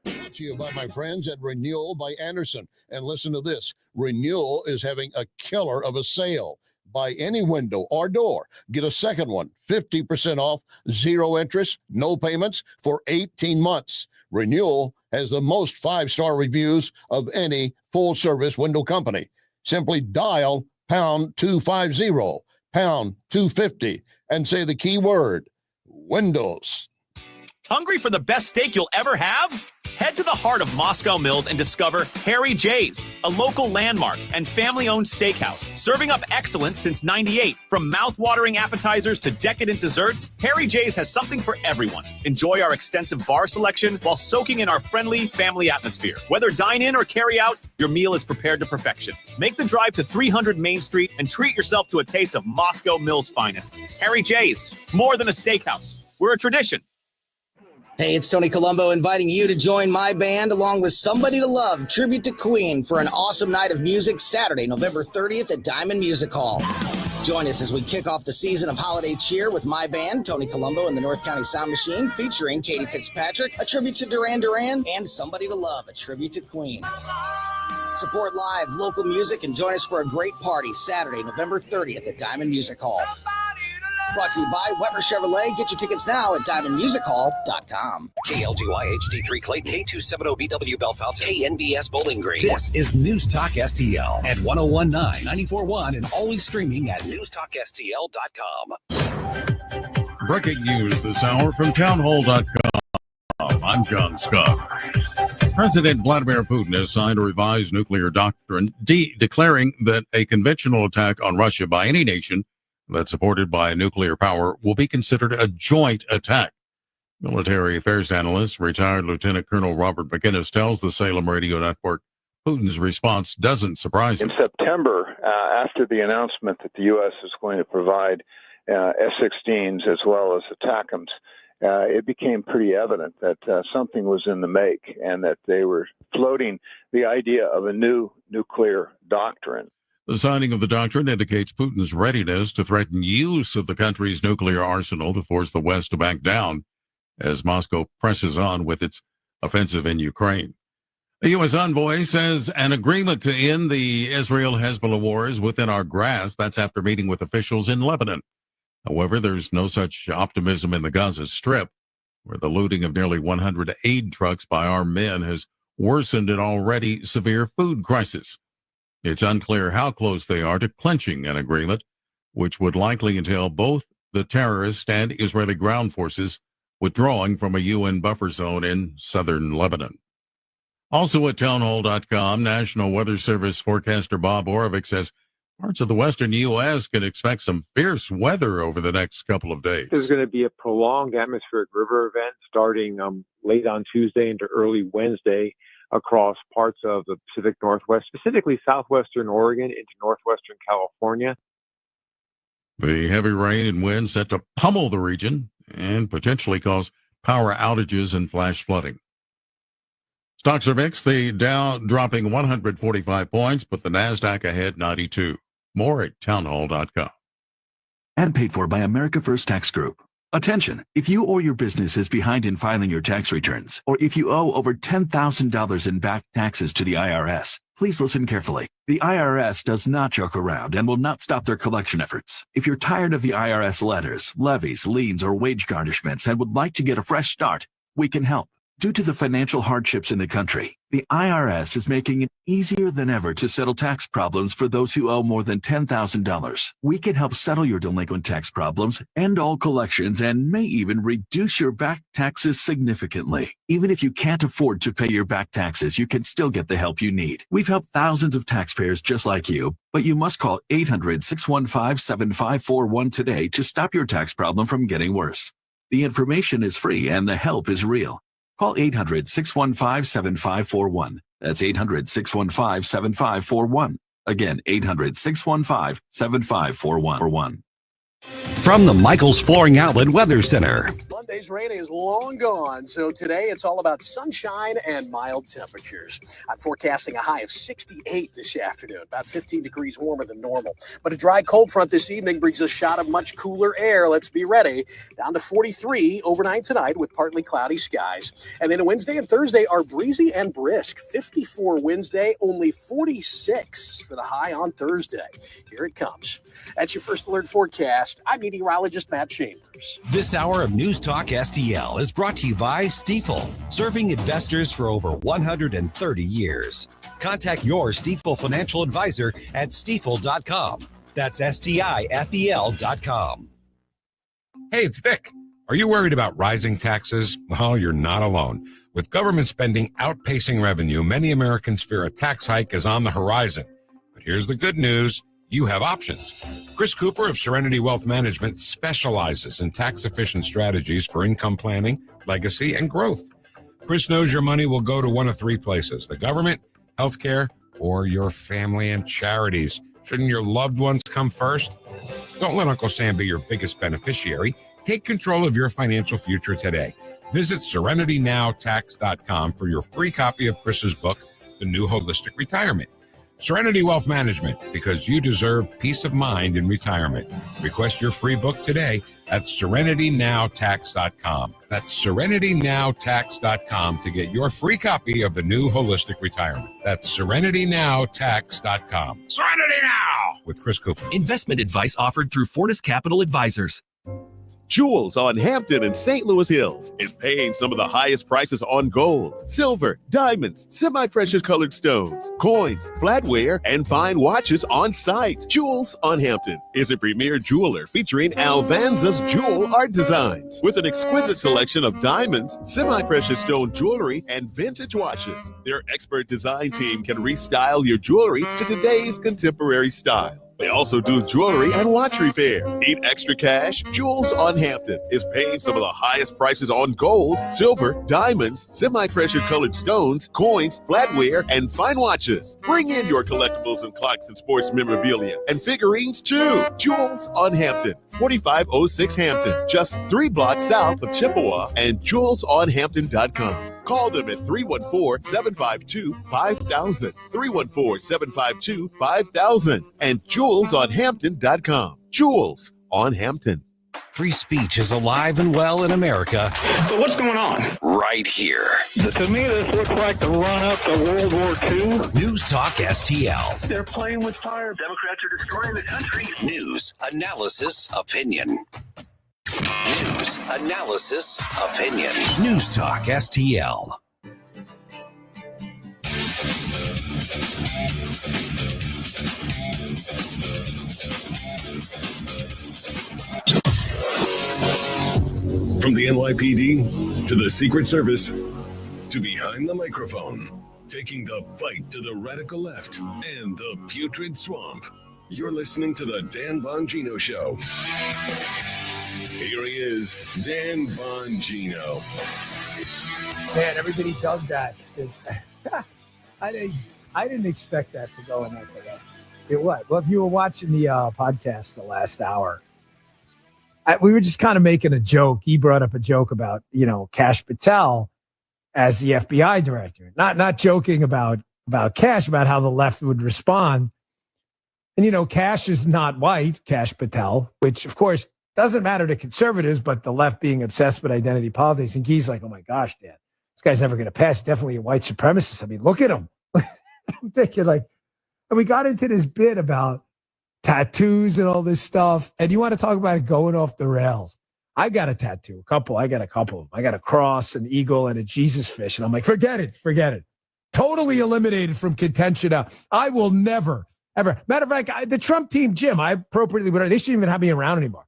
Brought to you by my friends at Renewal by Anderson. And listen to this. Renewal is having a killer of a sale. Buy any window or door. Get a second one, 50% off, 0 interest, no payments for 18 months. Renewal has the most 5-star reviews of any full-service window company. Simply dial pound 250, pound 250, and say the key word, windows. Hungry for the best steak you'll ever have? Head to the heart of Moscow Mills and discover Harry J's, a local landmark and family-owned steakhouse, serving up excellence since '98. From mouth-watering appetizers to decadent desserts, Harry J's has something for everyone. Enjoy our extensive bar selection while soaking in our friendly family atmosphere. Whether dine-in or carry-out, your meal is prepared to perfection. Make the drive to 300 Main Street and treat yourself to a taste of Moscow Mills' finest. Harry J's, more than a steakhouse. We're a tradition. Hey, it's Tony Colombo inviting you to join my band along with Somebody to Love, tribute to Queen, for an awesome night of music Saturday, November 30th at Diamond Music Hall. Join us as we kick off the season of holiday cheer with my band, Tony Colombo and the North County Sound Machine, featuring Katie Fitzpatrick, a tribute to Duran Duran, and Somebody to Love, a tribute to Queen. Support live local music and join us for a great party Saturday, November 30th at Diamond Music Hall. Brought to you by Weber Chevrolet. Get your tickets now at diamondmusichall.com. KLGY HD3 Clayton, K270BW Bellefontaine, KNBS Bowling Green. This is News Talk STL at 1019, 94.1, and always streaming at newstalkstl.com. Breaking news this hour from townhall.com. I'm John Scott. President Vladimir Putin has signed a revised nuclear doctrine declaring that a conventional attack on Russia by any nation that's supported by nuclear power will be considered a joint attack. Military affairs analyst, retired Lieutenant Colonel Robert McInnes, tells the Salem Radio Network Putin's response doesn't surprise him. In September, after the announcement that the U.S. is going to provide F-16s as well as ATACMS, it became pretty evident that something was in the make and that they were floating the idea of a new nuclear doctrine. The signing of the doctrine indicates Putin's readiness to threaten use of the country's nuclear arsenal to force the West to back down as Moscow presses on with its offensive in Ukraine. A U.S. envoy says an agreement to end the Israel-Hezbollah war is within our grasp. That's after meeting with officials in Lebanon. However, there's no such optimism in the Gaza Strip, where the looting of nearly 100 aid trucks by armed men has worsened an already severe food crisis. It's unclear how close they are to clinching an agreement, which would likely entail both the terrorist and Israeli ground forces withdrawing from a UN buffer zone in southern Lebanon. Also at townhall.com, National Weather Service forecaster Bob Oravec says parts of the western U.S. can expect some fierce weather over the next couple of days. There's going to be a prolonged atmospheric river event starting late on Tuesday into early Wednesday across parts of the Pacific Northwest, specifically southwestern Oregon into northwestern California. The heavy rain and wind set to pummel the region and potentially cause power outages and flash flooding. Stocks are mixed, the Dow dropping 145 points, but the NASDAQ ahead 92. More at townhall.com. And paid for by America First Tax Group. Attention, if you or your business is behind in filing your tax returns, or if you owe over $10,000 in back taxes to the IRS, please listen carefully. The IRS does not joke around and will not stop their collection efforts. If you're tired of the IRS letters, levies, liens, or wage garnishments and would like to get a fresh start, we can help. Due to the financial hardships in the country, the IRS is making it easier than ever to settle tax problems for those who owe more than $10,000. We can help settle your delinquent tax problems, end all collections, and may even reduce your back taxes significantly. Even if you can't afford to pay your back taxes, you can still get the help you need. We've helped thousands of taxpayers just like you, but you must call 800-615-7541 today to stop your tax problem from getting worse. The information is free and the help is real. Call 800-615-7541. That's 800-615-7541. Again, 800-615-7541. From the Michaels Flooring Outlet Weather Center. Monday's rain is long gone, so today it's all about sunshine and mild temperatures. I'm forecasting a high of 68 this afternoon, about 15 degrees warmer than normal. But a dry cold front this evening brings a shot of much cooler air. Let's be ready. Down to 43 overnight tonight with partly cloudy skies. And then Wednesday and Thursday are breezy and brisk. 54 Wednesday, only 46 for the high on Thursday. Here it comes. That's your first alert forecast. I'm meteorologist Matt Chambers. This hour of News Talk STL is brought to you by Stifel, serving investors for over 130 years. Contact your Stifel financial advisor at stifel.com. That's STIFEL.com. Hey, it's Vic. Are you worried about rising taxes? Well, you're not alone. With government spending outpacing revenue, many Americans fear a tax hike is on the horizon. But here's the good news. You have options. Chris Cooper of Serenity Wealth Management specializes in tax-efficient strategies for income planning, legacy, and growth. Chris knows your money will go to one of three places: the government, healthcare, or your family and charities. Shouldn't your loved ones come first? Don't let Uncle Sam be your biggest beneficiary. Take control of your financial future today. Visit SerenityNowTax.com for your free copy of Chris's book, The New Holistic Retirement. Serenity Wealth Management, because you deserve peace of mind in retirement. Request your free book today at SerenityNowTax.com. That's SerenityNowTax.com to get your free copy of the new Holistic Retirement. That's SerenityNowTax.com. Serenity Now! With Chris Cooper. Investment advice offered through Fortis Capital Advisors. Jewels on Hampton and St. Louis Hills is paying some of the highest prices on gold, silver, diamonds, semi-precious colored stones, coins, flatware, and fine watches on site. Jewels on Hampton is a premier jeweler featuring Alvanza's jewel art designs with an exquisite selection of diamonds, semi-precious stone jewelry, and vintage watches. Their expert design team can restyle your jewelry to today's contemporary style. They also do jewelry and watch repair. Need extra cash? Jewels on Hampton is paying some of the highest prices on gold, silver, diamonds, semi-precious colored stones, coins, flatware, and fine watches. Bring in your collectibles and clocks and sports memorabilia and figurines too. Jewels on Hampton, 4506 Hampton, just 3 blocks south of Chippewa, and jewelsonhampton.com. Call them at 314-752-5000, 314-752-5000, and jewelsonhampton.com. Jewels on Hampton. Free speech is alive and well in America. So what's going on? Right here. To me, this looks like the run-up to World War II. News Talk STL. They're playing with fire. Democrats are destroying the country. News, analysis, opinion. News, analysis, opinion. News Talk STL. From the NYPD to the Secret Service to behind the microphone, taking the fight to the radical left and the putrid swamp. You're listening to the Dan Bongino Show. Here he is, Dan Bongino. Man, everybody dug that. I didn't expect that to go in that way. It what? Well, if you were watching the podcast the last hour, we were just kind of making a joke. He brought up a joke about, Kash Patel as the FBI director. Not joking about Kash, about how the left would respond. And, Kash is not white, Kash Patel, which, of course, doesn't matter to conservatives, but the left being obsessed with identity politics. And he's like, oh, my gosh, Dan, this guy's never going to pass. Definitely a white supremacist. I mean, look at him. I'm thinking and we got into this bit about tattoos and all this stuff. And you want to talk about it going off the rails. I got a tattoo, I got a couple of them. I got a cross, an eagle, and a Jesus fish. And I'm like, forget it. Totally eliminated from contention. I will never, ever. Matter of fact, the Trump team, Jim, I appropriately would. They shouldn't even have me around anymore.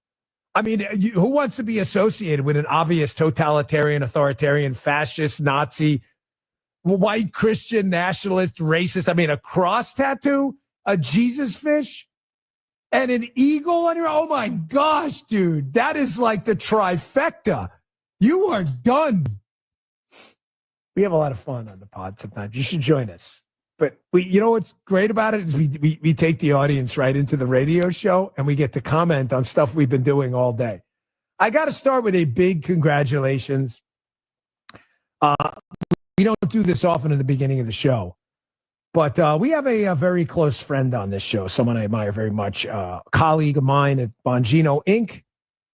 I mean, who wants to be associated with an obvious totalitarian, authoritarian, fascist, Nazi, white Christian, nationalist, racist? I mean, a cross tattoo, a Jesus fish, and an eagle on your, oh my gosh, dude, that is like the trifecta. You are done. We have a lot of fun on the pod sometimes. You should join us. But what's great about it is we take the audience right into the radio show and we get to comment on stuff we've been doing all day. I got to start with a big congratulations. We don't do this often in the beginning of the show, but we have a very close friend on this show, someone I admire very much, a colleague of mine at Bongino Inc.,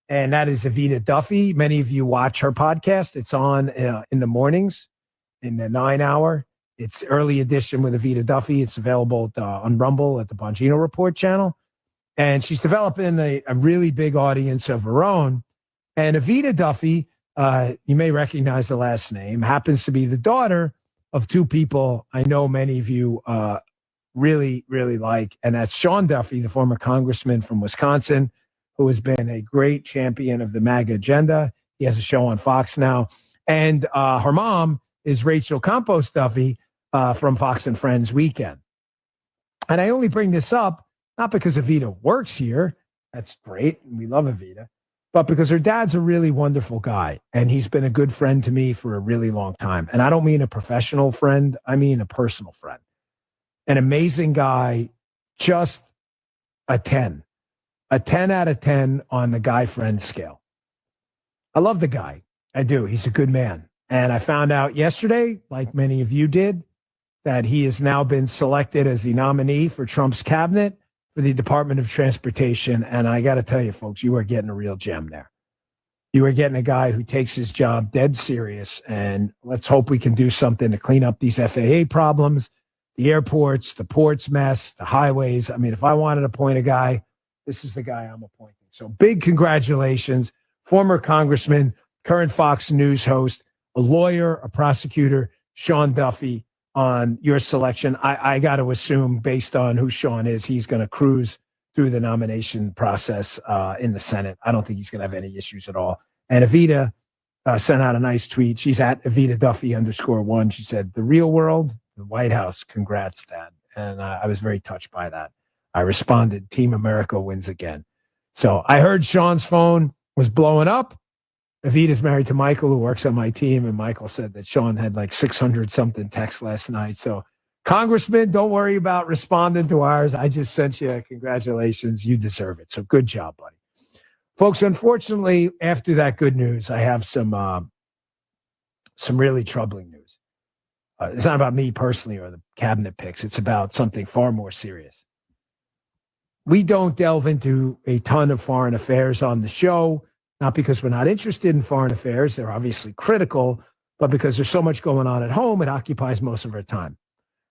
and that is Evita Duffy. Many of you watch her podcast. It's on in the mornings in the 9 hour. It's early edition with Evita Duffy. It's available on Rumble at the Bongino Report channel. And she's developing a really big audience of her own. And Evita Duffy, you may recognize the last name, happens to be the daughter of two people I know many of you really, really like. And that's Sean Duffy, the former congressman from Wisconsin, who has been a great champion of the MAGA agenda. He has a show on Fox now. And her mom is Rachel Campos Duffy from Fox and Friends Weekend. And I only bring this up, not because Evita works here. That's great. And we love Evita. But because her dad's a really wonderful guy. And he's been a good friend to me for a really long time. And I don't mean a professional friend. I mean a personal friend. An amazing guy, just a 10. A 10 out of 10 on the guy friend scale. I love the guy. I do. He's a good man. And I found out yesterday, like many of you did, that he has now been selected as the nominee for Trump's cabinet for the Department of Transportation. And I got to tell you, folks, you are getting a real gem there. You are getting a guy who takes his job dead serious. And let's hope we can do something to clean up these FAA problems, the airports, the ports mess, the highways. I mean, if I wanted to appoint a guy, this is the guy I'm appointing. So big congratulations, former congressman, current Fox News host, a lawyer, a prosecutor, Sean Duffy, on your selection. I got to assume, based on who Sean is, he's going to cruise through the nomination process in the Senate. I don't think he's going to have any issues at all. And Evita sent out a nice tweet. She's at Evita Duffy _1. She said, "The real world, the White House. Congrats, Dad." And I was very touched by that. I responded, Team America wins again. So I heard Sean's phone was blowing up. Evita's married to Michael, who works on my team, and Michael said that Sean had like 600-something texts last night. So, Congressman, don't worry about responding to ours. I just sent you congratulations. You deserve it. So good job, buddy. Folks, unfortunately, after that good news, I have some really troubling news. It's not about me personally or the cabinet picks. It's about something far more serious. We don't delve into a ton of foreign affairs on the show. Not because we're not interested in foreign affairs. They're obviously critical, but because there's so much going on at home, it occupies most of our time.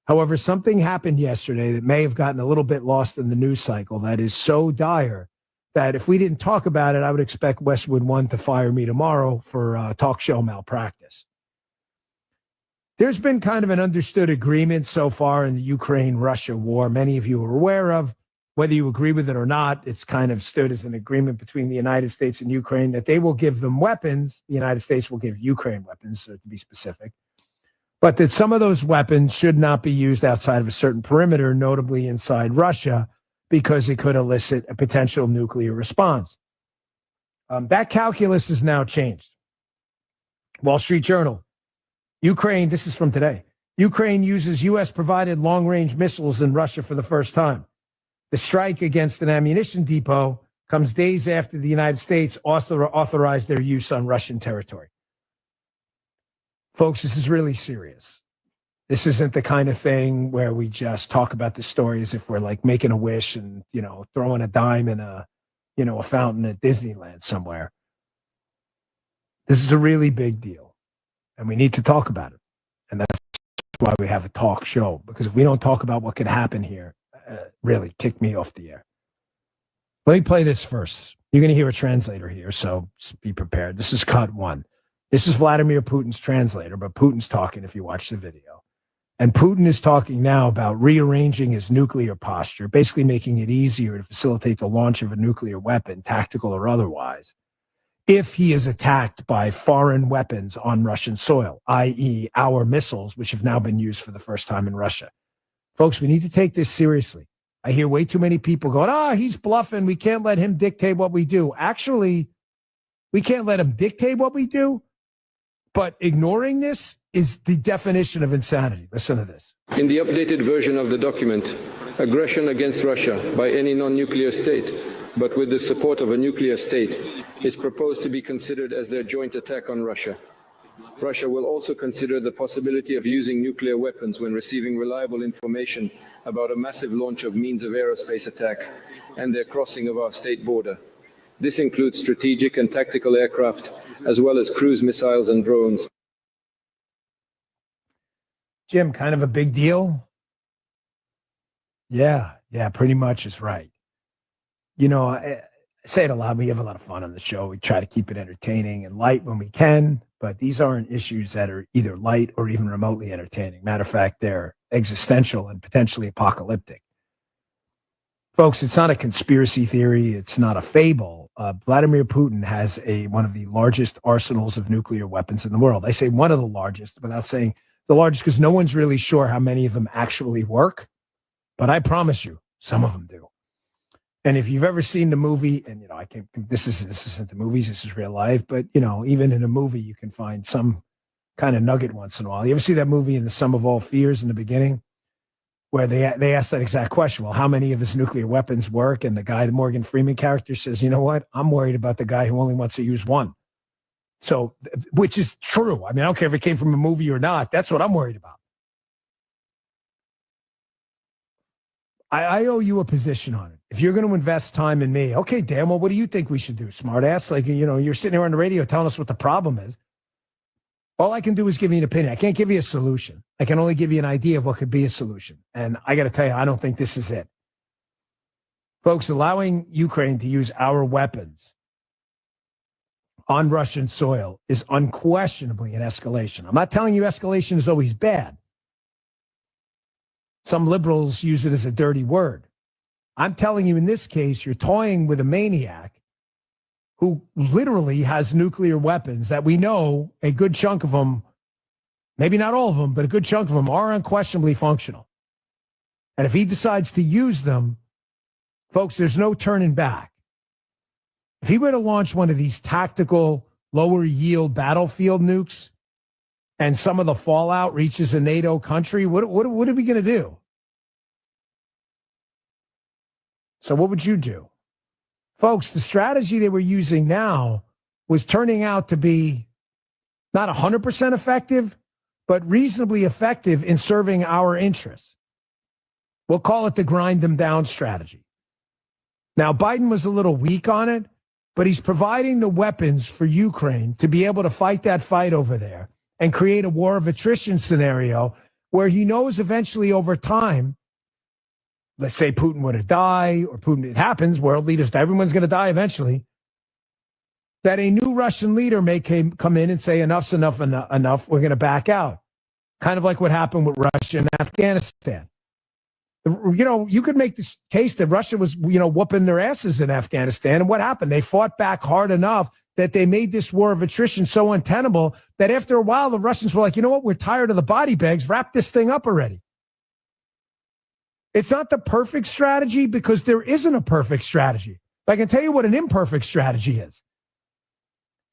However, something happened yesterday that may have gotten a little bit lost in the news cycle that is so dire that if we didn't talk about it, I would expect Westwood One to fire me tomorrow for talk show malpractice. There's been kind of an understood agreement so far in the Ukraine-Russia war, many of you are aware of. Whether you agree with it or not, it's kind of stood as an agreement between the United States and Ukraine that they will give them weapons. The United States will give Ukraine weapons, to be specific. But that some of those weapons should not be used outside of a certain perimeter, notably inside Russia, because it could elicit a potential nuclear response. That calculus has now changed. Wall Street Journal. Ukraine, this is from today. Ukraine uses U.S.-provided long-range missiles in Russia for the first time. The strike against an ammunition depot comes days after the United States authorized their use on Russian territory. Folks, this is really serious. This isn't the kind of thing where we just talk about the story as if we're like making a wish and, throwing a dime in a fountain at Disneyland somewhere. This is a really big deal, and we need to talk about it. And that's why we have a talk show, because if we don't talk about what could happen here, really kick me off the air. Let me play this first. You're going to hear a translator here, so be prepared. This is cut one. This is Vladimir Putin's translator, but Putin's talking if you watch the video. And Putin is talking now about rearranging his nuclear posture, basically making it easier to facilitate the launch of a nuclear weapon, tactical or otherwise, if he is attacked by foreign weapons on Russian soil, i.e. our missiles, which have now been used for the first time in Russia. Folks, we need to take this seriously. I hear way too many people going, he's bluffing. We can't let him dictate what we do. Actually, we can't let him dictate what we do, but ignoring this is the definition of insanity. Listen to this. In the updated version of the document, aggression against Russia by any non-nuclear state, but with the support of a nuclear state, is proposed to be considered as their joint attack on Russia. Russia will also consider the possibility of using nuclear weapons when receiving reliable information about a massive launch of means of aerospace attack and their crossing of our state border. This includes strategic and tactical aircraft, as well as cruise missiles and drones. Jim, kind of a big deal? Yeah, pretty much is right. I say it a lot. We have a lot of fun on the show. We try to keep it entertaining and light when we can. But these aren't issues that are either light or even remotely entertaining. Matter of fact, they're existential and potentially apocalyptic. Folks, it's not a conspiracy theory. It's not a fable. Vladimir Putin has one of the largest arsenals of nuclear weapons in the world. I say one of the largest without saying the largest because no one's really sure how many of them actually work. But I promise you, some of them do. And if you've ever seen the movie, and this isn't the movies, this is real life, but even in a movie, you can find some kind of nugget once in a while. You ever see that movie in The Sum of All Fears in the beginning, where they ask that exact question? Well, how many of his nuclear weapons work? And the Morgan Freeman character says, you know what? I'm worried about the guy who only wants to use one. So, which is true. I mean, I don't care if it came from a movie or not. That's what I'm worried about. I owe you a position on it. If you're going to invest time in me, okay, Dan, well, what do you think we should do, smart ass? Like, you're sitting here on the radio telling us what the problem is. All I can do is give you an opinion. I can't give you a solution. I can only give you an idea of what could be a solution. And I got to tell you, I don't think this is it. Folks, allowing Ukraine to use our weapons on Russian soil is unquestionably an escalation. I'm not telling you escalation is always bad. Some liberals use it as a dirty word. I'm telling you, in this case, you're toying with a maniac who literally has nuclear weapons that we know a good chunk of them, maybe not all of them, but a good chunk of them are unquestionably functional. And if he decides to use them, folks, there's no turning back. If he were to launch one of these tactical, lower yield battlefield nukes and some of the fallout reaches a NATO country, what are we going to do? So what would you do? Folks, the strategy they were using now was turning out to be not 100% effective, but reasonably effective in serving our interests. We'll call it the grind them down strategy. Now, Biden was a little weak on it, but he's providing the weapons for Ukraine to be able to fight that fight over there and create a war of attrition scenario where he knows eventually over time, let's say Putin were to die, or Putin, it happens, world leaders, everyone's going to die eventually, that a new Russian leader may come in and say, enough's enough, we're going to back out. Kind of like what happened with Russia and Afghanistan. You could make this case that Russia was, whooping their asses in Afghanistan. And what happened? They fought back hard enough that they made this war of attrition so untenable that after a while, the Russians were like, you know what? We're tired of the body bags. Wrap this thing up already. It's not the perfect strategy because there isn't a perfect strategy. But I can tell you what an imperfect strategy is.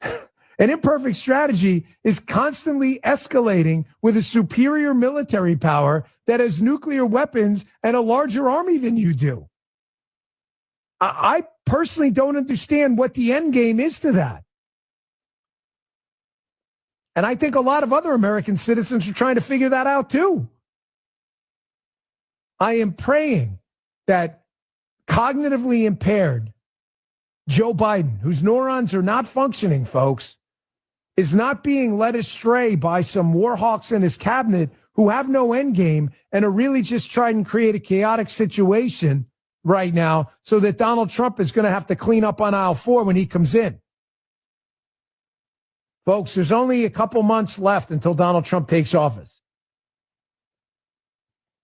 An imperfect strategy is constantly escalating with a superior military power that has nuclear weapons and a larger army than you do. I personally don't understand what the end game is to that. And I think a lot of other American citizens are trying to figure that out too. I am praying that cognitively impaired Joe Biden, whose neurons are not functioning, folks, is not being led astray by some war hawks in his cabinet who have no end game and are really just trying to create a chaotic situation right now so that Donald Trump is going to have to clean up on aisle 4 when he comes in. Folks, there's only a couple months left until Donald Trump takes office.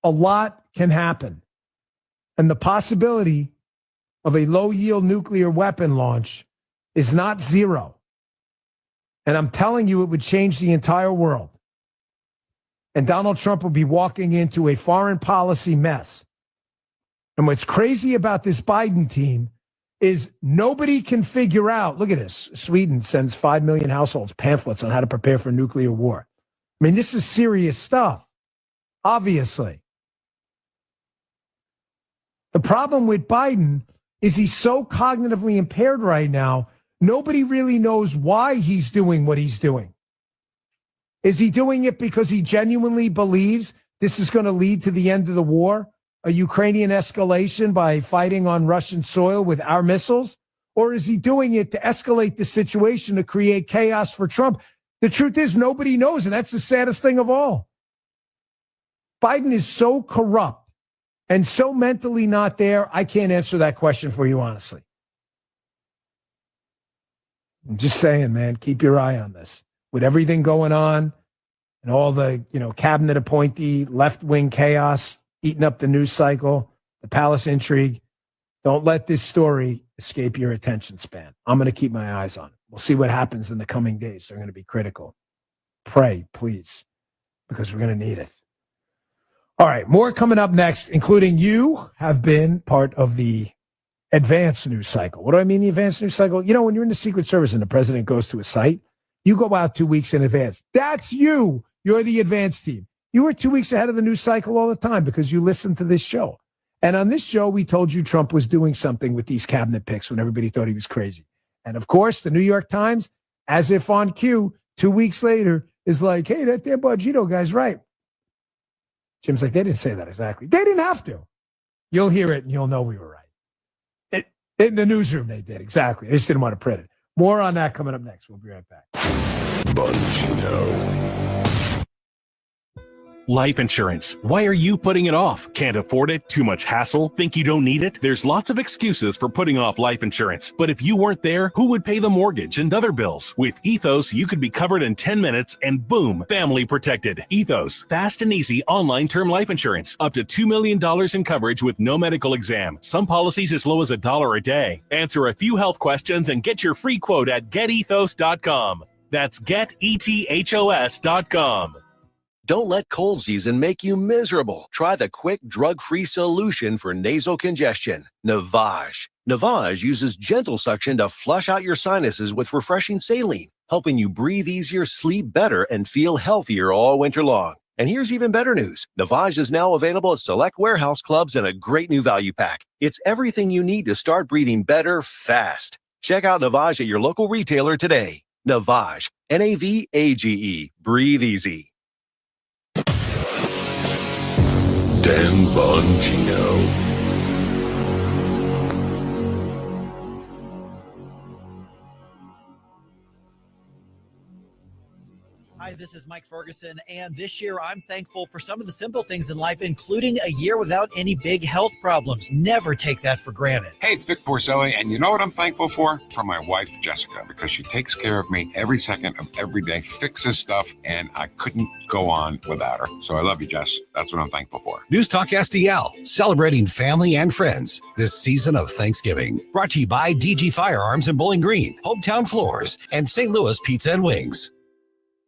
A lot can happen. And the possibility of a low-yield nuclear weapon launch is not zero. And I'm telling you, it would change the entire world. And Donald Trump will be walking into a foreign policy mess. And what's crazy about this Biden team is nobody can figure out, look at this, Sweden sends 5 million households pamphlets on how to prepare for nuclear war. I mean, this is serious stuff, obviously. The problem with Biden is he's so cognitively impaired right now, nobody really knows why he's doing what he's doing. Is he doing it because he genuinely believes this is going to lead to the end of the war, a Ukrainian escalation by fighting on Russian soil with our missiles? Or is he doing it to escalate the situation to create chaos for Trump? The truth is nobody knows, and that's the saddest thing of all. Biden is so corrupt and so mentally not there, I can't answer that question for you, honestly. I'm just saying, man, keep your eye on this. With everything going on and all the, cabinet appointee, left-wing chaos eating up the news cycle, the palace intrigue, don't let this story escape your attention span. I'm going to keep my eyes on it. We'll see what happens in the coming days. They're going to be critical. Pray, please, because we're going to need it. All right, more coming up next, including you have been part of the advanced news cycle. What do I mean, the advanced news cycle? When you're in the Secret Service and the president goes to a site, you go out 2 weeks in advance. That's you. You're the advanced team. You were 2 weeks ahead of the news cycle all the time because you listened to this show. And on this show, we told you Trump was doing something with these cabinet picks when everybody thought he was crazy. And of course, the New York Times, as if on cue, 2 weeks later, is like, hey, that damn Bongino guy's right. Jim's like, they didn't say that exactly. They didn't have to. You'll hear it and you'll know we were right. In the newsroom, they did. Exactly. They just didn't want to print it. More on that coming up next. We'll be right back. Bongino. Life insurance. Why are you putting it off? Can't afford it? Too much hassle? Think you don't need it? There's lots of excuses for putting off life insurance. But if you weren't there, who would pay the mortgage and other bills? With Ethos, you could be covered in 10 minutes and boom, family protected. Ethos, fast and easy online term life insurance. Up to $2 million in coverage with no medical exam. Some policies as low as $1 a day. Answer a few health questions and get your free quote at getethos.com. That's getethos.com. Don't let cold season make you miserable. Try the quick, drug-free solution for nasal congestion, Navage. Navage uses gentle suction to flush out your sinuses with refreshing saline, helping you breathe easier, sleep better, and feel healthier all winter long. And here's even better news. Navage is now available at select warehouse clubs in a great new value pack. It's everything you need to start breathing better fast. Check out Navage at your local retailer today. Navage, Navage, breathe easy. Dan Bongino. Hi, this is Mike Ferguson, and this year I'm thankful for some of the simple things in life, including a year without any big health problems. Never take that for granted. Hey, it's Vic Porcelli, and you know what I'm thankful for? For my wife, Jessica, because she takes care of me every second of every day, fixes stuff, and I couldn't go on without her. So I love you, Jess. That's what I'm thankful for. NewstalkSTL, celebrating family and friends this season of Thanksgiving. Brought to you by DG Firearms in Bowling Green, Hometown Floors, and St. Louis Pizza and Wings.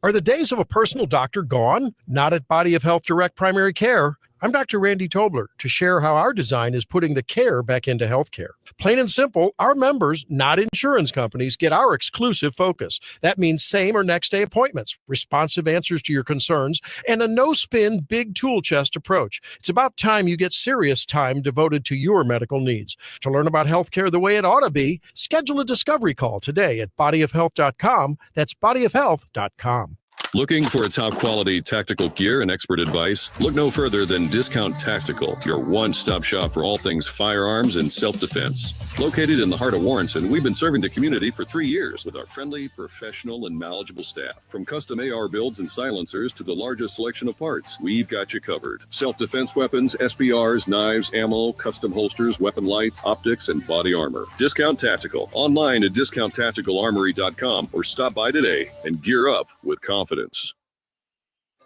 Are the days of a personal doctor gone? Not at Body of Health Direct Primary Care. I'm Dr. Randy Tobler to share how our design is putting the care back into healthcare. Plain and simple, our members, not insurance companies, get our exclusive focus. That means same or next day appointments, responsive answers to your concerns, and a no-spin, big tool chest approach. It's about time you get serious time devoted to your medical needs. To learn about healthcare the way it ought to be, schedule a discovery call today at bodyofhealth.com. That's bodyofhealth.com. Looking for a top-quality tactical gear and expert advice? Look no further than Discount Tactical, your one-stop shop for all things firearms and self-defense. Located in the heart of Warrenton, we've been serving the community for 3 years with our friendly, professional, and knowledgeable staff. From custom AR builds and silencers to the largest selection of parts, we've got you covered. Self-defense weapons, SBRs, knives, ammo, custom holsters, weapon lights, optics, and body armor. Discount Tactical. Online at discounttacticalarmory.com or stop by today and gear up with confidence.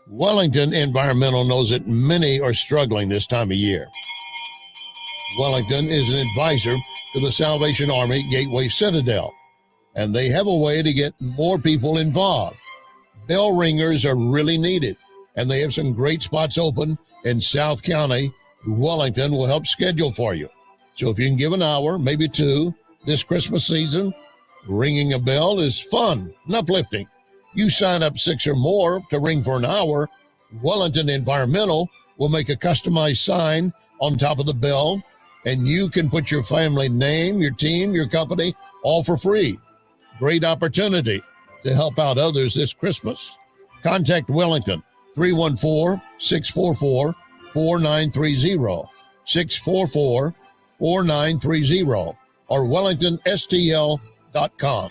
Wellington Environmental knows that many are struggling this time of year. Wellington is an advisor to the Salvation Army Gateway Citadel, and they have a way to get more people involved. Bell ringers are really needed, and they have some great spots open in South County. Wellington will help schedule for you. So if you can give an hour, maybe two, this Christmas season, ringing a bell is fun and uplifting. You sign up 6 or more to ring for an hour, Wellington Environmental will make a customized sign on top of the bell, and you can put your family name, your team, your company, all for free. Great opportunity to help out others this Christmas. Contact Wellington, 314-644-4930, 644-4930, or WellingtonSTL.com.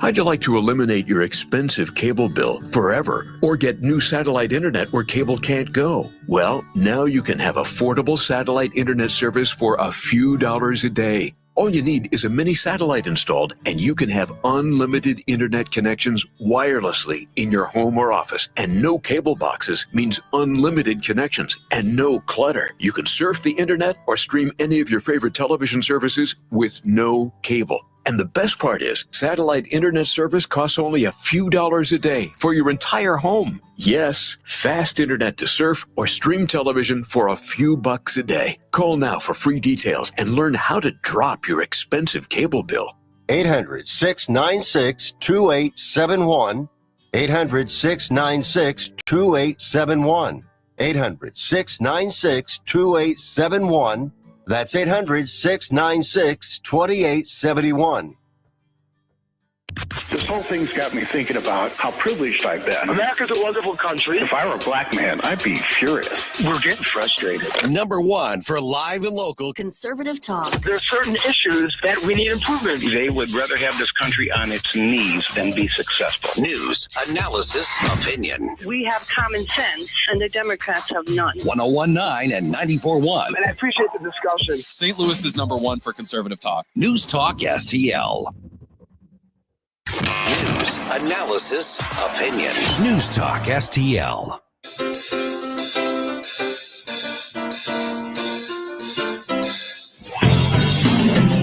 How'd you like to eliminate your expensive cable bill forever or get new satellite internet where cable can't go? Well, now you can have affordable satellite internet service for a few dollars a day. All you need is a mini satellite installed, and you can have unlimited internet connections wirelessly in your home or office. And no cable boxes means unlimited connections and no clutter. You can surf the internet or stream any of your favorite television services with no cable. And the best part is, satellite internet service costs only a few dollars a day for your entire home. Yes, fast internet to surf or stream television for a few bucks a day. Call now for free details and learn how to drop your expensive cable bill. 800-696-2871. 800-696-2871. 800-696-2871. That's 800-696-2871. This whole thing's got me thinking about how privileged I've been. America's a wonderful country. If I were a black man, I'd be furious. We're getting frustrated. Number one for live and local conservative talk. There are certain issues that we need improvement. They would rather have this country on its knees than be successful. News, analysis, opinion. We have common sense, and the Democrats have none. 101.9 and 94.1. And I appreciate the discussion. St. Louis is number one for conservative talk. News Talk STL. News, analysis, opinion. News Talk STL.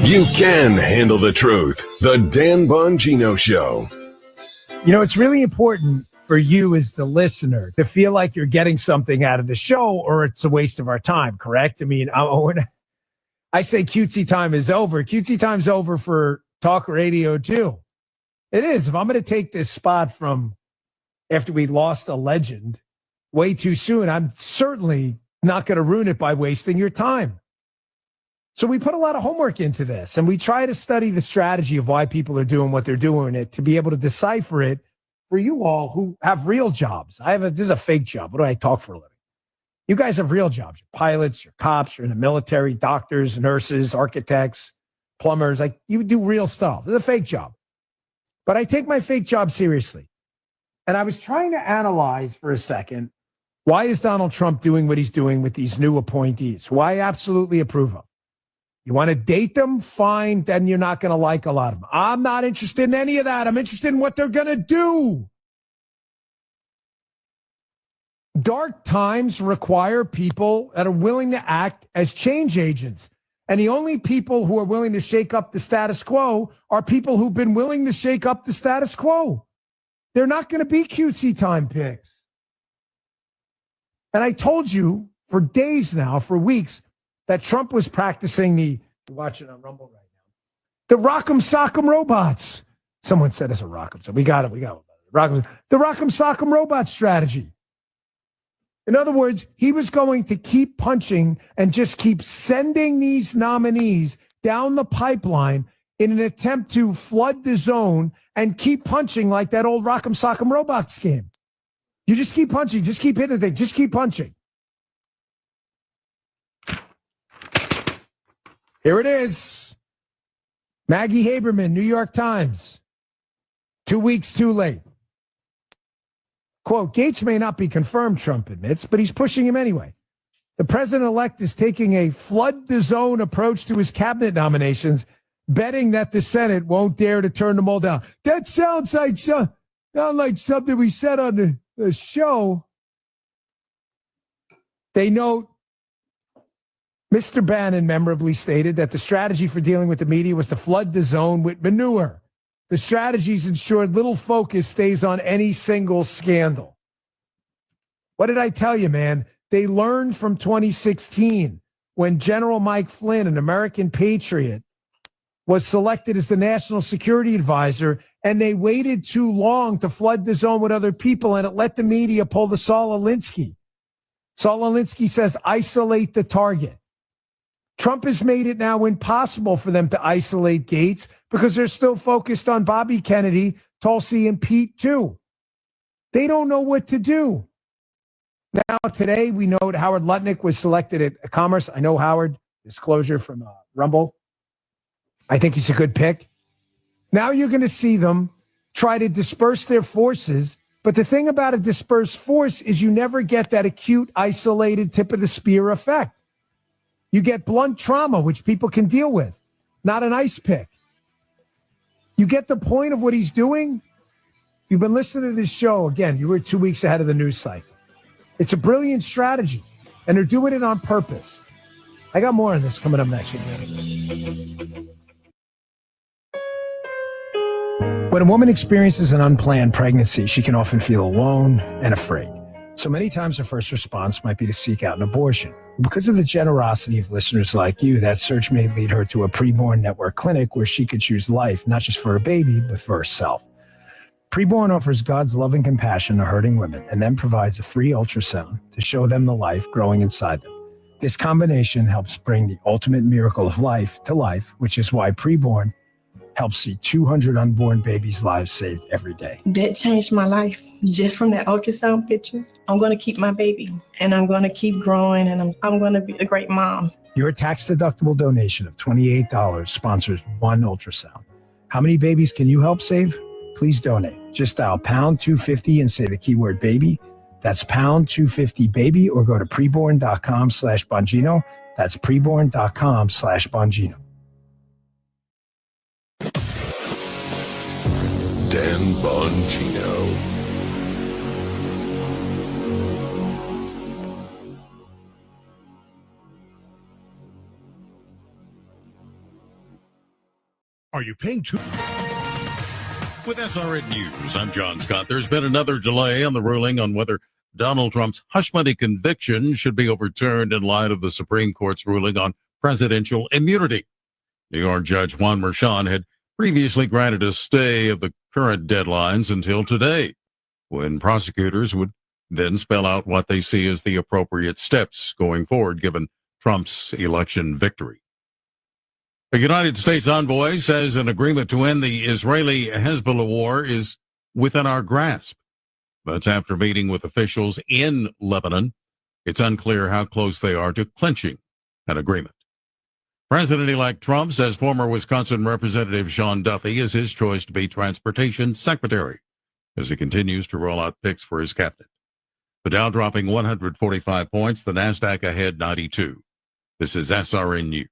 You can handle the truth. The Dan Bongino Show. You know, it's really important for you as the listener to feel like you're getting something out of the show or it's a waste of our time, correct? I mean, when I say cutesy time is over, cutesy time's over for talk radio too. It is. If I'm going to take this spot from after we lost a legend way too soon, I'm certainly not going to ruin it by wasting your time. So we put a lot of homework into this, and we try to study the strategy of why people are doing what they're doing it to be able to decipher it for you all who have real jobs. This is a fake job. What do I talk for a living? You guys have real jobs. You're pilots, you're cops, you're in the military, doctors, nurses, architects, plumbers. Like, you do real stuff. It's a fake job. But I take my fake job seriously. And I was trying to analyze for a second, why is Donald Trump doing what he's doing with these new appointees, who I absolutely approve of? You want to date them? Fine. Then you're not going to like a lot of them. I'm not interested in any of that. I'm interested in what they're going to do. Dark times require people that are willing to act as change agents. And the only people who are willing to shake up the status quo are people who've been willing to shake up the status quo. They're not going to be cutesy time picks. And I told you for days now, for weeks, that Trump was practicing you're watching on Rumble right now, the Rock'em Sock'em robots. Someone said it's a Rock'em. So we got it. The Rock'em Sock'em robot strategy. In other words, he was going to keep punching and just keep sending these nominees down the pipeline in an attempt to flood the zone and keep punching like that old Rock'em Sock'em robots game. You just keep punching, just keep hitting the thing, just keep punching. Here it is. Maggie Haberman, New York Times. 2 weeks too late. Quote, Gates may not be confirmed, Trump admits, but he's pushing him anyway. The president-elect is taking a flood the zone approach to his cabinet nominations, betting that the Senate won't dare to turn them all down. That sounds like something we said on the show. They note Mr. Bannon memorably stated that the strategy for dealing with the media was to flood the zone with manure. The strategies ensured little focus stays on any single scandal. What did I tell you, man? They learned from 2016 when General Mike Flynn, an American patriot, was selected as the national security advisor, and they waited too long to flood the zone with other people, and it let the media pull the Saul Alinsky. Saul Alinsky says, isolate the target. Trump has made it now impossible for them to isolate Gates because they're still focused on Bobby Kennedy, Tulsi, and Pete, too. They don't know what to do. Now, today, we know Howard Lutnick was selected at Commerce. I know Howard, disclosure from Rumble. I think he's a good pick. Now you're going to see them try to disperse their forces. But the thing about a dispersed force is you never get that acute, isolated tip of the spear effect. You get blunt trauma, which people can deal with, not an ice pick. You get the point of what he's doing? You've been listening to this show. Again, you were 2 weeks ahead of the news cycle. It's a brilliant strategy, and they're doing it on purpose. I got more on this coming up next week. When a woman experiences an unplanned pregnancy, she can often feel alone and afraid. So many times her first response might be to seek out an abortion. Because of the generosity of listeners like you, that search may lead her to a preborn network clinic where she could choose life, not just for her baby, but for herself. Preborn offers God's loving compassion to hurting women and then provides a free ultrasound to show them the life growing inside them. This combination helps bring the ultimate miracle of life to life, which is why Preborn helps see 200 unborn babies' lives saved every day. That changed my life. Just from that ultrasound picture, I'm going to keep my baby, and I'm going to keep growing, and I'm going to be a great mom. Your tax-deductible donation of $28 sponsors one ultrasound. How many babies can you help save? Please donate. Just dial pound 250 and say the keyword baby. That's pound 250 baby, or go to preborn.com/Bongino. That's preborn.com/Bongino. Dan Bongino. Are you paying too? With SRN News, I'm John Scott. There's been another delay on the ruling on whether Donald Trump's hush money conviction should be overturned in light of the Supreme Court's ruling on presidential immunity. New York Judge Juan Merchan had previously granted a stay of the current deadlines until today, when prosecutors would then spell out what they see as the appropriate steps going forward given Trump's election victory. A United States envoy says an agreement to end the Israeli-Hezbollah war is within our grasp. That's after meeting with officials in Lebanon. It's unclear how close they are to clinching an agreement. President-elect Trump says former Wisconsin Representative Sean Duffy is his choice to be Transportation Secretary as he continues to roll out picks for his cabinet. The Dow dropping 145 points, the NASDAQ ahead 92. This is SRN News.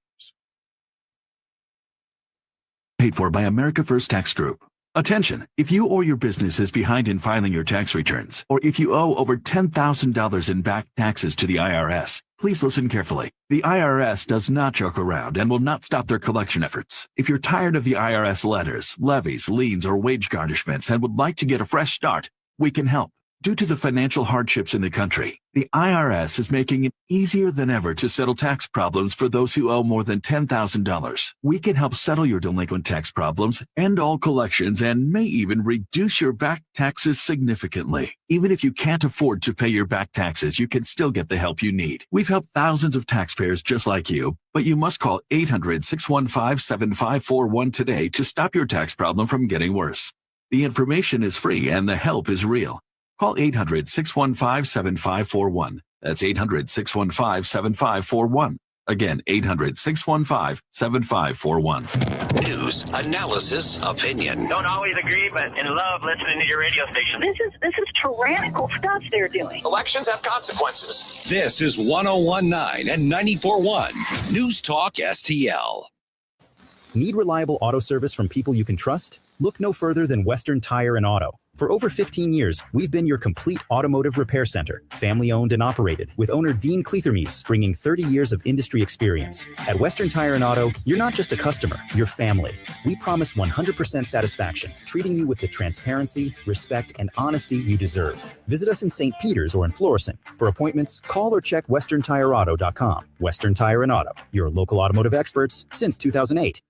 Paid for by America First Tax Group. Attention, if you or your business is behind in filing your tax returns, or if you owe over $10,000 in back taxes to the IRS, please listen carefully. The IRS does not joke around and will not stop their collection efforts. If you're tired of the IRS letters, levies, liens, or wage garnishments and would like to get a fresh start, we can help. Due to the financial hardships in the country, the IRS is making it easier than ever to settle tax problems for those who owe more than $10,000. We can help settle your delinquent tax problems, end all collections, and may even reduce your back taxes significantly. Even if you can't afford to pay your back taxes, you can still get the help you need. We've helped thousands of taxpayers just like you, but you must call 800-615-7541 today to stop your tax problem from getting worse. The information is free and the help is real. Call 800-615-7541. That's 800-615-7541. Again, 800-615-7541. News, analysis, opinion. Don't always agree, but in love listening to your radio station. This is tyrannical stuff they're doing. Elections have consequences. This is 101.9 and 94.1 News Talk STL. Need reliable auto service from people you can trust? Look no further than Western Tire and Auto. For over 15 years, we've been your complete automotive repair center, family-owned and operated, with owner Dean Kleethermes bringing 30 years of industry experience. At Western Tire and Auto, you're not just a customer, you're family. We promise 100% satisfaction, treating you with the transparency, respect, and honesty you deserve. Visit us in St. Peters or in Florissant. For appointments, call or check westerntireauto.com. Western Tire and Auto, your local automotive experts since 2008.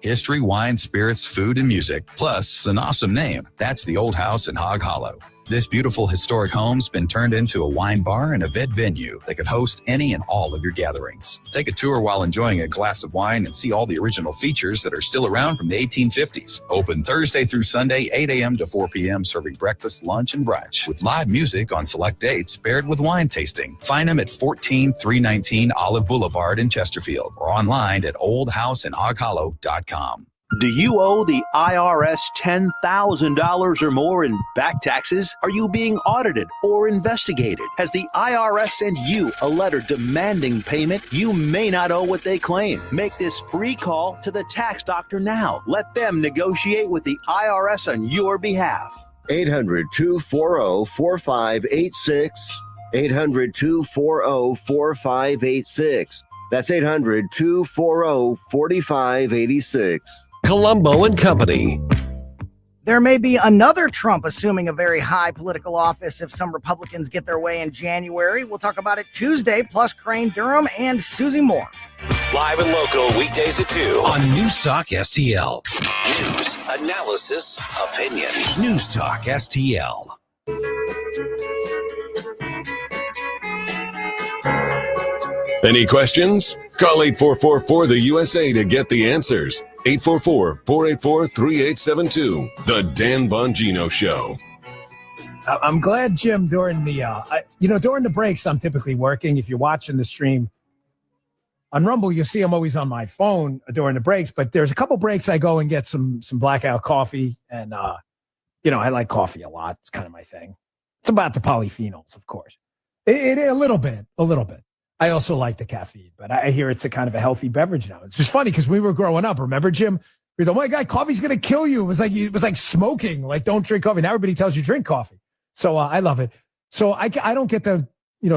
History, wine, spirits, food, and music, plus an awesome name. That's the Old House in Hog Hollow. This beautiful historic home's been turned into a wine bar and event venue that could host any and all of your gatherings. Take a tour while enjoying a glass of wine and see all the original features that are still around from the 1850s. Open Thursday through Sunday, 8 a.m. to 4 p.m., serving breakfast, lunch, and brunch, with live music on select dates paired with wine tasting. Find them at 14319 Olive Boulevard in Chesterfield or online at oldhouseinhoghollow.com. Do you owe the IRS $10,000 or more in back taxes? Are you being audited or investigated? Has the IRS sent you a letter demanding payment? You may not owe what they claim. Make this free call to the tax doctor now. Let them negotiate with the IRS on your behalf. 800-240-4586. 800-240-4586. That's 800-240-4586. Colombo and Company. There may be another Trump assuming a very high political office if some Republicans get their way in January. We'll talk about it Tuesday, plus Crane Durham and Susie Moore. Live and local weekdays at 2 on News Talk STL. News, analysis, opinion. News Talk STL. Any questions? Call 8444 the USA to get the answers. 844-484-3872. The Dan Bongino Show. I'm glad, Jim, during the breaks, I'm typically working. If you're watching the stream on Rumble, you'll see I'm always on my phone during the breaks. But there's a couple breaks I go and get some blackout coffee. And, I like coffee a lot. It's kind of my thing. It's about the polyphenols, of course. A little bit. I also like the caffeine, but I hear it's a kind of a healthy beverage now. It's just funny because we were growing up. Remember, Jim? You're the, oh my God, coffee's going to kill you. It was like smoking. Like, don't drink coffee. Now everybody tells you drink coffee. So I love it. So I don't get to,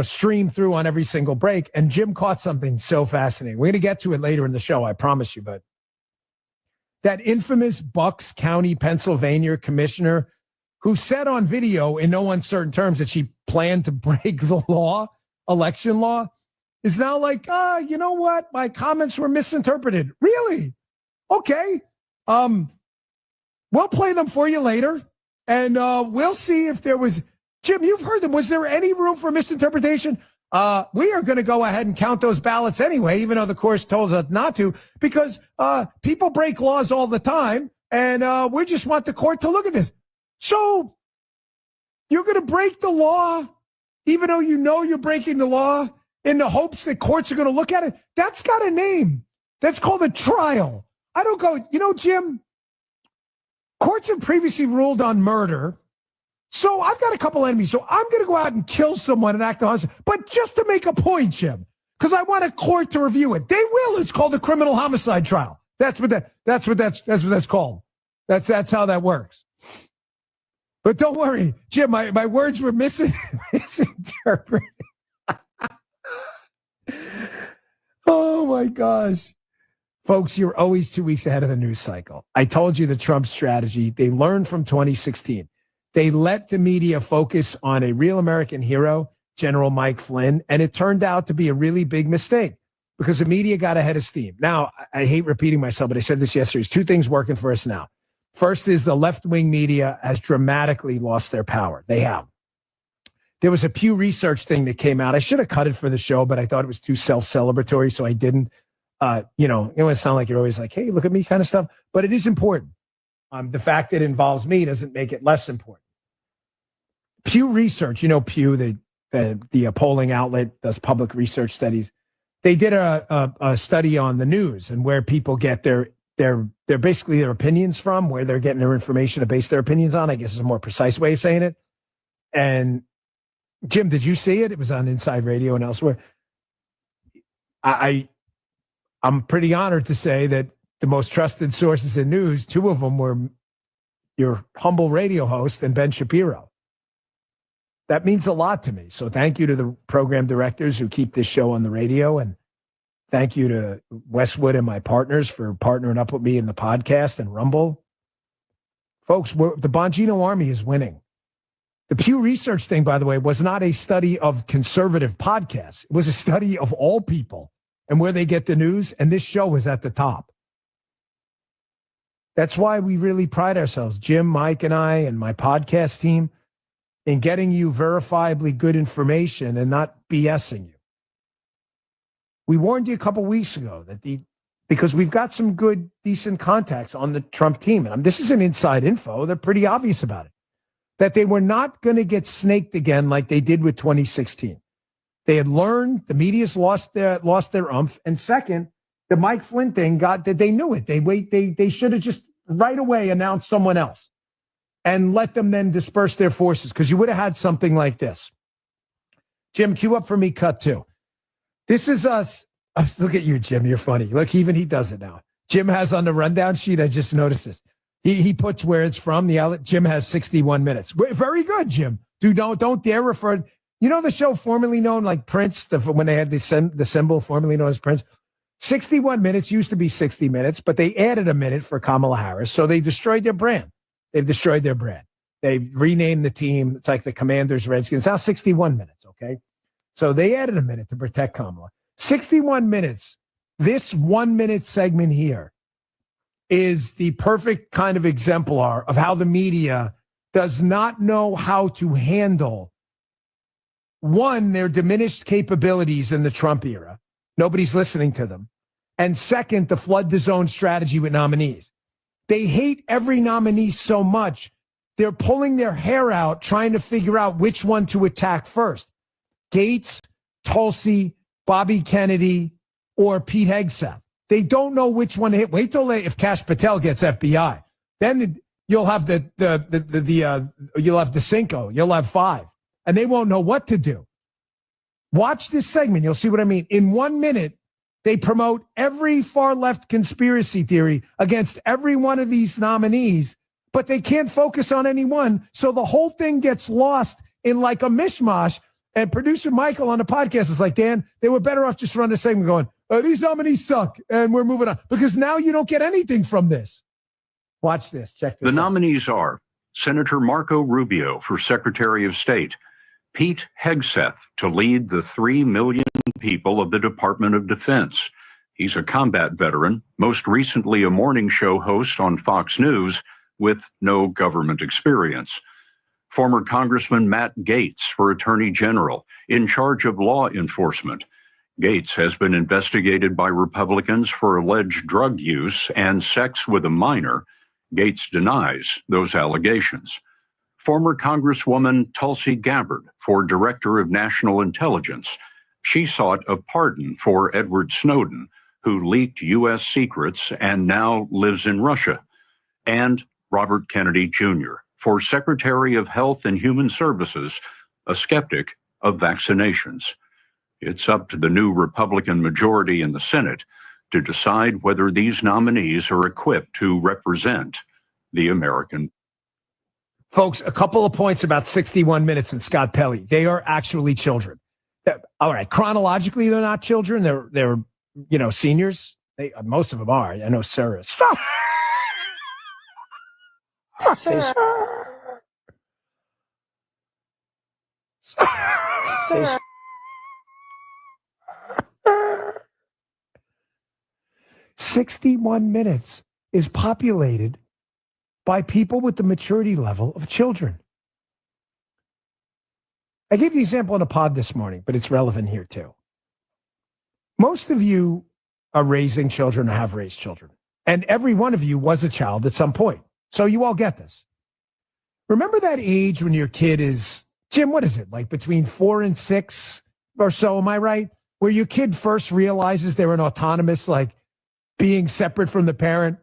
stream through on every single break. And Jim caught something so fascinating. We're going to get to it later in the show, I promise you. But that infamous Bucks County, Pennsylvania commissioner who said on video in no uncertain terms that she planned to break the law, election law, is now like, you know what? My comments were misinterpreted. Really? Okay. We'll play them for you later. And we'll see if there was, Jim, you've heard them. Was there any room for misinterpretation? We are going to go ahead and count those ballots anyway, even though the court told us not to, because people break laws all the time. And we just want the court to look at this. So you're going to break the law, even though you know you're breaking the law, in the hopes that courts are going to look at it? That's got a name. That's called a trial. I don't go, Jim, courts have previously ruled on murder. So I've got a couple enemies. So I'm going to go out and kill someone and act on husband. But just to make a point, Jim, because I want a court to review it. They will. It's called a criminal homicide trial. That's what that's called. That's how that works. But don't worry, Jim, my words were misinterpreted. Oh, my gosh. Folks, you're always 2 weeks ahead of the news cycle. I told you the Trump strategy. They learned from 2016. They let the media focus on a real American hero, General Mike Flynn, and it turned out to be a really big mistake because the media got ahead of steam. Now, I hate repeating myself, but I said this yesterday. There's two things working for us now. First is the left-wing media has dramatically lost their power. They have. There was a Pew Research thing that came out. I should have cut it for the show, but I thought it was too self-celebratory, so I didn't. It doesn't sound like you're always like, hey, look at me kind of stuff, but it is important. The fact that it involves me doesn't make it less important. Pew Research, Pew, the polling outlet, does public research studies. They did a study on the news and where people get their basically their opinions from, where they're getting their information to base their opinions on, I guess is a more precise way of saying it. And Jim, did you see it? It was on Inside Radio and elsewhere. I'm pretty honored to say that the most trusted sources in news, two of them were your humble radio host and Ben Shapiro. That means a lot to me. So thank you to the program directors who keep this show on the radio. And thank you to Westwood and my partners for partnering up with me in the podcast and Rumble. Folks, the Bongino Army is winning. The Pew Research thing, by the way, was not a study of conservative podcasts. It was a study of all people and where they get the news. And this show was at the top. That's why we really pride ourselves, Jim, Mike, and I, and my podcast team, in getting you verifiably good information and not BSing you. We warned you a couple weeks ago that because we've got some good, decent contacts on the Trump team. And this isn't inside info. They're pretty obvious about it. That they were not going to get snaked again like they did with 2016. They had learned, the media's lost their umph. And second, the Mike Flynn thing they knew it. They should have just right away announced someone else and let them then disperse their forces, because you would have had something like this. Jim, cue up for me, cut two. This is us. Look at you, Jim. You're funny. Look, even he does it now. Jim has on the rundown sheet, I just noticed this. He puts where it's from. The outlet. Jim has 61 minutes. Very good, Jim. Dude, don't dare refer. The show formerly known like Prince, when they had the symbol formerly known as Prince. 61 minutes used to be 60 minutes, but they added a minute for Kamala Harris. So they destroyed their brand. They've destroyed their brand. They renamed the team. It's like the Commanders, Redskins. It's now 61 minutes, okay? So they added a minute to protect Kamala. 61 minutes. This 1 minute segment here is the perfect kind of exemplar of how the media does not know how to handle, one, their diminished capabilities in the Trump era. Nobody's listening to them. And second, the flood the zone strategy with nominees. They hate every nominee so much, they're pulling their hair out trying to figure out which one to attack first. Gates, Tulsi, Bobby Kennedy, or Pete Hegseth. They don't know which one to hit. Wait till if Kash Patel gets FBI. Then you'll have you'll have DeCinco. You'll have 5. And they won't know what to do. Watch this segment. You'll see what I mean. In 1 minute, they promote every far left conspiracy theory against every one of these nominees, but they can't focus on any one. So the whole thing gets lost in like a mishmash. And producer Michael on the podcast is like, Dan, they were better off just running the segment going, these nominees suck, and we're moving on. Because now you don't get anything from this. Watch this. Check this out. The nominees are Senator Marco Rubio for Secretary of State, Pete Hegseth to lead the 3 million people of the Department of Defense. He's a combat veteran, most recently a morning show host on Fox News with no government experience. Former Congressman Matt Gaetz for Attorney General, in charge of law enforcement. Gaetz has been investigated by Republicans for alleged drug use and sex with a minor. Gaetz denies those allegations. Former Congresswoman Tulsi Gabbard for Director of National Intelligence. She sought a pardon for Edward Snowden, who leaked U.S. secrets and now lives in Russia. And Robert Kennedy Jr. for Secretary of Health and Human Services, a skeptic of vaccinations. It's up to the new Republican majority in the Senate to decide whether these nominees are equipped to represent the American. Folks, a couple of points about 61 Minutes and Scott Pelley. They are actually children. All right, chronologically, they're not children. They're seniors. Most of them are. I know Sarah. Sir. 61 Minutes is populated by people with the maturity level of children. I gave the example in a pod this morning, but it's relevant here too. Most of you are raising children or have raised children, and every one of you was a child at some point. So you all get this. Remember that age when your kid is, Jim, what is it, like between 4 and 6 or so, am I right? Where your kid first realizes they're an autonomous, like being separate from the parent.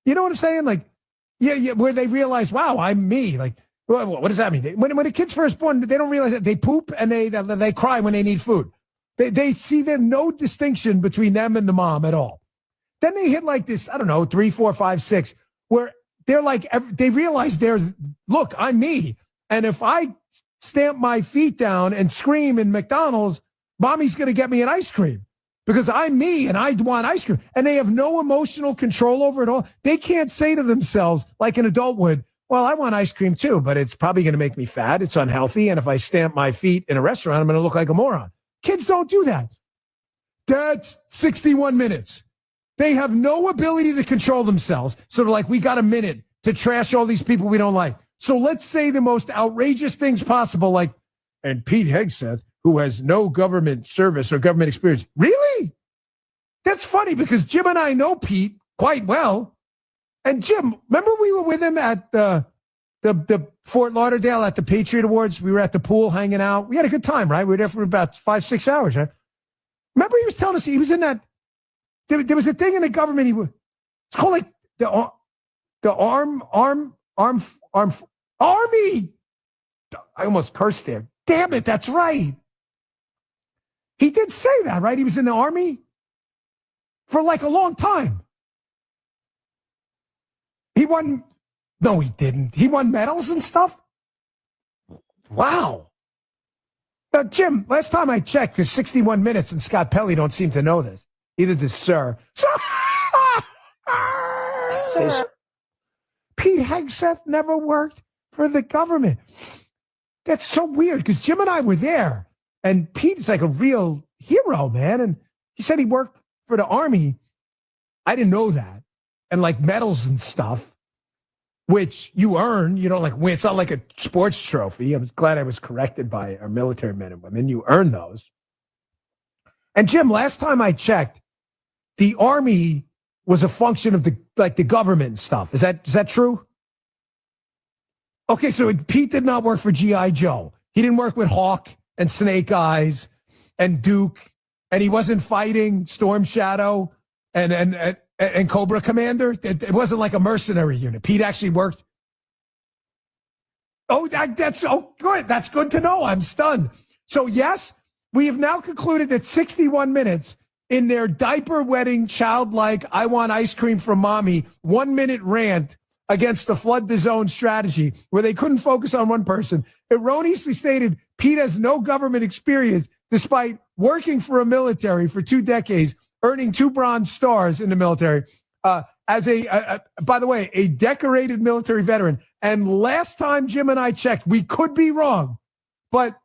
You know what I'm saying? Like, yeah, where they realize, wow, I'm me. Like, what does that mean? When a kid's first born, they don't realize that they poop and they cry when they need food. They see no distinction between them and the mom at all. Then they hit like this, I don't know, 3, 4, 5, 6, where they're like, they realize look, I'm me. And if I stamp my feet down and scream in McDonald's, mommy's going to get me an ice cream because I'm me and I want ice cream. And they have no emotional control over it all. They can't say to themselves, like an adult would, well, I want ice cream too, but it's probably going to make me fat. It's unhealthy. And if I stamp my feet in a restaurant, I'm going to look like a moron. Kids don't do that. That's 61 Minutes. They have no ability to control themselves. So they're like, we got a minute to trash all these people we don't like. So let's say the most outrageous things possible, like, and Pete Hegseth, who has no government service or government experience. Really? That's funny because Jim and I know Pete quite well. And Jim, remember we were with him at the Fort Lauderdale at the Patriot Awards? We were at the pool hanging out. We had a good time, right? We were there for about 5-6 hours, right? Remember he was telling us he was in that. There was a thing in the government. It's called like the Army. I almost cursed there. Damn it, that's right. He did say that, right? He was in the Army for like a long time. No, he didn't. He won medals and stuff. Wow. Now, Jim, last time I checked, because 61 Minutes and Scott Pelley don't seem to know this. Either does Sir. Sir. Pete Hegseth never worked for the government. That's so weird because Jim and I were there and Pete is like a real hero, man. And he said he worked for the Army. I didn't know that. And like medals and stuff, which you earn, you don't like win. It's not like a sports trophy. I'm glad I was corrected by our military men and women. You earn those. And Jim, last time I checked, the Army was a function of the government and stuff. Is that true? Okay, so Pete did not work for G.I. Joe. He didn't work with Hawk and Snake Eyes and Duke, and he wasn't fighting Storm Shadow and Cobra Commander. It wasn't like a mercenary unit. Pete actually worked. Oh, that's good. That's good to know. I'm stunned. So yes, we have now concluded that 61 minutes in their diaper-wetting, childlike, I want ice cream from mommy, 1 minute rant against the flood the zone strategy, where they couldn't focus on one person, erroneously stated Pete has no government experience despite working for a military for 2 decades, earning 2 Bronze Stars in the military, as by the way, a decorated military veteran. And last time Jim and I checked, we could be wrong, but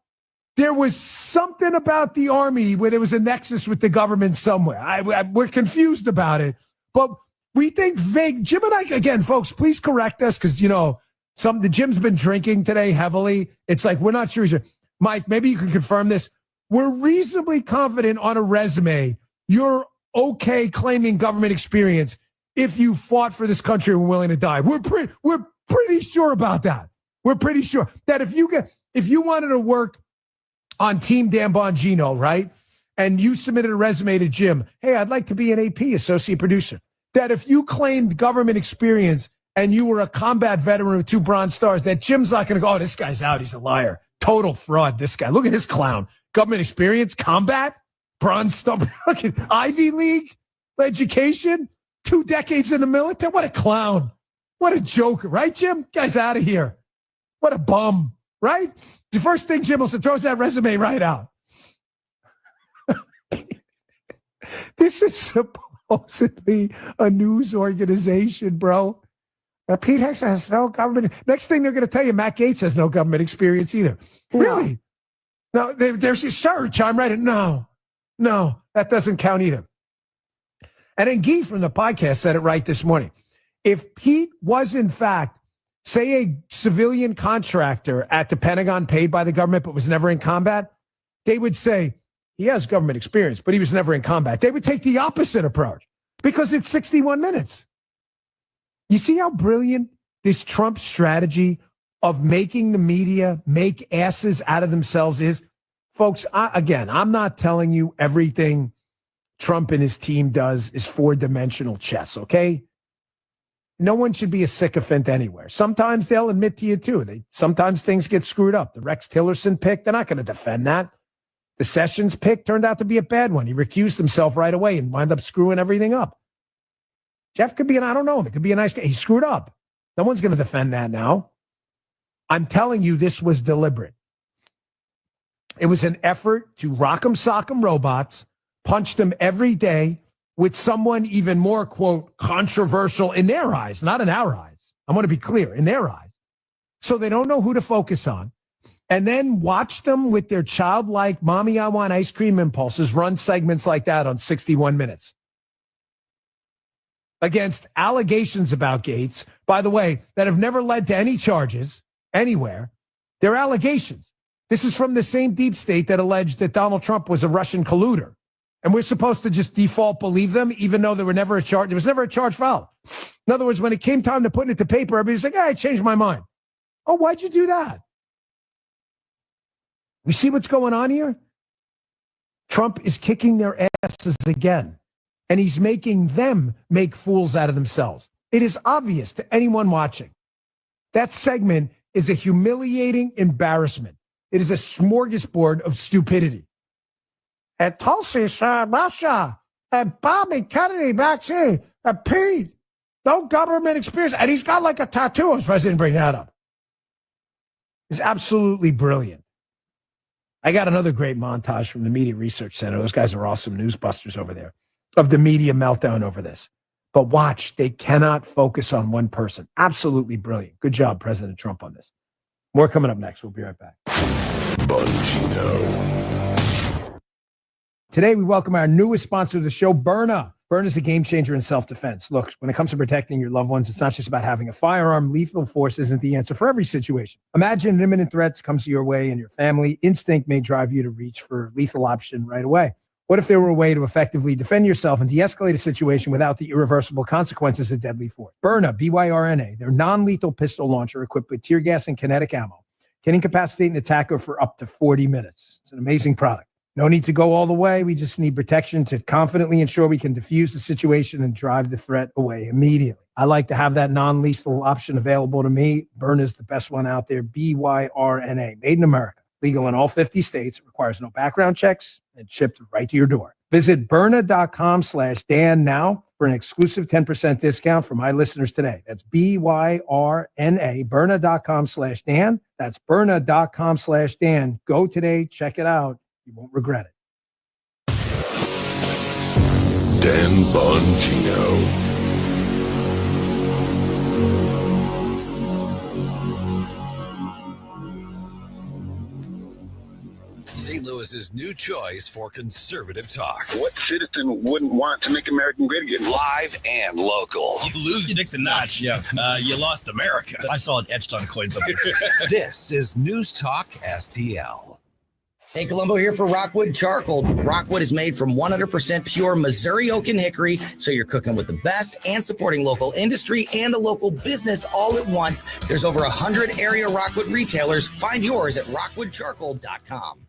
there was something about the Army where there was a nexus with the government somewhere. We're confused about it, but we think vague. Jim and I, again, folks, please correct us, because, the Jim's been drinking today heavily. It's like, we're not sure. Mike, maybe you can confirm this. We're reasonably confident on a resume you're okay claiming government experience if you fought for this country and were willing to die. We're pretty sure about that. We're pretty sure that if you wanted to work on Team Dan Bongino, right, and you submitted a resume to Jim, hey, I'd like to be an AP, associate producer, that if you claimed government experience and you were a combat veteran with 2 Bronze Stars, that Jim's not going to go, oh, this guy's out, he's a liar. Total fraud, this guy. Look at this clown. Government experience, combat, Bronze Star, Ivy League education, 2 decades in the military. What a clown. What a joker, right, Jim? Guy's out of here. What a bum, right? The first thing Jim will say, throws that resume right out. This is supposedly a news organization, bro. Pete Hexer has no government. Next thing they're going to tell you, Matt Gaetz has no government experience either. Really? No, there's a search. I'm right. No, that doesn't count either. And then Guy from the podcast said it right this morning. If Pete was, in fact, say a civilian contractor at the Pentagon paid by the government but was never in combat, they would say he has government experience, but he was never in combat. They would take the opposite approach because it's 61 minutes. You see how brilliant this Trump strategy of making the media make asses out of themselves is? Folks, I'm not telling you everything Trump and his team does is 4-dimensional chess, okay? No one should be a sycophant anywhere. Sometimes they'll admit to you, too. Sometimes things get screwed up. The Rex Tillerson pick, they're not going to defend that. The Sessions pick turned out to be a bad one. He recused himself right away and wound up screwing everything up. Jeff could be I don't know him. It could be a nice guy. He screwed up. No one's going to defend that now. I'm telling you, this was deliberate. It was an effort to rock'em sock'em robots, punch them every day with someone even more, quote, controversial in their eyes, not in our eyes. I want to be clear, in their eyes. So they don't know who to focus on. And then watch them with their childlike, mommy, I want ice cream impulses, run segments like that on 61 minutes. Against allegations about Gaetz, by the way, that have never led to any charges anywhere. They're allegations. This is from the same deep state that alleged that Donald Trump was a Russian colluder. And we're supposed to just default believe them, even though there was never a charge filed. In other words, when it came time to putting it to paper, everybody was like, I changed my mind. Oh, why'd you do that? You see what's going on here? Trump is kicking their asses again. And he's making them make fools out of themselves. It is obvious to anyone watching. That segment is a humiliating embarrassment. It is a smorgasbord of stupidity. At Tulsi, Russia, and Bobby Kennedy vaccine, and Pete, no government experience. And he's got like a tattoo. I'm surprised I didn't bring that up. It's absolutely brilliant. I got another great montage from the Media Research Center. Those guys are awesome newsbusters over there, of the media meltdown over this. But watch, they cannot focus on one person. Absolutely brilliant. Good job, President Trump, on this. More coming up next. We'll be right back. Bongino. Today, we welcome our newest sponsor of the show, Byrna. Byrna is a game changer in self-defense. Look, when it comes to protecting your loved ones, it's not just about having a firearm. Lethal force isn't the answer for every situation. Imagine an imminent threat comes your way and your family. Instinct may drive you to reach for a lethal option right away. What if there were a way to effectively defend yourself and de-escalate a situation without the irreversible consequences of deadly force? Byrna, B-Y-R-N-A, their non-lethal pistol launcher equipped with tear gas and kinetic ammo, can incapacitate an attacker for up to 40 minutes. It's an amazing product. No need to go all the way. We just need protection to confidently ensure we can defuse the situation and drive the threat away immediately. I like to have that non-lethal option available to me. Byrna is the best one out there. B-Y-R-N-A, made in America. Legal in all 50 states. It requires no background checks and shipped right to your door. Visit Byrna.com/Dan now for an exclusive 10% discount for my listeners today. That's B-Y-R-N-A, Byrna.com/Dan. That's Byrna.com/Dan. Go today. Check it out. You won't regret it. Dan Bongino. St. Louis's new choice for conservative talk. What citizen wouldn't want to make America great again? Live and local. You lose your Dixon Notch. Yeah. You lost America. I saw it etched on coins up here. This is News Talk STL. Hey, Columbo here for Rockwood Charcoal. Rockwood is made from 100% pure Missouri oak and hickory, so you're cooking with the best and supporting local industry and a local business all at once. There's over 100 area Rockwood retailers. Find yours at rockwoodcharcoal.com.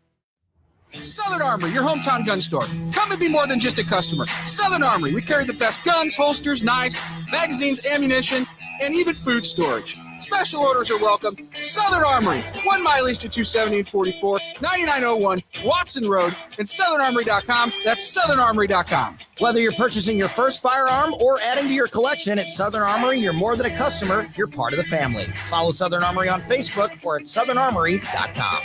Southern Armory, your hometown gun store. Come and be more than just a customer. Southern Armory, we carry the best guns, holsters, knives, magazines, ammunition, and even food storage. Special orders are welcome. Southern Armory, 1 mile east of 270 and 44, 9901 Watson Road, and southernarmory.com. That's southernarmory.com. Whether you're purchasing your first firearm or adding to your collection at Southern Armory, you're more than a customer, you're part of the family. Follow Southern Armory on Facebook or at southernarmory.com.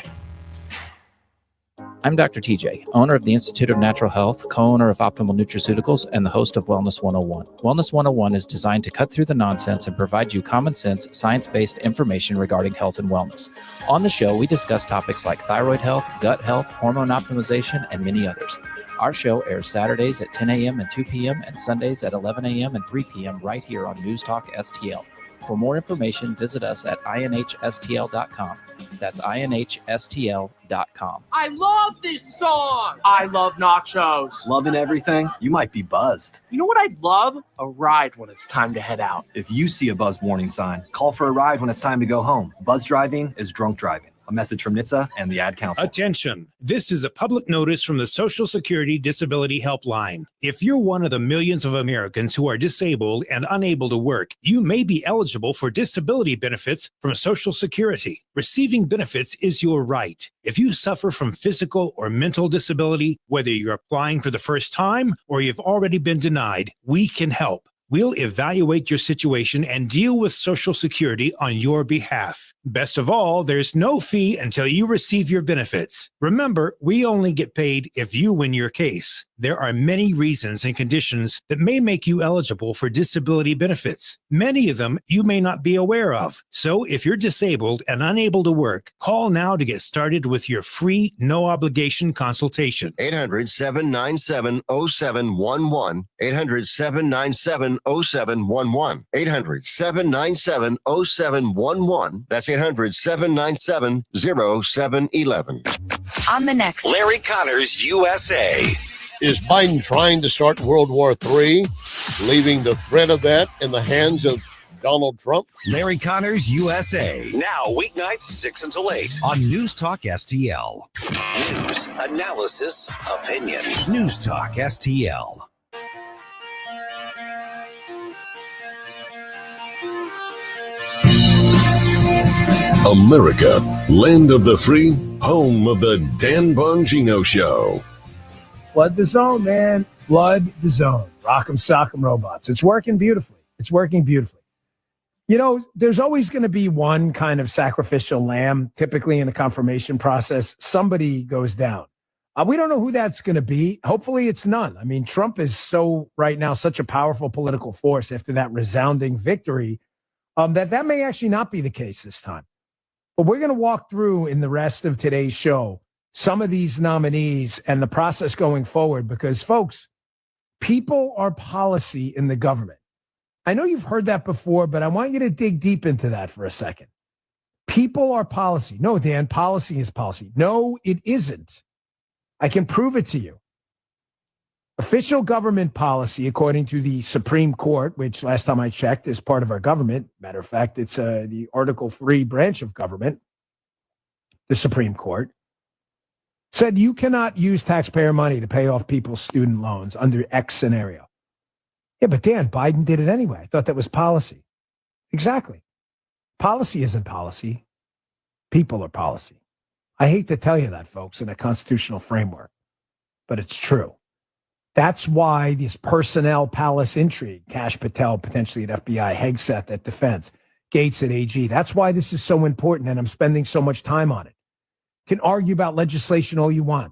I'm Dr. TJ, owner of the Institute of Natural Health, co-owner of Optimal Nutraceuticals, and the host of Wellness 101. Wellness 101 is designed to cut through the nonsense and provide you common sense, science-based information regarding health and wellness. On the show, we discuss topics like thyroid health, gut health, hormone optimization, and many others. Our show airs Saturdays at 10 a.m. and 2 p.m. and Sundays at 11 a.m. and 3 p.m. right here on News Talk STL. For more information, visit us at inhstl.com. That's inhstl.com. I love this song. I love nachos. Loving everything? You might be buzzed. You know what I'd love? A ride when it's time to head out. If you see a buzzed warning sign, call for a ride when it's time to go home. Buzz driving is drunk driving. A message from NHTSA and the Ad Council. Attention. This is a public notice from the Social Security Disability Helpline. If you're one of the millions of Americans who are disabled and unable to work, you may be eligible for disability benefits from Social Security. Receiving benefits is your right. If you suffer from physical or mental disability, whether you're applying for the first time or you've already been denied, we can help. We'll evaluate your situation and deal with Social Security on your behalf. Best of all, there's no fee until you receive your benefits. Remember, we only get paid if you win your case. There are many reasons and conditions that may make you eligible for disability benefits. Many of them you may not be aware of. So if you're disabled and unable to work, call now to get started with your free, no-obligation consultation. 800-797-0711. 800-797-0711. 800-797-0711. That's 800-797-0711. On the next Larry Connors USA. Is Biden trying to start World War III, leaving the threat of that in the hands of Donald Trump? Larry Connors USA. Now, weeknights 6 until 8 on News Talk STL. News, analysis, opinion. News Talk STL. America, land of the free, home of the Dan Bongino Show. Flood the zone, man. Flood the zone. Rock'em sock'em robots. It's working beautifully. It's working beautifully. You know, there's always going to be one kind of sacrificial lamb, typically in the confirmation process. Somebody goes down. We don't know who that's going to be. Hopefully it's none. I mean, Trump is right now such a powerful political force after that resounding victory that may actually not be the case this time. But we're going to walk through in the rest of today's show some of these nominees and the process going forward, because, folks, people are policy in the government. I know you've heard that before, but I want you to dig deep into that for a second. People are policy. No, Dan, policy is policy. No, it isn't. I can prove it to you. Official government policy, according to the Supreme Court, which last time I checked is part of our government. Matter of fact, it's the Article 3 branch of government, the Supreme Court, said you cannot use taxpayer money to pay off people's student loans under X scenario. Yeah, but Dan, Biden did it anyway. I thought that was policy. Exactly. Policy isn't policy. People are policy. I hate to tell you that, folks, in a constitutional framework, but it's true. That's why this personnel palace intrigue, Kash Patel potentially at FBI, Hegseth at defense, Gates at AG. That's why this is so important, and I'm spending so much time on it. You can argue about legislation all you want.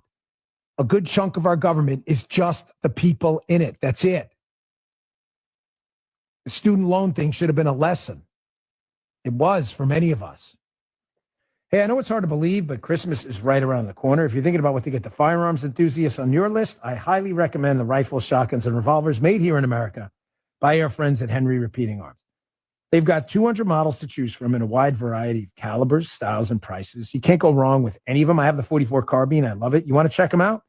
A good chunk of our government is just the people in it. That's it. The student loan thing should have been a lesson. It was for many of us. Hey, I know it's hard to believe, but Christmas is right around the corner. If you're thinking about what to get the firearms enthusiasts on your list, I highly recommend the rifles, shotguns, and revolvers made here in America by our friends at Henry Repeating Arms. They've got 200 models to choose from in a wide variety of calibers, styles, and prices. You can't go wrong with any of them. I have the .44 carbine. I love it. You want to check them out?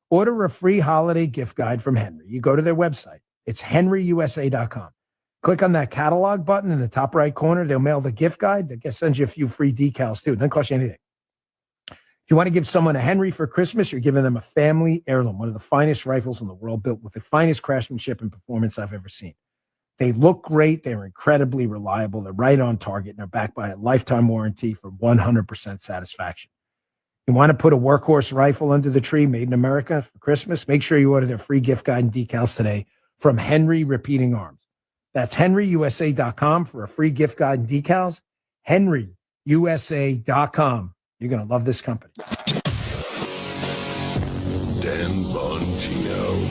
Order a free holiday gift guide from Henry. You go to their website. It's henryusa.com. Click on that catalog button in the top right corner. They'll mail the gift guide. They'll send you a few free decals, too. It doesn't cost you anything. If you want to give someone a Henry for Christmas, you're giving them a family heirloom, one of the finest rifles in the world, built with the finest craftsmanship and performance I've ever seen. They look great. They're incredibly reliable. They're right on target, and they're backed by a lifetime warranty for 100% satisfaction. You want to put a workhorse rifle under the tree made in America for Christmas? Make sure you order their free gift guide and decals today from Henry Repeating Arms. That's henryusa.com for a free gift guide and decals. henryusa.com. You're going to love this company. Dan Bongino.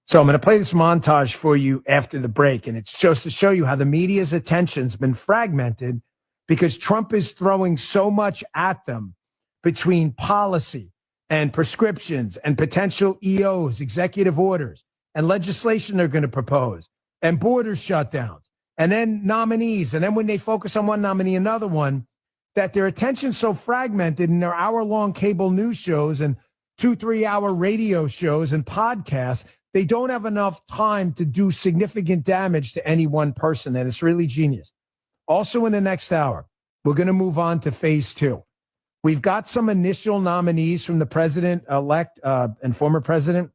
So I'm going to play this montage for you after the break, and it's just to show you how the media's attention's been fragmented because Trump is throwing so much at them between policy and prescriptions and potential EOs, executive orders, and legislation they're going to propose, and border shutdowns, and then nominees, and then when they focus on one nominee, another one, that their attention's so fragmented in their hour-long cable news shows and 2-3 hour radio shows and podcasts, they don't have enough time to do significant damage to any one person, and it's really genius. Also in the next hour, we're going to move on to phase 2. We've got some initial nominees from the president-elect and former president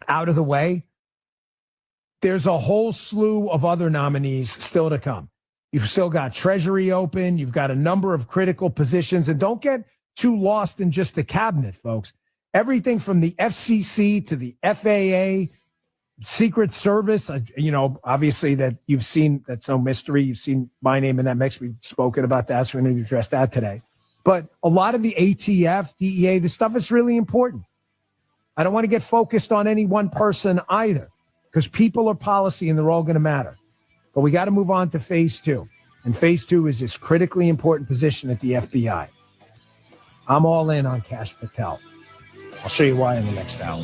out of the way. There's a whole slew of other nominees still to come. You've still got Treasury open. You've got a number of critical positions. And don't get too lost in just the cabinet, folks. Everything from the FCC to the FAA, Secret Service, obviously that you've seen, that's no mystery. You've seen my name in that mix. We've spoken about that, so we're going to address that today. But a lot of the ATF, DEA, this stuff is really important. I don't want to get focused on any one person either, because people are policy and they're all going to matter. But we got to move on to phase 2. And phase 2 is this critically important position at the FBI. I'm all in on Kash Patel. I'll show you why in the next hour.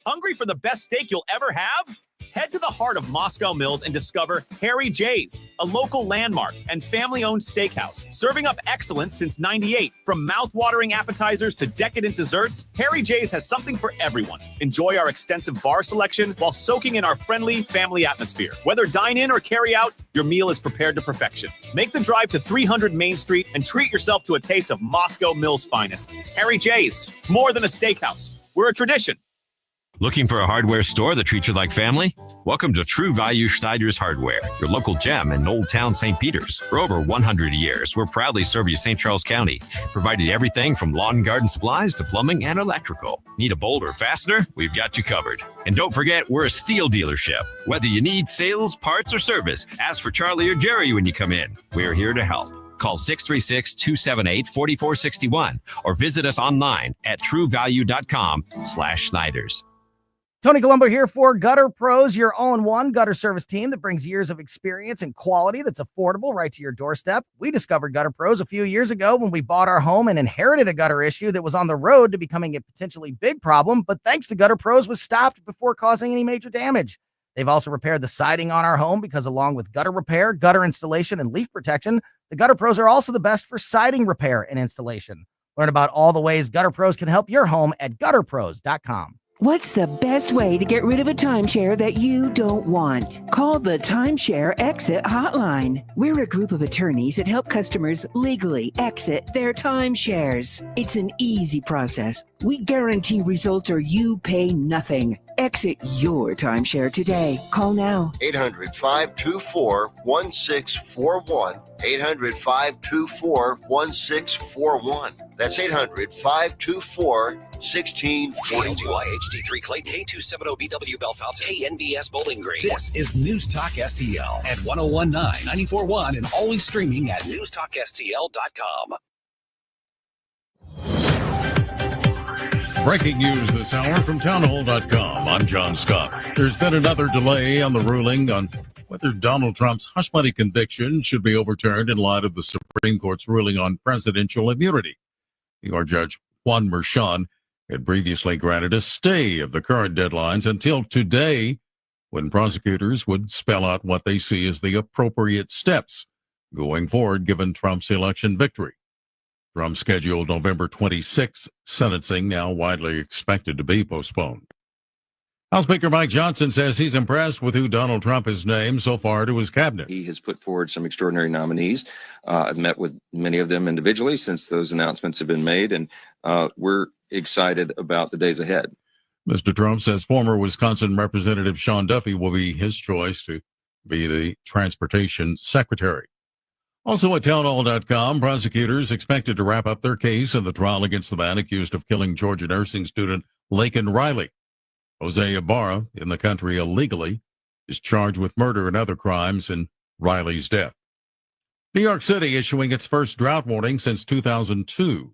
Hungry for the best steak you'll ever have? Head to the heart of Moscow Mills and discover Harry J's, a local landmark and family-owned steakhouse, serving up excellence since '98. From mouth-watering appetizers to decadent desserts, Harry J's has something for everyone. Enjoy our extensive bar selection while soaking in our friendly family atmosphere. Whether dine-in or carry-out, your meal is prepared to perfection. Make the drive to 300 Main Street and treat yourself to a taste of Moscow Mills' finest. Harry J's, more than a steakhouse. We're a tradition. Looking for a hardware store that treats you like family? Welcome to True Value Schneider's Hardware, your local gem in Old Town St. Peters. For over 100 years, we're proudly serve you St. Charles County, providing everything from lawn and garden supplies to plumbing and electrical. Need a bolt or fastener? We've got you covered. And don't forget, we're a steel dealership. Whether you need sales, parts, or service, ask for Charlie or Jerry when you come in. We're here to help. Call 636-278-4461 or visit us online at truevalue.com/Schneiders. Tony Colombo here for Gutter Pros, your all-in-one gutter service team that brings years of experience and quality that's affordable right to your doorstep. We discovered Gutter Pros a few years ago when we bought our home and inherited a gutter issue that was on the road to becoming a potentially big problem, but thanks to Gutter Pros was stopped before causing any major damage. They've also repaired the siding on our home because along with gutter repair, gutter installation, and leaf protection, the Gutter Pros are also the best for siding repair and installation. Learn about all the ways Gutter Pros can help your home at gutterpros.com. What's the best way to get rid of a timeshare that you don't want? Call the Timeshare Exit Hotline. We're a group of attorneys that help customers legally exit their timeshares. It's an easy process. We guarantee results or you pay nothing. Exit your timeshare today. Call now. 800-524-1641. 800-524-1641. That's 800-524-1641. KLYHD3 Clayton, K270BW Bellefonte, KNBS Bowling Green. This is News Talk STL at 1019, 94.1, and always streaming at NewstalkSTL.com. Breaking news this hour from townhall.com. I'm John Scott. There's been another delay on the ruling on whether Donald Trump's hush money conviction should be overturned in light of the Supreme Court's ruling on presidential immunity. New York Judge Juan Merchan had previously granted a stay of the current deadlines until today, when prosecutors would spell out what they see as the appropriate steps going forward given Trump's election victory. Trump's scheduled November 26th sentencing now widely expected to be postponed. House Speaker Mike Johnson says he's impressed with who Donald Trump has named so far to his cabinet. He has put forward some extraordinary nominees. I've met with many of them individually since those announcements have been made, and we're excited about the days ahead. Mr. Trump says former Wisconsin Representative Sean Duffy will be his choice to be the transportation secretary. Also at townhall.com, prosecutors expected to wrap up their case in the trial against the man accused of killing Georgia nursing student Laken Riley. Jose Ibarra, in the country illegally, is charged with murder and other crimes in Riley's death. New York City issuing its first drought warning since 2002.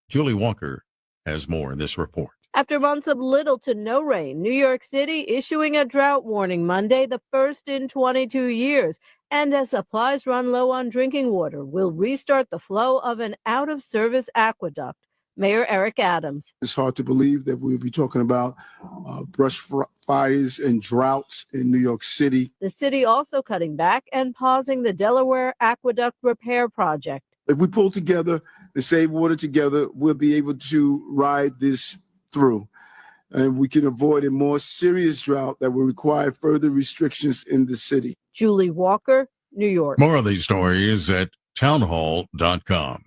Julie Walker has more in this report. After months of little to no rain, New York City issuing a drought warning Monday, the first in 22 years. And as supplies run low on drinking water, will restart the flow of an out-of-service aqueduct. Mayor Eric Adams. It's hard to believe that we'll be talking about brush fires and droughts in New York City. The city also cutting back and pausing the Delaware Aqueduct repair project. If we pull together and save water together, we'll be able to ride this through. And we can avoid a more serious drought that will require further restrictions in the city. Julie Walker, New York. More of these stories at townhall.com.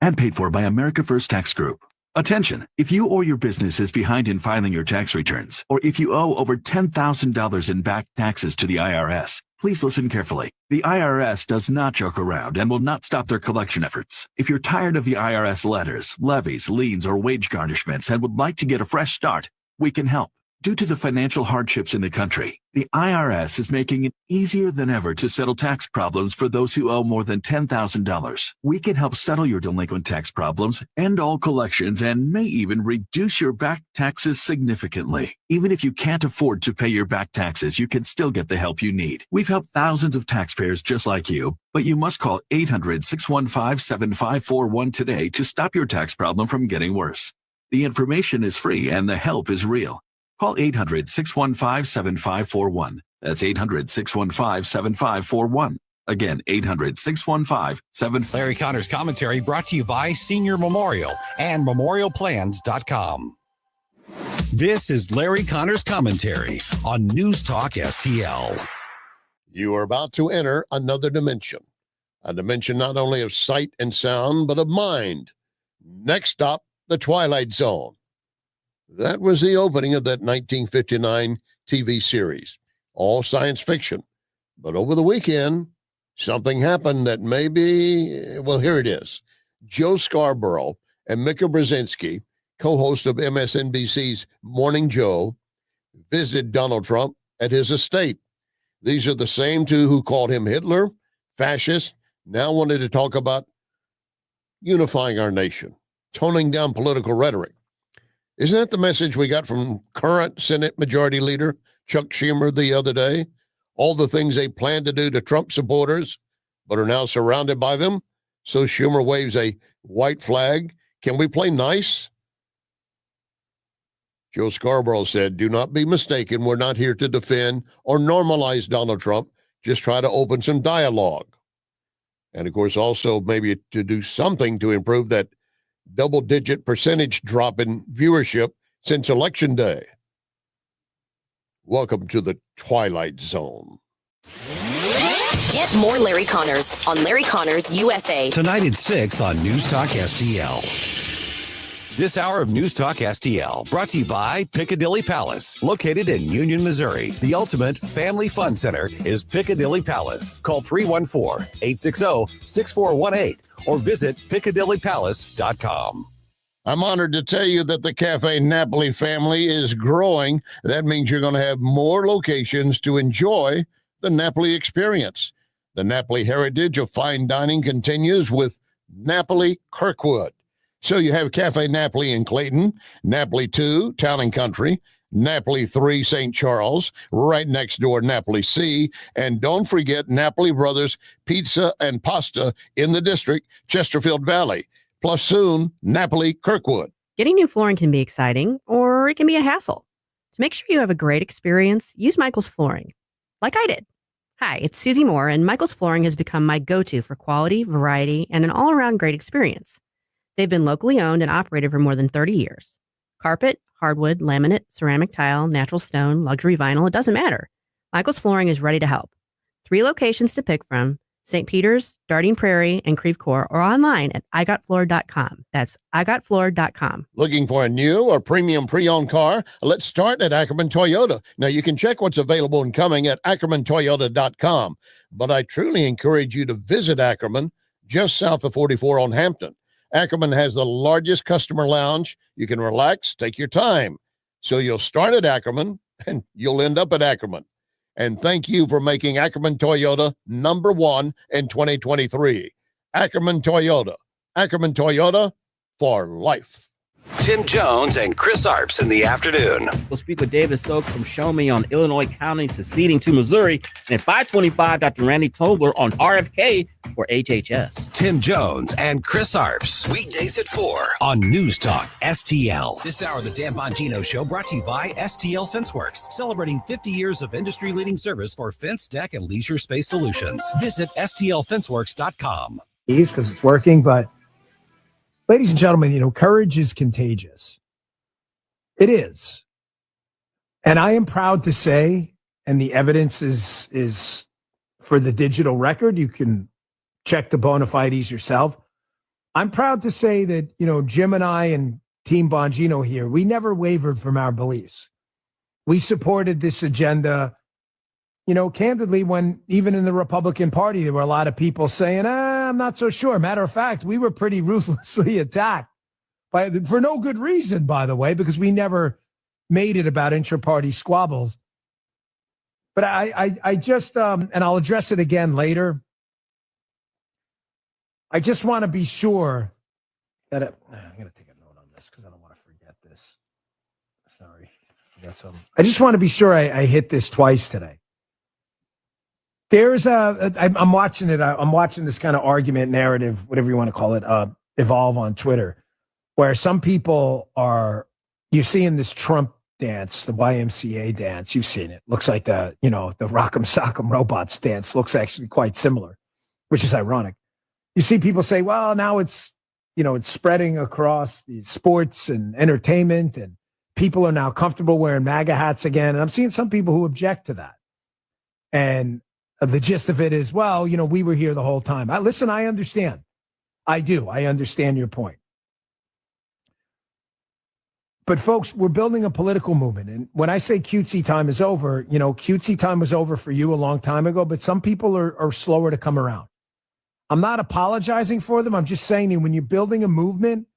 And paid for by America First Tax Group. Attention, if you or your business is behind in filing your tax returns, or if you owe over $10,000 in back taxes to the IRS, please listen carefully. The IRS does not joke around and will not stop their collection efforts. If you're tired of the IRS letters, levies, liens, or wage garnishments and would like to get a fresh start, we can help. Due to the financial hardships in the country, the IRS is making it easier than ever to settle tax problems for those who owe more than $10,000. We can help settle your delinquent tax problems, end all collections, and may even reduce your back taxes significantly. Even if you can't afford to pay your back taxes, you can still get the help you need. We've helped thousands of taxpayers just like you, but you must call 800-615-7541 today to stop your tax problem from getting worse. The information is free and the help is real. Call 800-615-7541. That's 800-615-7541. Again, 800-615-7541. Larry Connor's commentary brought to you by Senior Memorial and memorialplans.com. This is Larry Connor's commentary on News Talk STL. You are about to enter another dimension, a dimension not only of sight and sound, but of mind. Next stop, the Twilight Zone. That was the opening of that 1959 TV series, all science fiction. But over the weekend, something happened that maybe, well, here it is. Joe Scarborough and Mika Brzezinski, co-host of MSNBC's Morning Joe, visited Donald Trump at his estate. These are the same two who called him Hitler, fascist, now wanted to talk about unifying our nation, toning down political rhetoric. Isn't that the message we got from current Senate Majority Leader Chuck Schumer the other day? All the things they plan to do to Trump supporters, but are now surrounded by them. So Schumer waves a white flag. Can we play nice? Joe Scarborough said, "Do not be mistaken. We're not here to defend or normalize Donald Trump. Just try to open some dialogue." And of course, also maybe to do something to improve that double-digit percentage drop in viewership since Election Day. Welcome to the Twilight Zone. Get more Larry Connors on Larry Connors USA. Tonight at 6 on News Talk STL. This hour of News Talk STL brought to you by Piccadilly Palace, located in Union, Missouri. The ultimate family fun center is Piccadilly Palace. Call 314-860-6418 or visit piccadillypalace.com. I'm honored to tell you that the Cafe Napoli family is growing. That means you're going to have more locations to enjoy the Napoli experience. The Napoli heritage of fine dining continues with Napoli Kirkwood. So you have Cafe Napoli in Clayton, Napoli 2, Town and Country, Napoli 3, St. Charles, right next door, Napoli C, and don't forget Napoli Brothers Pizza and Pasta in the district, Chesterfield Valley, plus soon, Napoli Kirkwood. Getting new flooring can be exciting, or it can be a hassle. To make sure you have a great experience, use Michael's Flooring, like I did. Hi, it's Susie Moore, and Michael's Flooring has become my go-to for quality, variety, and an all-around great experience. They've been locally owned and operated for more than 30 years. Carpet, hardwood, laminate, ceramic tile, natural stone, luxury vinyl, it doesn't matter. Michael's Flooring is ready to help. 3 locations to pick from: St. Peter's, Darting Prairie, and Creve Coeur, or online at igotfloor.com. That's igotfloor.com. Looking for a new or premium pre-owned car? Let's start at Ackerman Toyota. Now, you can check what's available and coming at ackermantoyota.com, but I truly encourage you to visit Ackerman just south of 44 on Hampton. Ackerman has the largest customer lounge. You can relax, take your time. So you'll start at Ackerman and you'll end up at Ackerman. And thank you for making Ackerman Toyota #1 in 2023. Ackerman Toyota. Ackerman Toyota for life. Tim Jones and Chris Arps in the afternoon. We'll speak with David Stokes from Show Me on Illinois County seceding to Missouri. And at 5:25, Dr. Randy Tobler on RFK for HHS. Tim Jones and Chris Arps. Weekdays at 4 on News Talk STL. This hour of the Dan Bongino Show brought to you by STL Fenceworks, celebrating 50 years of industry-leading service for fence, deck, and leisure space solutions. Visit stlfenceworks.com. Because it's working, but ladies and gentlemen, courage is contagious. It is. And I am proud to say, and the evidence is for the digital record, you can check the bona fides yourself. I'm proud to say that, Jim and I and Team Bongino here, we never wavered from our beliefs. We supported this agenda, candidly, when even in the Republican Party, there were a lot of people saying, I'm not so sure. Matter of fact, we were pretty ruthlessly attacked for no good reason, by the way, because we never made it about intra-party squabbles. But I just, and I'll address it again later. I just want to be sure that I'm going to take a note on this because I don't want to forget this. Sorry, I forgot something. I just want to be sure I hit this twice today. There's I'm watching it. I'm watching this kind of argument narrative, whatever you want to call it, evolve on Twitter, where some people you're seeing this Trump dance, the YMCA dance. You've seen it. Looks like the Rock'em Sock'em Robots dance looks actually quite similar, which is ironic. You see people say, well, now it's spreading across the sports and entertainment, and people are now comfortable wearing MAGA hats again. And I'm seeing some people who object to that. And the gist of it is, well, we were here the whole time. Listen, I understand. I do. I understand your point. But folks, we're building a political movement. And when I say cutesy time is over, cutesy time was over for you a long time ago, but some people are slower to come around. I'm not apologizing for them. I'm just saying to you, when you're building a movement,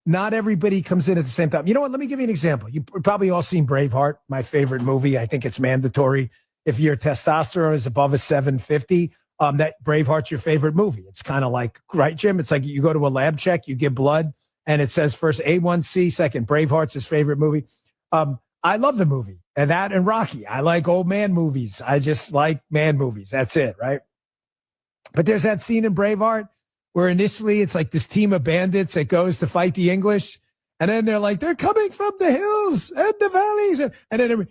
not everybody comes in at the same time. You know what? Let me give you an example. You've probably all seen Braveheart, my favorite movie. I think it's mandatory. If your testosterone is above a 750, that Braveheart's your favorite movie. It's kind of like, right, Jim? It's like you go to a lab check, you give blood, and it says first A1C, second Braveheart's his favorite movie. I love the movie, and that and Rocky. I like old man movies. I just like man movies. That's it, right? But there's that scene in Braveheart where initially it's like this team of bandits that goes to fight the English, And then they're like, they're coming from the hills and the valleys. And then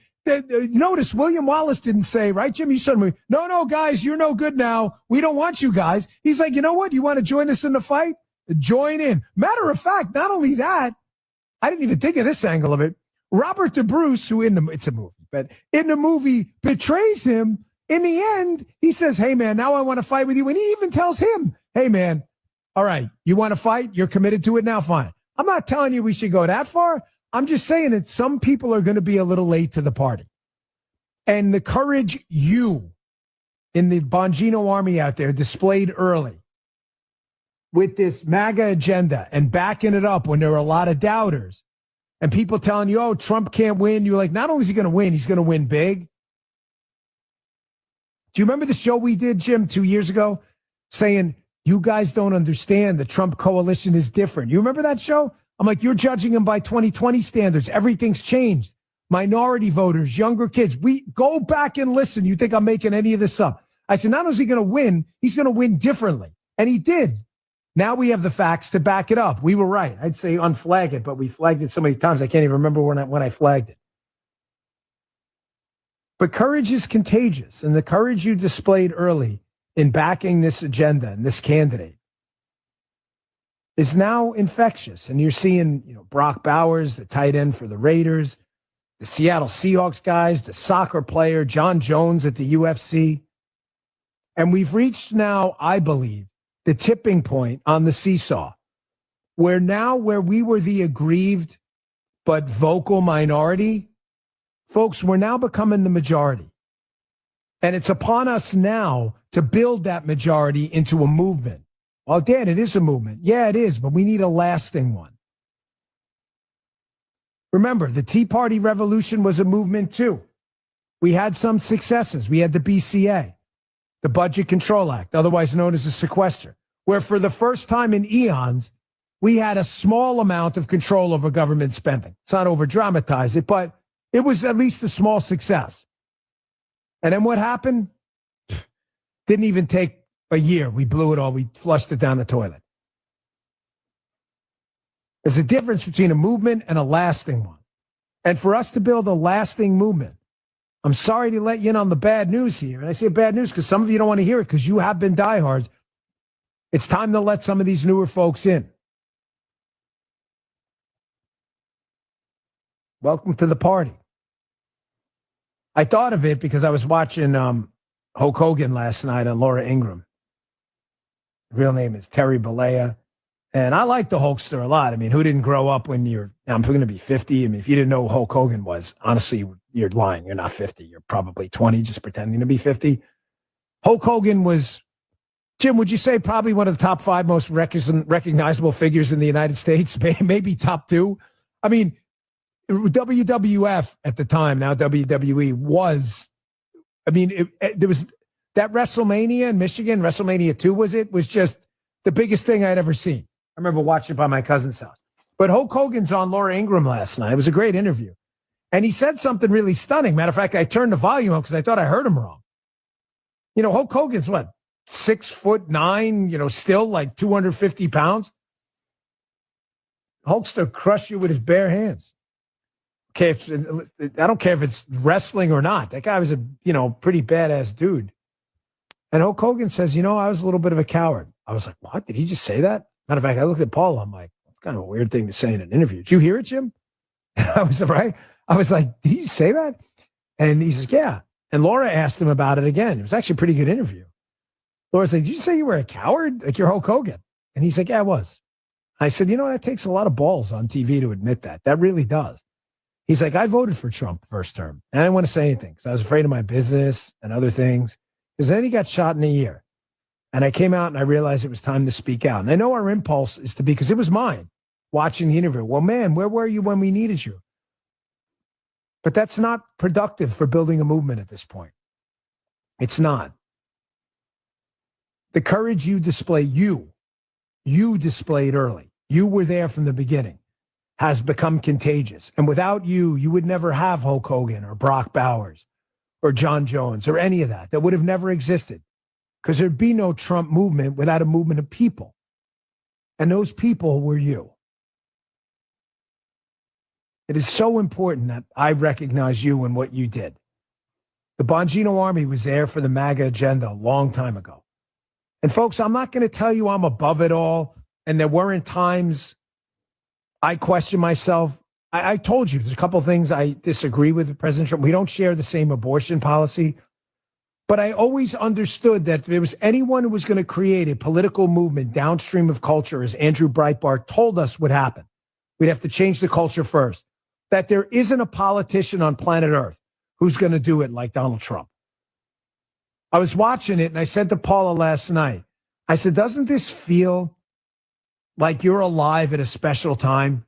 notice William Wallace didn't say, right, Jim? You said, no, guys, you're no good now. We don't want you guys. He's like, you know what? You want to join us in the fight? Join in. Matter of fact, not only that, I didn't even think of this angle of it. Robert De Bruce, who it's a movie, but in the movie betrays him. In the end, he says, hey, man, now I want to fight with you. And he even tells him, hey, man, all right, you want to fight? You're committed to it now? Fine. I'm not telling you we should go that far. I'm just saying that some people are going to be a little late to the party. And the courage you in the Bongino army out there displayed early with this MAGA agenda and backing it up when there were a lot of doubters and people telling you, oh, Trump can't win. You're like, not only is he going to win, he's going to win big. Do you remember the show we did, Jim, 2 years ago, saying you guys don't understand the Trump coalition is different? You remember that show? I'm like, you're judging him by 2020 standards. Everything's changed. Minority voters, younger kids. We go back and listen. You think I'm making any of this up? I said, not only is he going to win, he's going to win differently. And he did. Now we have the facts to back it up. We were right. I'd say unflag it, but we flagged it so many times I can't even remember when I flagged it. But courage is contagious, and the courage you displayed early in backing this agenda and this candidate is now infectious. And you're seeing, Brock Bowers, the tight end for the Raiders, the Seattle Seahawks guys, the soccer player, John Jones at the UFC. And we've reached now, I believe, the tipping point on the seesaw, where we were the aggrieved but vocal minority, folks, we're now becoming the majority. And it's upon us now to build that majority into a movement. Well, Dan, it is a movement. Yeah, it is, but we need a lasting one. Remember, the Tea Party revolution was a movement too. We had some successes. We had the BCA, the Budget Control Act, otherwise known as the sequester, where for the first time in eons, we had a small amount of control over government spending. It's not over-dramatize it, but it was at least a small success. And then what happened? Didn't even take a year. We blew it all. We flushed it down the toilet. There's a difference between a movement and a lasting one. And for us to build a lasting movement, I'm sorry to let you in on the bad news here. And I say bad news because some of you don't want to hear it because you have been diehards. It's time to let some of these newer folks in. Welcome to the party. I thought of it because I was watching Hulk Hogan last night on Laura Ingraham. Her real name is Terry Bollea. And I like the Hulkster a lot. I mean, who didn't grow up when I'm going to be 50. I mean, if you didn't know who Hulk Hogan was, honestly, you're lying. You're not 50. You're probably 20, just pretending to be 50. Hulk Hogan was, Jim, would you say probably one of the top 5 most recognizable figures in the United States? Maybe top 2. I mean, WWF at the time, now WWE, was, I mean, there was that WrestleMania in Michigan, WrestleMania 2 was just the biggest thing I'd ever seen. I remember watching it by my cousin's house. But Hulk Hogan's on Laura Ingraham last night. It was a great interview. And he said something really stunning. Matter of fact, I turned the volume up because I thought I heard him wrong. Hulk Hogan's what, 6'9", still like 250 pounds. Hulkster crushed you with his bare hands. Okay, I don't care if it's wrestling or not. That guy was a, pretty badass dude. And Hulk Hogan says, I was a little bit of a coward. I was like, what? Did he just say that? Matter of fact, I looked at Paul. I'm like, that's kind of a weird thing to say in an interview. Did you hear it, Jim? I was right. I was like, did he say that? And he says, yeah. And Laura asked him about it again. It was actually a pretty good interview. Laura said, did you say you were a coward? Like you're Hulk Hogan? And he's like, yeah, I was. I said, that takes a lot of balls on TV to admit that. That really does. He's like, I voted for Trump the first term. And I didn't want to say anything because I was afraid of my business and other things. Because then he got shot in a year. And I came out and I realized it was time to speak out. And I know our impulse is to be, because it was mine, watching the interview. Well, man, where were you when we needed you? But that's not productive for building a movement at this point. It's not. The courage you display, you displayed early. You were there from the beginning, has become contagious. And without you, you would never have Hulk Hogan or Brock Bowers or John Jones or any of that. That would have never existed. Because there'd be no Trump movement without a movement of people. And those people were you. It is so important that I recognize you and what you did. The Bongino Army was there for the MAGA agenda a long time ago. And folks, I'm not going to tell you I'm above it all. And there weren't times I question myself. I told you there's a couple things I disagree with President Trump. We don't share the same abortion policy. But I always understood that if there was anyone who was going to create a political movement downstream of culture, as Andrew Breitbart told us would happen, we'd have to change the culture first. That there isn't a politician on planet Earth who's going to do it like Donald Trump. I was watching it and I said to Paula last night, I said, doesn't this feel like you're alive at a special time?